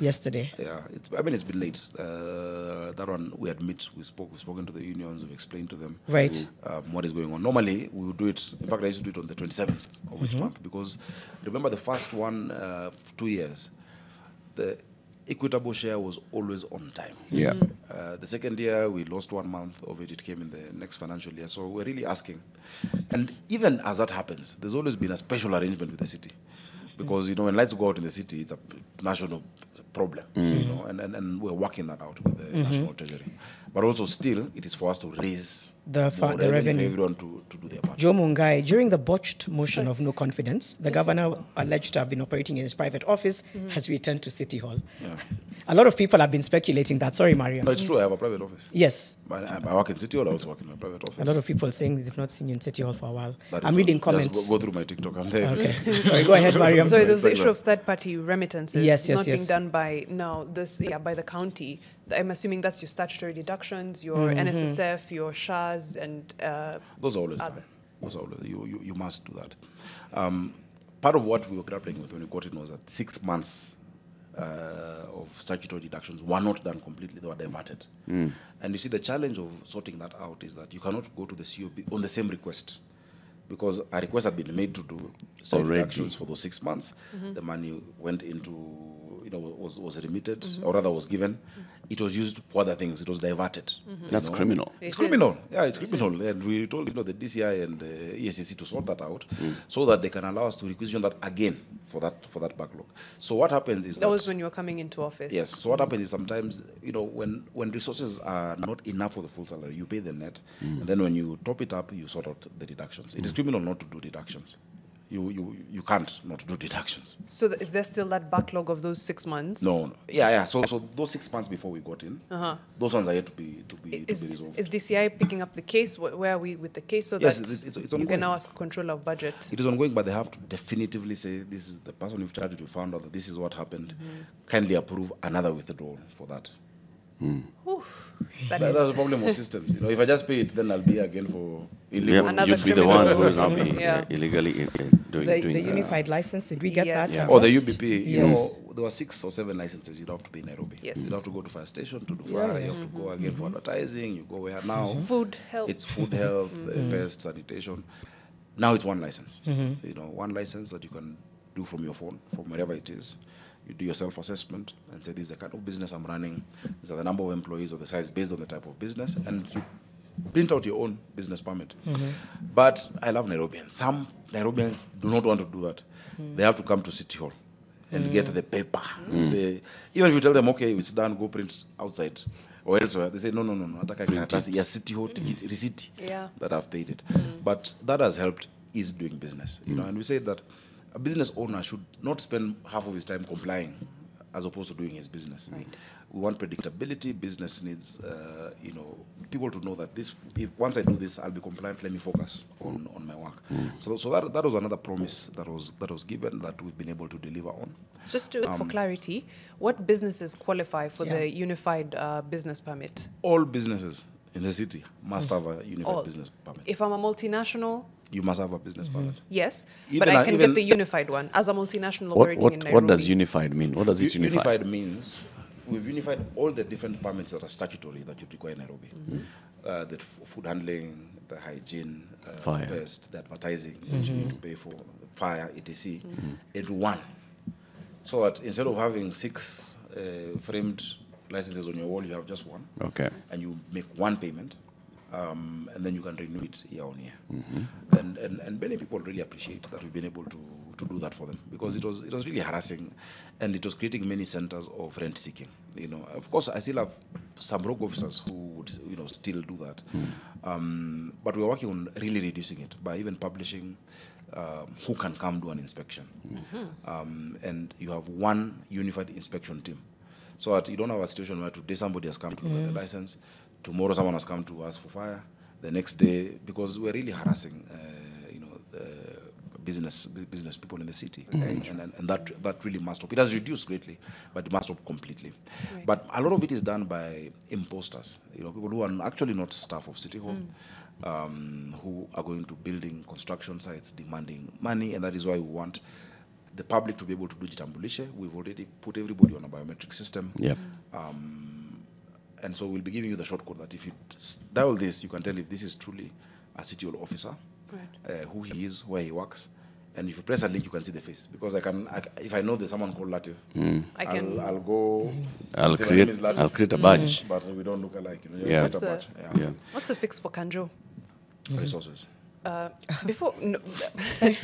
Speaker 3: Yesterday.
Speaker 2: Yeah, it's been late. That one we admit we've spoken to the unions, we've explained to them
Speaker 3: Right.
Speaker 2: What is going on. Normally we would do it. In fact, I used to do it on the 27th of each month because remember the first one 2 years, the equitable share was always on time.
Speaker 1: Yeah.
Speaker 2: The second year, we lost 1 month of it. It came in the next financial year. So we're really asking. And even as that happens, there's always been a special arrangement with the city. Because, when lights go out in the city, it's a national problem. And we're working that out with the National Treasury. But also still, it is for us to raise
Speaker 3: The revenue.
Speaker 2: for everyone to do their part.
Speaker 3: Joe Mungai, during the botched motion of no confidence, the governor, alleged to have been operating in his private office, has returned to City Hall.
Speaker 2: Yeah.
Speaker 3: A lot of people have been speculating that. Sorry, Mariam.
Speaker 2: No, it's true. I have a private office.
Speaker 3: Yes.
Speaker 2: I work in City Hall. I also work in my private office.
Speaker 3: A lot of people saying they've not seen you in City Hall for a while.
Speaker 2: That
Speaker 3: I'm
Speaker 2: is
Speaker 3: reading
Speaker 2: all.
Speaker 3: comments.
Speaker 2: Just go through my TikTok. I'm there.
Speaker 3: Okay. Sorry, go ahead, Mariam.
Speaker 4: So there's the issue of third-party remittances
Speaker 3: Yes,
Speaker 4: not being
Speaker 3: yes.
Speaker 4: done by by the county. I'm assuming that's your statutory deductions, your NSSF, your SHAs, and
Speaker 2: Those are always done. Those are always, you must do that. Part of what we were grappling with when we got it was that 6 months of statutory deductions were not done completely, they were diverted. And you see, the challenge of sorting that out is that you cannot go to the COP on the same request. Because a request had been made to do statutory deductions for those 6 months. The money went into, was remitted, or rather was given. It was used for other things. It was diverted.
Speaker 1: That's criminal.
Speaker 2: It's criminal. Yeah, it's criminal. And we told the DCI and the ESCC to sort that out so that they can allow us to requisition that again for that backlog. So what happens is
Speaker 4: that was when you were coming into office.
Speaker 2: Yes. So what happens is sometimes, when resources are not enough for the full salary, you pay the net, and then when you top it up, you sort out the deductions. It is criminal not to do deductions. You can't not do deductions.
Speaker 4: So is there still that backlog of those 6 months?
Speaker 2: No. Yeah. So those 6 months before we got in, those ones are yet to be resolved.
Speaker 4: Is DCI picking up the case? Where are we with the case? So
Speaker 2: Yes,
Speaker 4: that
Speaker 2: it's
Speaker 4: you
Speaker 2: ongoing.
Speaker 4: can now ask control of budget.
Speaker 2: It is ongoing, but they have to definitively say, this is the person you've charged, you found out that this is what happened. Kindly approve another withdrawal for that.
Speaker 4: That
Speaker 2: That's
Speaker 4: is
Speaker 2: the problem of systems. If I just pay it, then I'll be again for illegal.
Speaker 1: Yeah,
Speaker 4: Another
Speaker 1: you'd be the
Speaker 4: criminal.
Speaker 1: one who will now be
Speaker 4: Yeah.
Speaker 1: illegally doing
Speaker 3: The
Speaker 1: that.
Speaker 3: unified license, did we get
Speaker 4: Yes.
Speaker 3: that?
Speaker 4: Yeah.
Speaker 2: Or the
Speaker 3: first?
Speaker 2: UBP,
Speaker 3: Yes.
Speaker 2: there were 6 or 7 licenses you'd have to pay in Nairobi.
Speaker 4: Yes.
Speaker 2: You'd have to go to fire station to do fire, you have to go again for advertising, you go where now.
Speaker 4: food, health.
Speaker 2: It's food, health, pest, sanitation. Now it's one license. One license that you can do from your phone, from wherever it is. You do your self-assessment and say, this is the kind of business I'm running. These are the number of employees or the size based on the type of business. And you print out your own business permit. But I love Nairobians. Some Nairobians do not want to do that. They have to come to City Hall and get the paper. And say, even if you tell them, okay, it's done, go print outside or elsewhere, they say, no. Yeah, City Hall receipt that I've paid it. But that has helped ease doing business. And we say that a business owner should not spend half of his time complying as opposed to doing his business.
Speaker 4: Right.
Speaker 2: We want predictability. Business needs, people to know that once I do this, I'll be compliant. Let me focus on my work. So that was another promise that was given that we've been able to deliver on.
Speaker 4: Just for clarity, what businesses qualify for the unified business permit?
Speaker 2: All businesses in the city must have a unified business permit.
Speaker 4: If I'm a multinational,
Speaker 2: You must have a business permit.
Speaker 4: yes,
Speaker 2: Even
Speaker 4: but I can
Speaker 2: even-
Speaker 4: get the unified one as a multinational operating in Nairobi.
Speaker 1: What does unified mean? What does it unify?
Speaker 2: Unified means we've unified all the different permits that are statutory that you require in Nairobi. The food handling, the hygiene,
Speaker 1: Fire.
Speaker 2: the pest, the advertising that you need to pay for, the fire, etc. Into one. So that instead of having 6 framed licenses on your wall, you have just one.
Speaker 1: Okay.
Speaker 2: And you make one payment. and then you can renew it year on year. And many people really appreciate that we've been able to do that for them, because it was really harassing, and it was creating many centers of rent seeking. You know, of course, I still have some rogue officers who would, you know, still do that, but we're working on really reducing it by even publishing who can come do an inspection, and you have one unified inspection team, so that you don't have a situation where today somebody has come to get a license, tomorrow someone has come to ask for fire, the next day, because we're really harassing, you know, business people in the city, and that really must stop. It has reduced greatly, but it must stop completely.
Speaker 4: Right.
Speaker 2: But a lot of it is done by imposters, you know, people who are actually not staff of City Hall, who are going to building construction sites demanding money, and that is why we want the public to be able to do jitambulishe. We've already put everybody on a biometric system.
Speaker 1: Yep.
Speaker 2: And so we'll be giving you the shortcode that if you dial this, you can tell if this is truly a City Hall officer, who he is, where he works. And if you press a link, you can see the face. Because if I know there's someone called Latif, I'll go.
Speaker 1: I'll create a badge.
Speaker 2: But we don't look alike. You know,
Speaker 1: Yeah.
Speaker 2: create a badge. Yeah.
Speaker 4: What's the fix for Kanjo?
Speaker 2: Resources.
Speaker 4: Before, no,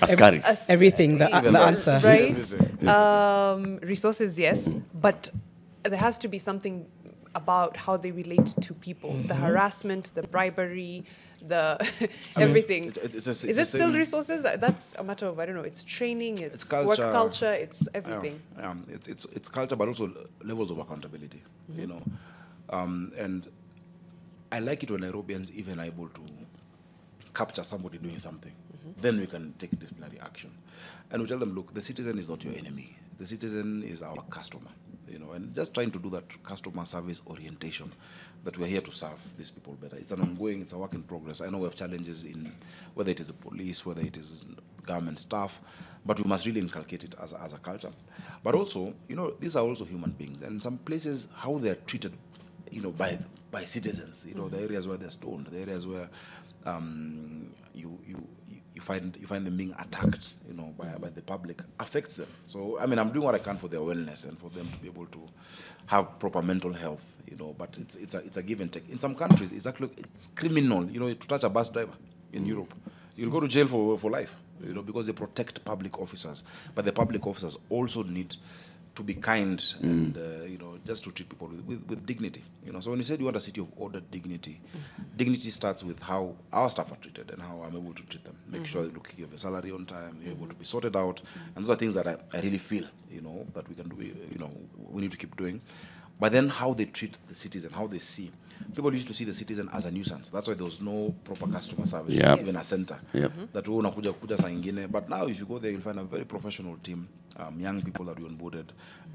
Speaker 1: Askari.
Speaker 3: Everything, the
Speaker 2: Even
Speaker 3: answer.
Speaker 4: right?
Speaker 2: Everything.
Speaker 4: Resources, yes, but there has to be something about how they relate to people. The harassment, the bribery, the everything. Is it still resources? That's a matter of, I don't know, it's training, it's
Speaker 2: culture.
Speaker 4: work culture, it's everything.
Speaker 2: It's culture, but also levels of accountability, you know. And I like it when Nairobians even are able to capture somebody doing something. Then we can take disciplinary action. And we tell them, look, the citizen is not your enemy. The citizen is our customer, you know, and just trying to do that customer service orientation, that we're here to serve these people better. It's an ongoing, it's a work in progress. I know we have challenges in whether it is the police, whether it is government staff, but we must really inculcate it as a culture. But also, you know, these are also human beings, and in some places, how they're treated, you know, by citizens, you know, the areas where they're stoned, the areas where you find them being attacked, you know, by the public, affects them. So, I mean, I'm doing what I can for their wellness and for them to be able to have proper mental health, you know, but it's a give and take. In some countries, it's criminal, you know, to touch a bus driver in Europe. You'll go to jail for life, you know, because they protect public officers. But the public officers also need to be kind and, you know, just to treat people with dignity. You know, so when you said you want a city of order, dignity, dignity starts with how our staff are treated and how I'm able to treat them. Make sure you have a salary on time, you're able to be sorted out. And those are things that I really feel, you know, that we can do, you know, we need to keep doing. But then how they treat the citizen, how they see. People used to see the citizen as a nuisance. That's why there was no proper customer service, even a center. That we unakuja saa ingine. But now if you go there, you'll find a very professional team, young people that we onboarded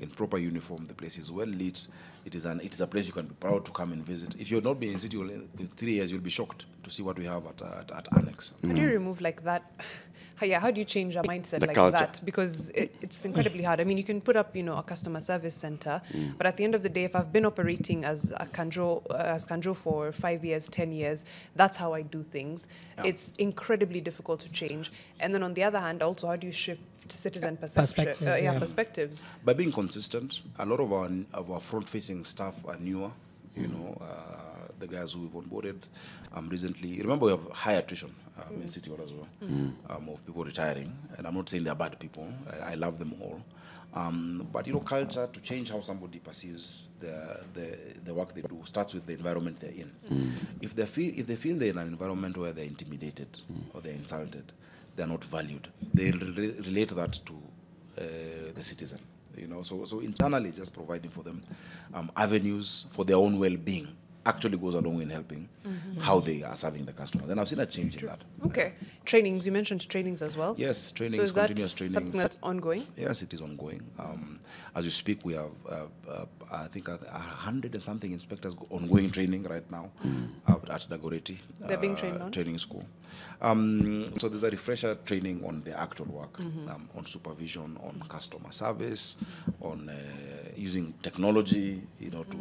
Speaker 2: in proper uniform. The place is well lit. It is a place you can be proud to come and visit. If you've not been in City Hall in 3 years, you'll be shocked to see what we have at Annex.
Speaker 4: How do you remove like that? How do you change a mindset like
Speaker 1: culture.
Speaker 4: that? Because it's incredibly hard. I mean, you can put up, you know, a customer service center, but at the end of the day, if I've been operating as Kanjo for 5 years, 10 years, that's how I do things. It's incredibly difficult to change. And then on the other hand, also, how do you shift citizen perspectives? Perspectives.
Speaker 2: By being consistent, a lot of our front-facing staff are newer, you know, the guys who we've onboarded recently. Remember, we have high attrition in City Hall as well, of people retiring. And I'm not saying they're bad people. I love them all. But, you know, culture, to change how somebody perceives the work they do, starts with the environment they're in. If they feel they're in an environment where they're intimidated or they're insulted, they're not valued, they'll relate that to the citizen. You know, so internally, just providing for them avenues for their own well-being actually goes along in helping how they are serving the customers. And I've seen a change in that.
Speaker 4: Okay. Trainings, you mentioned trainings as well?
Speaker 2: Yes, trainings,
Speaker 4: so is
Speaker 2: continuous
Speaker 4: that
Speaker 2: trainings.
Speaker 4: something that's ongoing?
Speaker 2: Yes, it is ongoing. As you speak, we have, I think, 100 and something inspectors ongoing training right now at Dagoretti.
Speaker 4: They're being trained on?
Speaker 2: Training school. So there's a refresher training on the actual work, on supervision, on customer service, on using technology, you know, to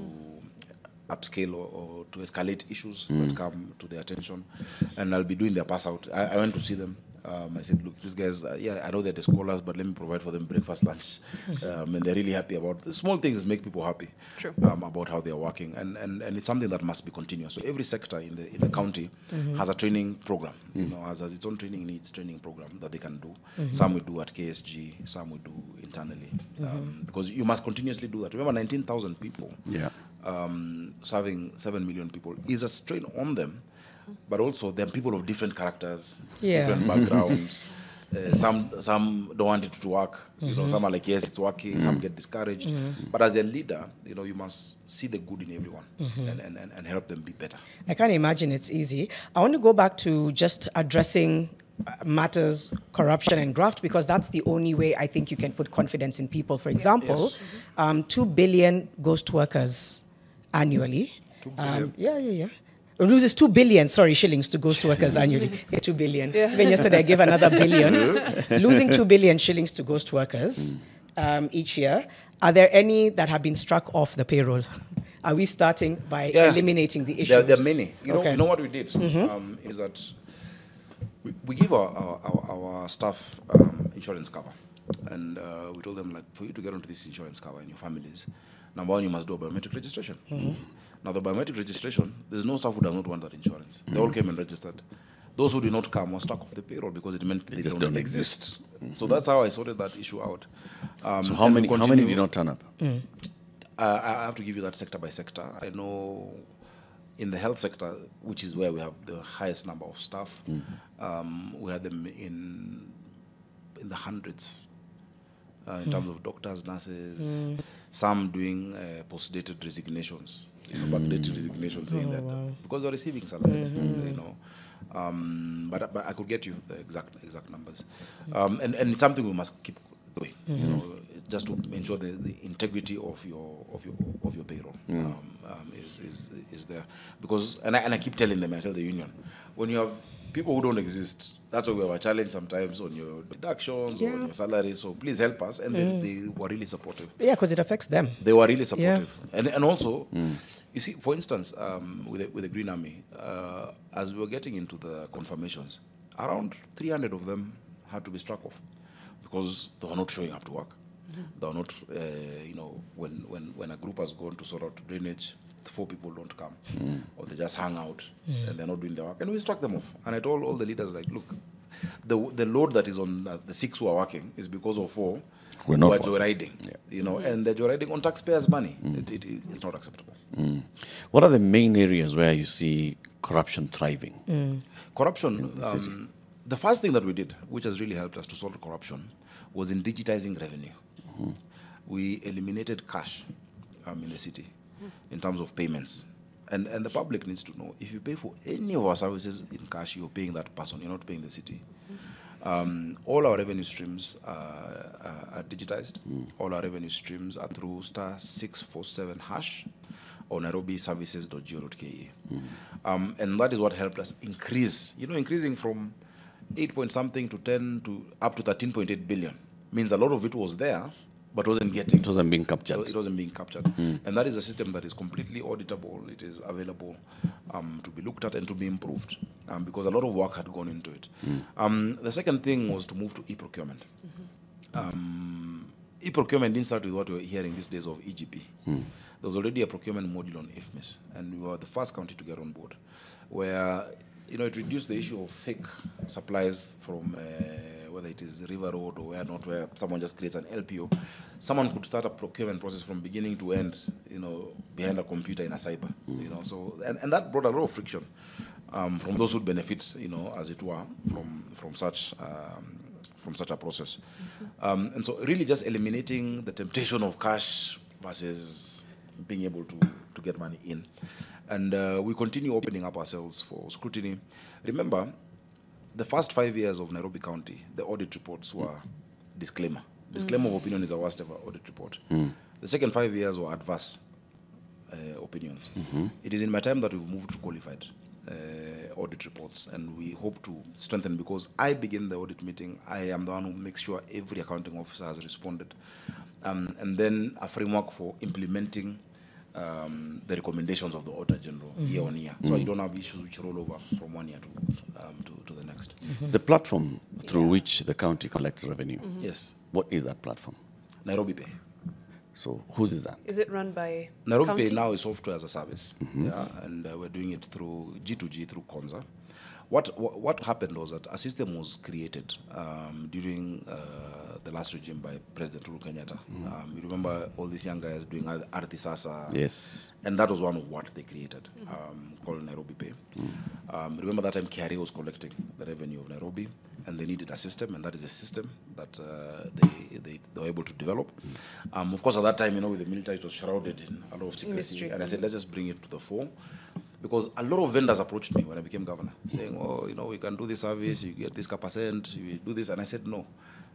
Speaker 2: upscale or to escalate issues that come to their attention. And I'll be doing their pass out. I went to see them I said, look, these guys, yeah, I know they're the scholars, but let me provide for them breakfast, lunch. And they're really happy about the small things make people happy.
Speaker 4: True.
Speaker 2: About how they're working. And it's something that must be continuous. So every sector in the county has a training program, has its own training needs training program that they can do. Some we do at KSG, some we do internally. Because you must continuously do that. Remember, 19,000 people serving 7 million people is a strain on them. But also, there are people of different characters, different backgrounds. Some don't want it to work. Some are like, yes, it's working. Some get discouraged. But as a leader, you must see the good in everyone and help them be better.
Speaker 3: I can't imagine it's easy. I want to go back to just addressing matters, corruption and graft, because that's the only way I think you can put confidence in people. For example, 2 billion ghost workers annually.
Speaker 2: 2 billion?
Speaker 3: Yeah. Loses 2 billion, shillings to ghost workers annually. 2 billion. Even yesterday I gave another billion. Losing 2 billion shillings to ghost workers each year. Are there any that have been struck off the payroll? Are we starting by eliminating the issues?
Speaker 2: There are many. You know what we did is that we give our staff insurance cover. And we told them, like, for you to get onto this insurance cover and your families, number one, you must do a biometric registration. Now, the biometric registration, there's no staff who does not want that insurance. They all came and registered. Those who did not come were struck off the payroll because it meant they
Speaker 1: just don't exist.
Speaker 2: So that's how I sorted that issue out.
Speaker 1: So how many did not turn up?
Speaker 2: I have to give you that sector by sector. I know in the health sector, which is where we have the highest number of staff, we had them in the hundreds in terms of doctors, nurses, some doing post-dated resignations, backdated resignations, saying that because they're receiving salaries, But I could get you the exact numbers, and it's something we must keep doing, just to ensure the integrity of your payroll is there. Because and I keep telling them, I tell the union, when you have people who don't exist, that's why we have a challenge sometimes on your deductions or on your salary. So please help us. And they were really supportive.
Speaker 3: Yeah, because it affects them.
Speaker 2: They were really supportive. And also, you see, for instance, with the Green Army, as we were getting into the confirmations, around 300 of them had to be struck off because they were not showing up to work. They were not, when a group has gone to sort out drainage, 4 people don't come, or they just hang out and they're not doing their work, and we struck them off. And I told all the leaders, like, look, the load that is on the 6 who are working is because of 4 who are joyriding, and they're joyriding on taxpayers' money. It's not acceptable.
Speaker 1: What are the main areas where you see corruption thriving?
Speaker 2: Corruption, the first thing that we did, which has really helped us to solve corruption, was in digitizing revenue. We eliminated cash in the city in terms of payments. And the public needs to know, if you pay for any of our services in cash, you're paying that person, you're not paying the city. All our revenue streams are digitized. All our revenue streams are through *647# or nairobiservices.go.ke. And that is what helped us increase, increasing from 8 point something to 10 to up to 13.8 billion. Means a lot of it was there, but wasn't getting.
Speaker 1: It wasn't being captured.
Speaker 2: It wasn't being captured. And that is a system that is completely auditable. It is available to be looked at and to be improved because a lot of work had gone into it. The second thing was to move to e-procurement. E-procurement didn't start with what we're hearing these days of EGP. There was already a procurement module on IFMIS, and we were the first county to get on board, where it reduced the issue of fake supplies from whether it is River Road or where not, where someone just creates an LPO. Someone could start a procurement process from beginning to end, behind a computer in a cyber, So and that brought a lot of friction from those who benefit, as it were, from such a process. And so really just eliminating the temptation of cash versus being able to get money in. And we continue opening up ourselves for scrutiny. Remember, the first 5 years of Nairobi County, the audit reports were disclaimer. Disclaimer of opinion is the worst ever audit report. The second 5 years were adverse opinions. It is in my time that we've moved to qualified audit reports, and we hope to strengthen, because I begin the audit meeting. I am the one who makes sure every accounting officer has responded. And then a framework for implementing the recommendations of the Auditor General year on year. So you don't have issues which roll over from one year to the next.
Speaker 1: The platform through which the county collects revenue.
Speaker 2: Yes.
Speaker 1: What is that platform?
Speaker 2: Nairobi Pay.
Speaker 1: So whose is that?
Speaker 4: Is it run by
Speaker 2: Nairobi
Speaker 4: county?
Speaker 2: Pay now is software as a service, yeah, and we're doing it through G2G, through Konza. What happened was that a system was created during the last regime by President Uhuru Kenyatta. You remember all these young guys doing Ardhi Sasa?
Speaker 1: Yes.
Speaker 2: And that was one of what they created, called Nairobi Pay. Remember that time KRA was collecting the revenue of Nairobi, and they needed a system, and that is a system that they were able to develop. Of course, at that time, with the military, it was shrouded in a lot of secrecy.
Speaker 4: Mystery.
Speaker 2: And I said, let's just bring it to the fore. Because a lot of vendors approached me when I became governor, saying, oh, we can do this service, you get this %, you do this. And I said, no.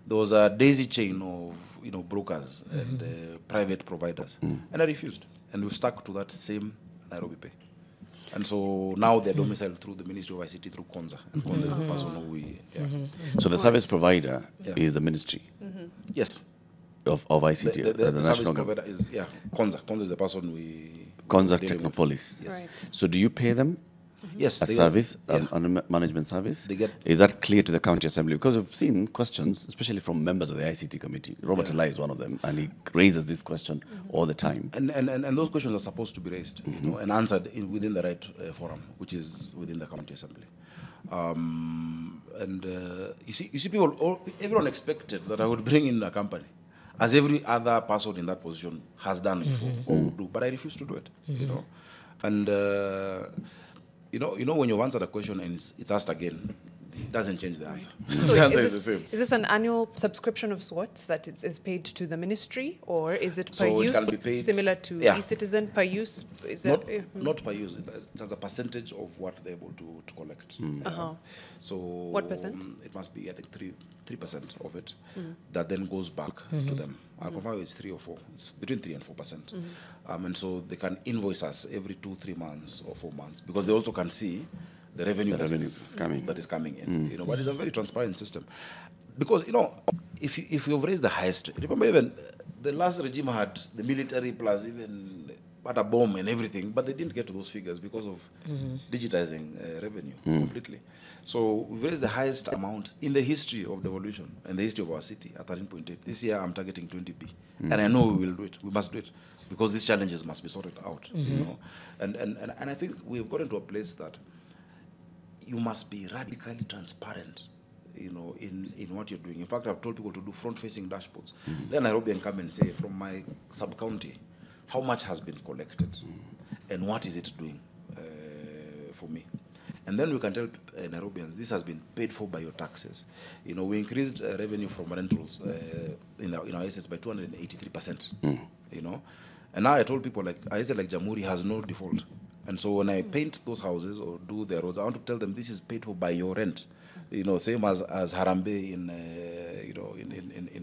Speaker 2: There was a daisy chain of, brokers and private providers. And I refused. And we've stuck to that same Nairobi Pay. And so now they're domiciled through the Ministry of ICT through Konza. And Konza is the person who we... Yeah.
Speaker 1: So the service provider is the ministry
Speaker 2: Yes.
Speaker 1: of ICT,
Speaker 2: The
Speaker 1: the
Speaker 2: service
Speaker 1: national government.
Speaker 2: provider is, Konza. Konza is the person we...
Speaker 1: Konza
Speaker 2: dealing with.
Speaker 1: Technopolis.
Speaker 2: Yes.
Speaker 4: Right.
Speaker 1: So do you pay them
Speaker 2: Yes.
Speaker 1: a
Speaker 2: they
Speaker 1: service,
Speaker 2: yeah.
Speaker 1: on a management service?
Speaker 2: They get-
Speaker 1: Is that clear to the county assembly? Because we've seen questions, especially from members of the ICT committee. Robert Eli is one of them, and he raises this question all the time.
Speaker 2: And those questions are supposed to be raised and answered within the right forum, which is within the county assembly. You see, everyone expected that I would bring in a company, as every other person in that position has done before or would do, but I refuse to do it. And when you've answered a question and it's asked again, it doesn't change the answer.
Speaker 4: So
Speaker 2: The answer is the same.
Speaker 4: Is this an annual subscription of sorts that is paid to the ministry, or is it per
Speaker 2: So it
Speaker 4: use,
Speaker 2: can be paid-
Speaker 4: similar to
Speaker 2: Yeah.
Speaker 4: e-citizen per use? Is
Speaker 2: Not,
Speaker 4: that,
Speaker 2: not per use. It's as a percentage of what they're able to collect. So
Speaker 4: What percent?
Speaker 2: It must be, I think, 3% of it that then goes back to them. I'll confirm it's 3 or 4. It's between 3 and 4%. And so they can invoice us every 2-3 months or 4 months, because they also can see the revenue, that is coming in. But it's a very transparent system. Because, if you've raised the highest, remember even the last regime had the military plus even had a bomb and everything, but they didn't get to those figures because of digitizing revenue completely. So we've raised the highest amount in the history of devolution and the history of our city at 13.8. This year I'm targeting 20p. And I know we will do it. We must do it, because these challenges must be sorted out. And I think we've gotten to a place that you must be radically transparent, in what you're doing. In fact, I've told people to do front-facing dashboards. Then Nairobi and come and say, from my sub-county, how much has been collected and what is it doing for me? And then we can tell Nairobians, this has been paid for by your taxes. We increased revenue from rentals in our assets by 283%. And now I told people, I said, Jamhuri has no default. And so when I paint those houses or do their roads, I want to tell them this is paid for by your rent. Same as Harambee in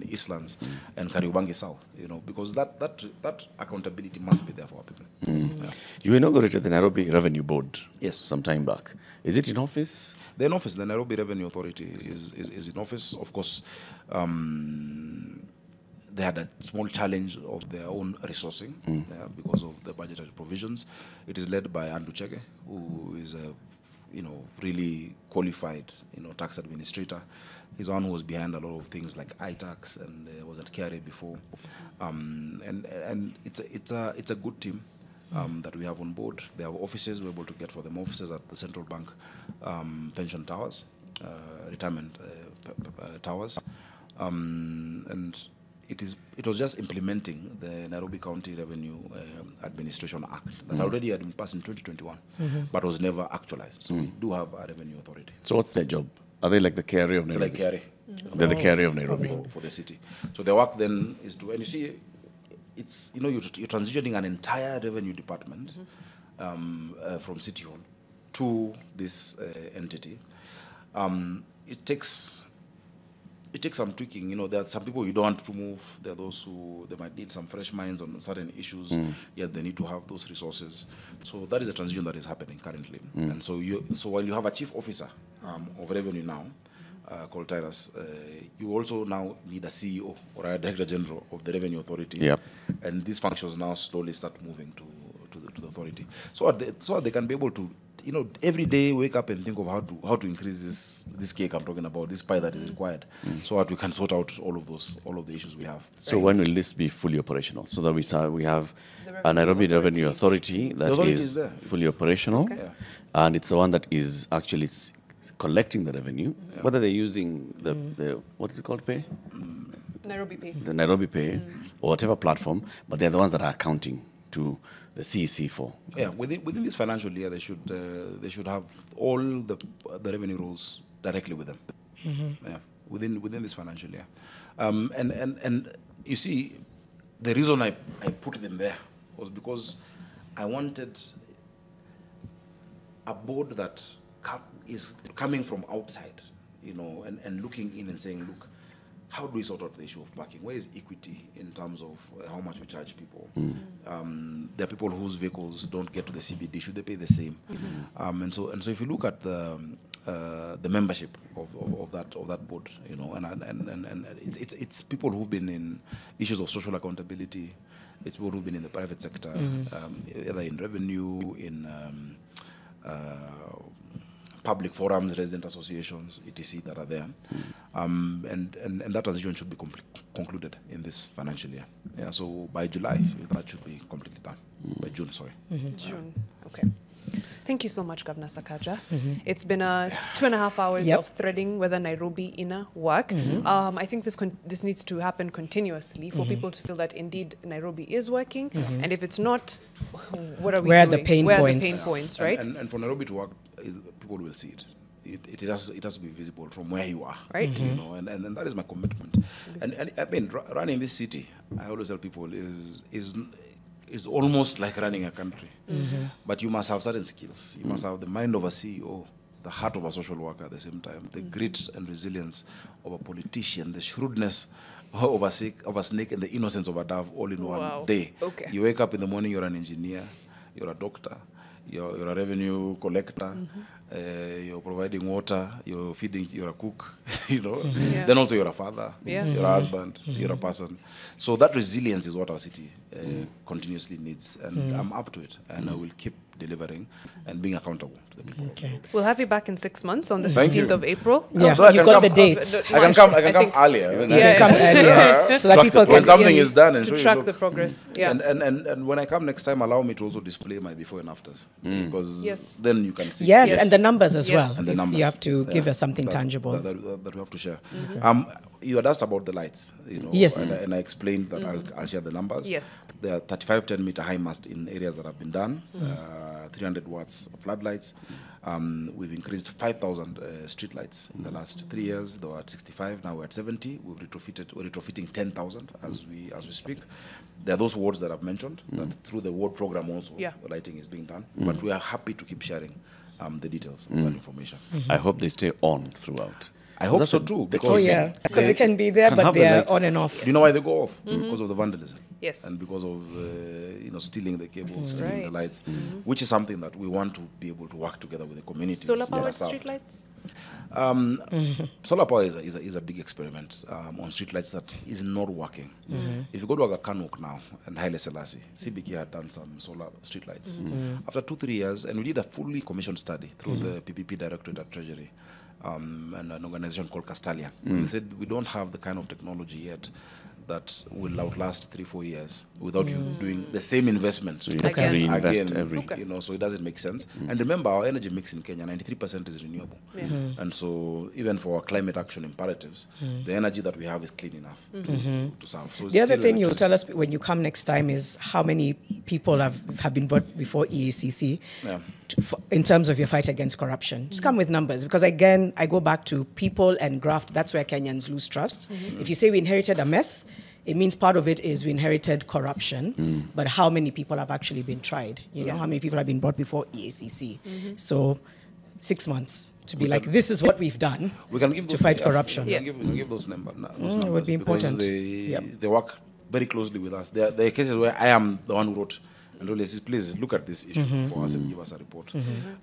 Speaker 2: Eastlands and Kariobangi South. Because that accountability must be there for our people. Yeah.
Speaker 1: You inaugurated the Nairobi Revenue Board some time back. Is it in office?
Speaker 2: They're in office. The Nairobi Revenue Authority is in office. Of course, they had a small challenge of their own resourcing because of the budgetary provisions. It is led by Andrew Chege, who is a really qualified tax administrator. He's the one who was behind a lot of things like iTax and was at KRA before. And it's a good team that we have on board. They have offices. We're able to get for them offices at the Central Bank pension towers, retirement towers, and it was just implementing the Nairobi County Revenue Administration Act that already had been passed in 2021, but was never actualized. So we do have a revenue authority.
Speaker 1: So what's their job? Are they like the KRA of
Speaker 2: It's
Speaker 1: Nairobi?
Speaker 2: like KRA.
Speaker 1: They're the KRA of Nairobi.
Speaker 2: For the city. So their work then is to, and you see, it's, you're transitioning an entire revenue department from City Hall to this entity. It takes some tweaking. There are some people you don't want to move. There are those who they might need some fresh minds on certain issues, yet they need to have those resources. So that is a transition that is happening currently. And so while you have a chief officer of revenue now, called Tyrus, you also now need a CEO or a Director General of the Revenue Authority.
Speaker 1: Yep.
Speaker 2: And these functions now slowly start moving to the authority, so that they can be able to, every day wake up and think of how to increase this cake I'm talking about, this pie that is required, so that we can sort out all of the issues we have.
Speaker 1: So when will this be fully operational? So that we have a Nairobi Revenue Authority that is fully operational, and it's the one that is actually collecting the revenue. Whether they're using the what is it called, Pay?
Speaker 4: Nairobi Pay.
Speaker 1: The Nairobi Pay, or whatever platform, but they're the ones that are accounting to the CEC for.
Speaker 2: Yeah, within this financial year, they should have all the revenue rules directly with them. Yeah, within this financial year, and you see, the reason I put them there was because I wanted a board that is coming from outside, and looking in and saying, look, how do we sort out the issue of parking? Where is equity in terms of how much we charge people? There are people whose vehicles don't get to the CBD. Should they pay the same? And so if you look at the membership of that board, and it's people who've been in issues of social accountability. It's people who've been in the private sector, either in revenue, in public forums, resident associations, etc. that are there, and that transition should be concluded in this financial year. Yeah, so by July, that should be completely done. By June, sorry.
Speaker 4: June. Okay. Thank you so much, Governor Sakaja. It's been 2.5 hours of threading whether Nairobi inner work. I think this needs to happen continuously for people to feel that indeed Nairobi is working, and if it's not, what are we doing?
Speaker 3: Where are the pain
Speaker 4: points, right?
Speaker 2: And for Nairobi to work, people will see it. It has to be visible from where you are,
Speaker 4: right?
Speaker 2: And that is my commitment. And I mean, running this city, I always tell people, is almost like running a country. But you must have certain skills. You must have the mind of a CEO, the heart of a social worker at the same time, the grit and resilience of a politician, the shrewdness of a snake, and the innocence of a dove all in one day.
Speaker 4: Okay.
Speaker 2: You wake up in the morning, you're an engineer, you're a doctor, you're a revenue collector, you're providing water, you're feeding, you're a cook, Then also you're a father, you're a husband, you're a person. So that resilience is what our city continuously needs, and I'm up to it, and I will keep delivering and being accountable to the people.
Speaker 3: Okay.
Speaker 4: We'll have you back in 6 months on the 15th of April.
Speaker 3: Yeah, you got the dates.
Speaker 2: I can come earlier.
Speaker 3: Come earlier, so that people can
Speaker 2: when something is done and
Speaker 4: to
Speaker 2: show
Speaker 4: track
Speaker 2: you,
Speaker 4: the progress.
Speaker 2: And when I come next time, allow me to also display my before and afters, because then you can see.
Speaker 3: Yes, and the numbers as well.
Speaker 2: And the numbers.
Speaker 3: You have to give us something tangible.
Speaker 2: That we have to share. You had asked about the lights,
Speaker 3: Yes.
Speaker 2: and I explained that I'll share the numbers.
Speaker 4: Yes.
Speaker 2: There are 35 10-meter high mast in areas that have been done, 300 watts of floodlights. We've increased 5,000 street lights in the last 3 years. They were at 65, now we're at 70. We're retrofitting 10,000 as we speak. There are those wards that I've mentioned, that through the ward program also, the lighting is being done. But we are happy to keep sharing the details of that information.
Speaker 1: I hope they stay on throughout.
Speaker 2: I hope so too, because
Speaker 3: because they can be there, but they're on and off.
Speaker 2: Do you know why they go off? Because of the vandalism.
Speaker 4: Yes.
Speaker 2: And because of stealing the cables, stealing the lights, which is something that we want to be able to work together with the community.
Speaker 4: Solar powered street lights?
Speaker 2: Solar power is a big experiment on street lights that is not working. If you go to Aga Khanok now and Haile Selassie, CBK had done some solar street lights. After 2-3 years, and we did a fully commissioned study through the PPP Directorate at Treasury, and an organization called Castalia. They said we don't have the kind of technology yet that will outlast 3-4 years without you doing the same investment.
Speaker 1: So you have to reinvest every.
Speaker 2: So it doesn't make sense. And remember, our energy mix in Kenya, 93% is renewable. And so even for our climate action imperatives, the energy that we have is clean enough to serve. So
Speaker 3: The other thing you'll tell us when you come next time is how many people have been brought before EACC in terms of your fight against corruption. Just come with numbers, because again, I go back to people and graft. That's where Kenyans lose trust. If you say we inherited a mess, it means part of it is we inherited corruption, but how many people have actually been tried? How many people have been brought before EACC? So 6 months to be this is what we've done to fight corruption.
Speaker 2: We can give those numbers.
Speaker 3: It would be important.
Speaker 2: They work very closely with us. There are cases where I am the one who wrote and really says, please look at this issue for us and give us a report.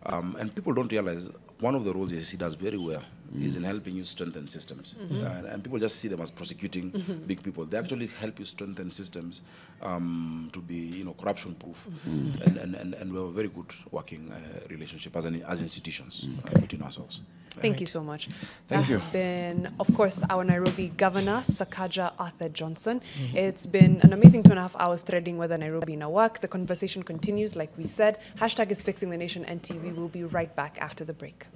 Speaker 2: And people don't realize one of the roles ACC does very well is in helping you strengthen systems. And people just see them as prosecuting big people. They actually help you strengthen systems to be, corruption-proof. And we have a very good working relationship as institutions between ourselves.
Speaker 4: Thank you so much.
Speaker 2: Thank you.
Speaker 4: That has been, of course, our Nairobi Governor, Sakaja Arthur Johnson. It's been an amazing 2.5 hours threading whether Nairobi now work. The conversation continues, like we said. Hashtag is Fixing the Nation NTV. We'll be right back after the break.